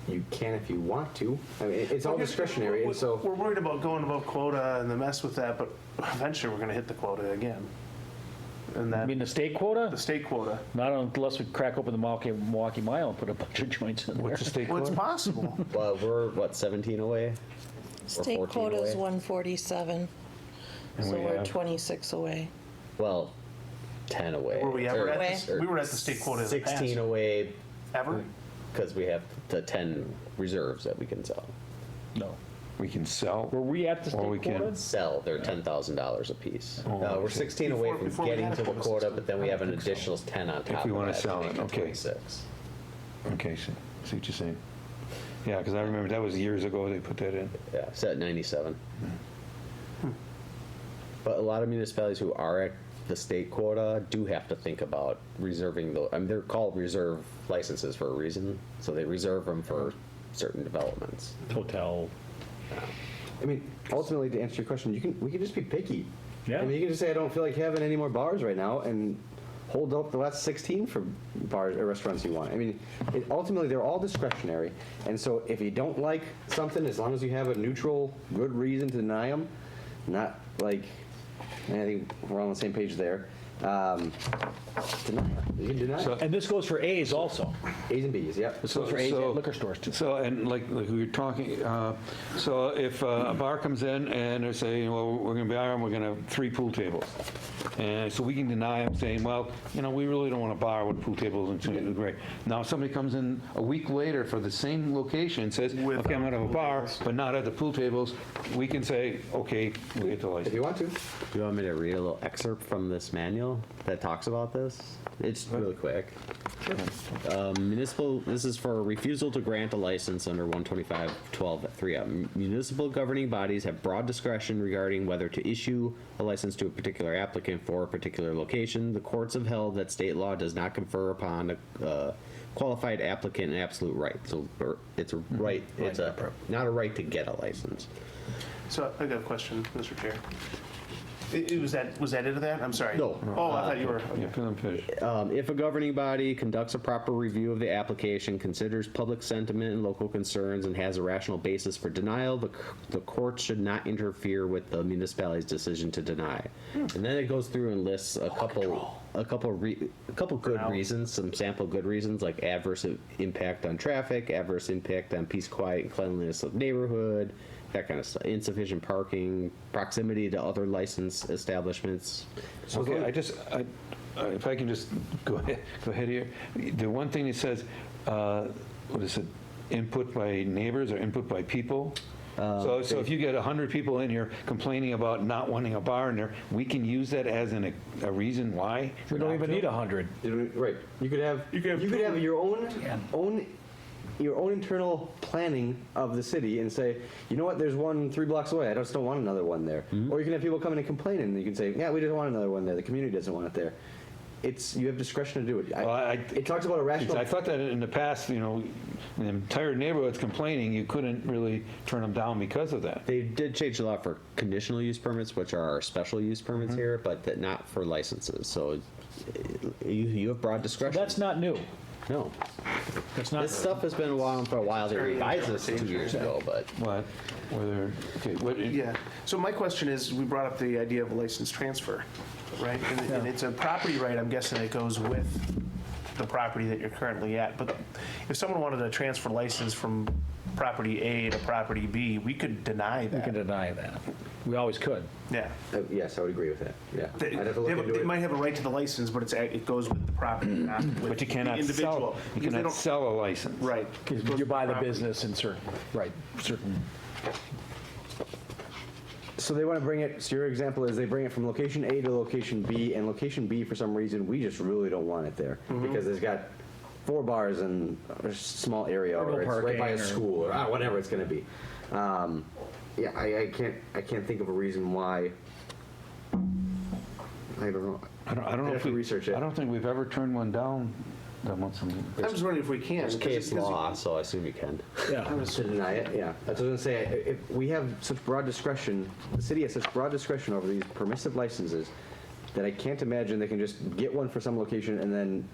You can if you want to. I mean, it's all discretionary, and so. We're worried about going above quota and the mess with that, but eventually we're going to hit the quota again. And that, I mean, the state quota? the state quota. Not unless we crack open the Milwaukee Mile and put a bunch of joints in there. What's the state Well, it's quota? possible. Well, we're, what, 17 away? Or State 14 quota is away? 147, And so we we're have- 26 away. Well, 10 away. Were we ever Or- at the, we were at the state quota in the past. 16 away, Ever? because we have the 10 reserves that we can sell. No. We can sell? Were we at the Or we state can- quota? Sell, they're $10,000 apiece. Oh, We're okay. 16 away from Before we getting had to it, a it was quota, 16. but then we have an additional 10 on top of that. we wanna to sell make it, okay. 26. Okay, see what you're saying. Yeah, because I remember that was years ago they put that in. Yeah, it's at 97. But a lot of municipalities who are at the state quota do have to think about reserving the, I mean, they're called reserve licenses for a reason, so they reserve them for certain developments. Hotel. I mean, ultimately, to answer your question, we can just be picky. Yeah. I mean, you can just say, I don't feel like having any more bars right now, and hold up the last 16 for bars or restaurants you want. I mean, ultimately, they're all discretionary, and so if you don't like something, as long as you have a neutral, good reason to deny them, not like, and I think we're on the same page there. Deny it. You can deny it. And this goes for A's also. A's and B's, yep. This goes for A's and liquor stores too. So, and like we were talking, so if a bar comes in and they're saying, well, we're going to be hiring, we're going to have 3 pool tables. And so we can deny them saying, well, you know, we really don't want a bar with pool tables and something great. Now, if somebody comes in a week later for the same location and says, okay, I'm going to have a bar, but not at the pool tables, we can say, okay, we get the If license. you want to. Do you want me to read a little excerpt from this manual that talks about this? It's really quick. Municipal, this is for refusal to grant a license under 125-12-3. Municipal governing bodies have broad discretion regarding whether to issue a license to a particular applicant for a particular location. The courts have held that state law does not confer upon a qualified applicant an absolute right. So it's a right, it's not a right to get a license. So I got a question, Mr. Chair. Was that into that? I'm sorry. No. Oh, I thought you were. Yeah, fill in fish. If a governing body conducts a proper review of the application, considers public sentiment and local concerns, and has a rational basis for denial, the court should not interfere with the municipality's decision to deny. And then it goes through and lists a couple good reasons, some sample good reasons, like adverse impact on traffic, adverse impact on peace, quiet, and cleanliness of neighborhood, that kind of stuff. Insufficient parking, proximity to other licensed establishments. Okay, if I can just go ahead here. The one thing it says, what is it, input by neighbors or input by people? So if you get 100 people in here complaining about not wanting a bar in there, we can use that as a reason why? We don't even need 100. Right. You could have your own internal planning of the city and say, you know what, there's one 3 blocks away. I just don't want another one there. Or you can have people come in and complain, and you can say, yeah, we don't want another one there. The community doesn't want it there. You have discretion to do it. It talks about a rational. I thought that in the past, you know, the entire neighborhood's complaining, you couldn't really turn them down because of that. They did change the law for conditional use permits, which are our special use permits here, but not for licenses. So you have broad discretion. That's not new. No. That's not. This stuff has been around for a while. They revised this 2 years ago, but. What? Yeah. So my question is, we brought up the idea of a license transfer, right? And it's a property right, I'm guessing it goes with the property that you're currently at. But if someone wanted to transfer license from property A to property B, we could deny that. We can deny that. We always could. Yeah. Yes, I would agree with that. Yeah. They, I'd have to look into they it. might have a right to the license, but it goes with the property, not with But you the cannot individual. sell, you Because they cannot don't- sell a license. Right. You buy the business in certain. So they want to bring it, so your example is they bring it from location A to location B, and location B, for some reason, we just really don't want it there. Because it's got 4 bars in a small area, Or no or it's right by a parking, or- school, or whatever it's going to be. Yeah, I can't think of a reason why. I don't know. I don't know I'd if have to we research it. I don't think we've ever turned one down That wants some. I'm just wondering if we can. There's case law, so I assume you can. Yeah. To deny it, yeah. That's what I was gonna say. If we have such broad discretion, the city has such broad discretion over these permissive licenses that I can't imagine they can just get one for some location and then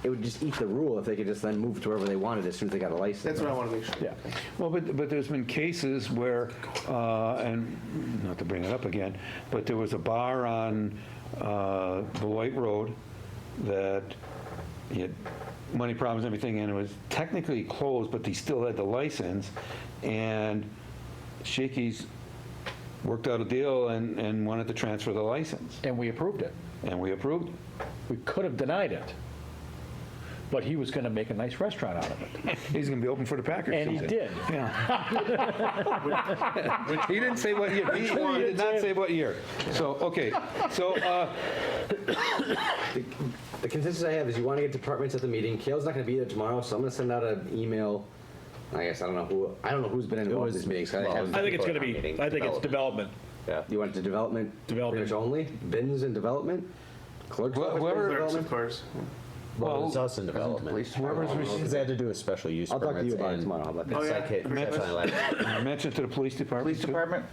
it would just eat the rule if they could just then move to wherever they wanted as soon as they got a license. That's what I want to make sure. Yeah. Well, but there's been cases where, and not to bring it up again, but there was a bar on the White Road that he had money problems and everything, and it was technically closed, but he still had the license, and Shakey's worked out a deal and wanted to transfer the license. And we approved it. And we approved it. We could have denied it, but he was going to make a nice restaurant out of it. He's going to be open for the Packers And he season. did. He didn't say what year. He did not say what year. So, okay. So, The consensus I have is you want to get departments at the meeting. Kale's not going to be there tomorrow, so I'm going to send out an email. I guess I don't know who's been involved in this meeting. So I think it's going to be, I think it's development. Yeah. You want the development pretty much only? Bins and development? Clerk's office, whoever- bins, Clerks, development? of course. Well, it's us in development. Because they had to do a special use I'll talk to permits you about it and tomorrow. How about that? Oh, yeah. That's on the last- mention to the police department. Police too. department?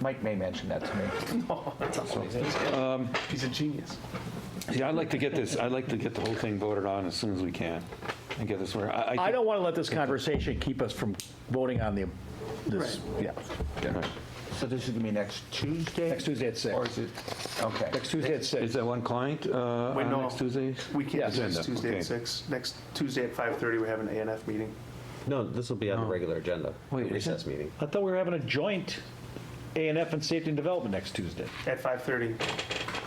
Mike may mention that to me. He's a genius. See, I'd like to get the whole thing voted on as soon as we can and get this where. I don't want to let this conversation keep us from voting on this. Yeah. So this is going to be next Tuesday? Next Tuesday at 6. Or is it, okay. Next Tuesday at 6. Is there one client Wait, on no. next Tuesday? We can't do Agenda, next Tuesday okay. at 6. Next Tuesday at 5:30, we have an ANF meeting. No, this will be on the regular agenda. Wait, is Recess meeting. I thought we were having a joint A&F and Safety and Development next Tuesday. At 5:30.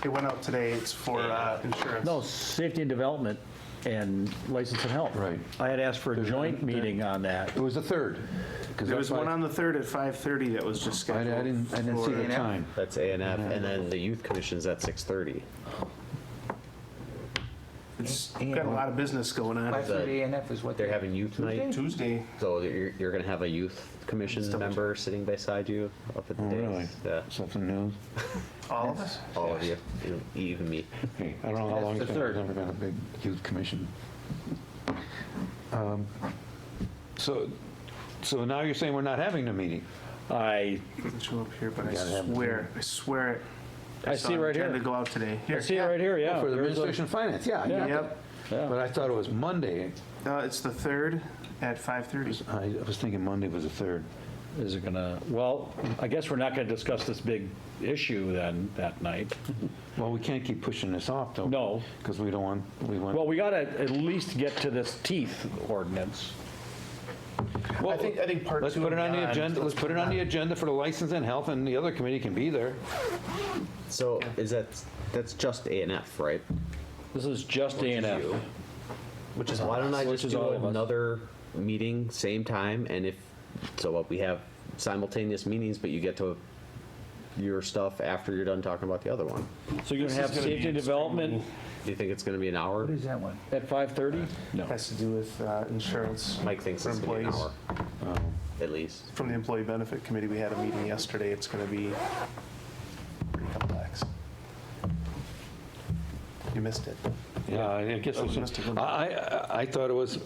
It went out today. It's for insurance. No, Safety and Development and License and Health. Right. I had asked for a joint meeting on that. It was the 3rd. 'cause There was that's one why- on the 3rd at 5:30 that was just I scheduled. didn't see the for- time. That's A&F, and then the youth commission's at 6:30. It's got a lot of business going on. 5:30 ANF is what They're having youth night. Tuesday. So you're going to have a youth commission member sitting beside you up at the Oh, dais. really? Yeah. Something new. All of us? All of you, even me. Okay, I don't know how long the it's been. I've 3rd. never been a big youth commission. So now you're saying we're not having the meeting? I Doesn't show up here, but I gotta have it. swear it. I saw see an right here. agenda go out today. I see it right here, yeah. For the There's a- administration of finance, yeah. I got that. Yep. Yeah. But I thought it was Monday. It's the 3rd at 5:30. I was thinking Monday was the 3rd. Is it gonna, well, I guess we're not gonna discuss this big issue then that night. Well, we can't keep pushing this off, though. No. Because we want. Well, we gotta at least get to this teeth ordinance. Well, I think part let's two put it and on the beyond, agenda, let's put it on the agenda for the license and health, and the other committee can be there. So that's just A&F, right? This is just A&F. Which is why don't I Which just is do all of us. another meeting same time, and if what we have simultaneous meetings, but you get to your stuff after you're done talking about the other one. So you're gonna have gonna safety be and development Do you think it's going to be an hour? What is that one? at 5:30? No. Has to do with insurance. Mike thinks for it's going to be an employees. hour, at least. From the Employee Benefit Committee, we had a meeting yesterday. It's going to be pretty complex. You missed it. Yeah, I guess That it's, was Mr. Goodman. I thought it was,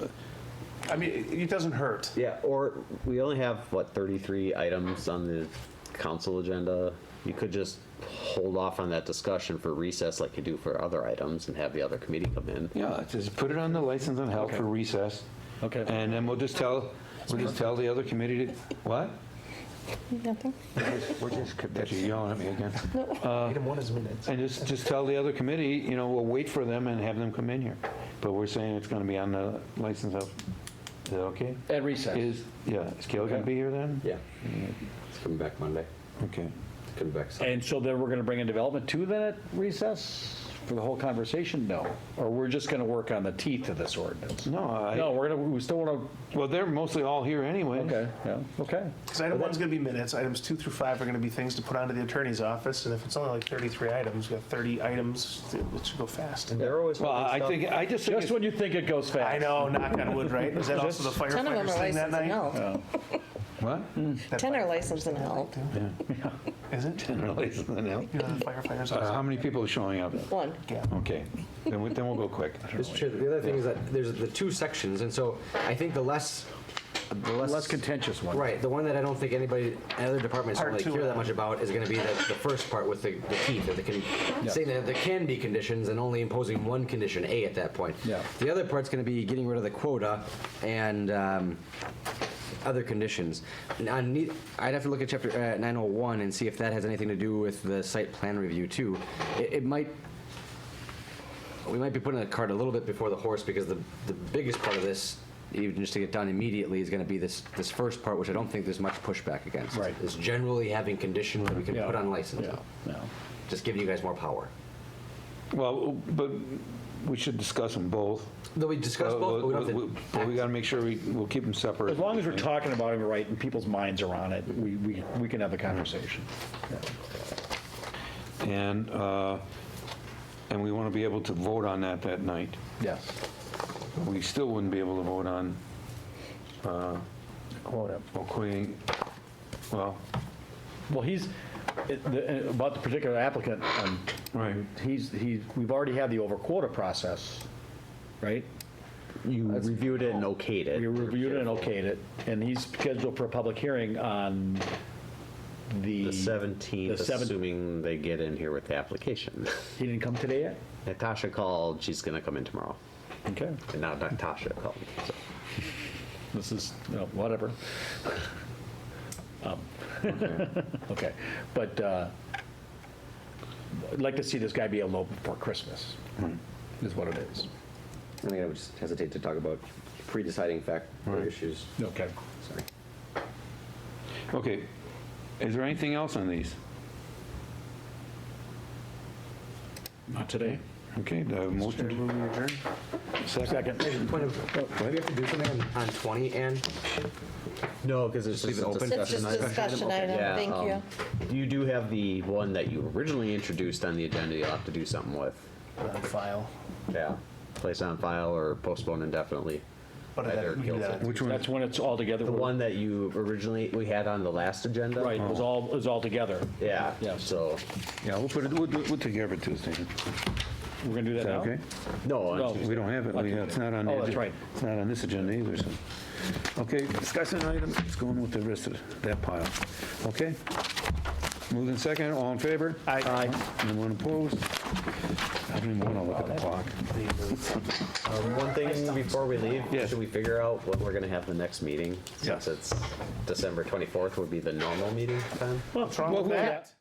I mean, it doesn't hurt. Yeah, or we only have, 33 items on the council agenda. You could just hold off on that discussion for recess like you do for other items and have the other committee come in. yeah, just put it on the license and health for recess. Okay. And then we'll just tell the other committee to, what? Nothing. We're just, you're yelling at me again. Item 1 is minutes. And just tell the other committee, we'll wait for them and have them come in here. But we're saying it's gonna be on the license of, is that okay? At recess. Is Kale gonna be here then? Yeah. It's coming back Monday. Okay. It's coming back Sunday. And so then we're gonna bring in development too then at recess for the whole conversation? No. Or we're just gonna work on the teeth of this ordinance? No, No, we still wanna, well, they're mostly all here anyway. okay, yeah, okay. Because item 1's going to be minutes. Items 2 through 5 are going to be things to put onto the attorney's office. And if it's only like 33 items, we have 30 items. It should go fast. And they're always Well, I stuff- just think Just when you think it goes fast. I know, knock on wood, right? Is that also the 10 of them firefighters are thing that licensed in night? health. What? That 10 are licensed in health. Is it? Generally, no. You know, the firefighters. How many people are showing up? One. Okay, then we'll go quick. Mr. Chair, the other thing is that there's the two sections, and so I think the less contentious one. Right, the one that I don't think anybody, other departments don't Part really two care of that that. much about is gonna be the first part with the teeth, that saying that there can be conditions and only imposing one condition, A, at that point. Yeah. The other part's gonna be getting rid of the quota and other conditions. And I'd have to look at chapter 901 and see if that has anything to do with the site plan review too. It might, we might be putting the cart a little bit before the horse, because the biggest part of this, even just to get done immediately, is going to be this first part, which I don't think there's much pushback against. Right. Is generally having conditions that we can Yeah. put on license. Yeah. Just giving you guys more power. Well, but we should discuss them both. Though we discussed both, but we don't have to But we got to make sure we'll keep them separate. As long as we're talking about it right and people's minds are on it, we can have the conversation. And we want to be able to vote on that night. Yes. We still wouldn't be able to vote on Quota. well, Well, about the particular applicant, right. we've already had the over quota process, right? You reviewed it and okayed it. We reviewed it and okayed it, and he's scheduled for a public hearing on The 17th, The 7th. assuming they get in here with the application. He didn't come today yet? Natasha called, she's gonna come in tomorrow. Okay. And now Natasha called me, so. This is, whatever. Okay, but I'd like to see this guy be eloped before Christmas, is what it is. I think I would just hesitate to talk about pre-deciding factor issues. Okay. Sorry. Okay. Is there anything else on these? Not today. Okay, the motion to Second. Point of, do we have to do something on 20, Ann? No, because it's Leave just it a open? It's just discussion item, Yeah, thank you. You do have the one that you originally introduced on the agenda you'll have to do something with. On file. Yeah. Place on file or postpone indefinitely. But Either we do kills that. it. Which one? That's when it's all together. The one that you we had on the last agenda? Right, it was all together. Yeah. Yes. So, Yeah, we'll put it, we'll take care of it Tuesday. We're going to do Is that that now? okay? no, No. We don't have it. It's not on the Oh, that's agenda. right. It's not on this agenda either, so. Okay, discussion item, it's going with the rest of that pile. Okay? Moved in second, all in favor? Aye. Anyone opposed? I don't even want to look at the clock. one thing before we leave, Yes. should we figure out when we're gonna have the next meeting? Yes. Since it's December 24th would be the normal meeting time? What's wrong Well, with who- that?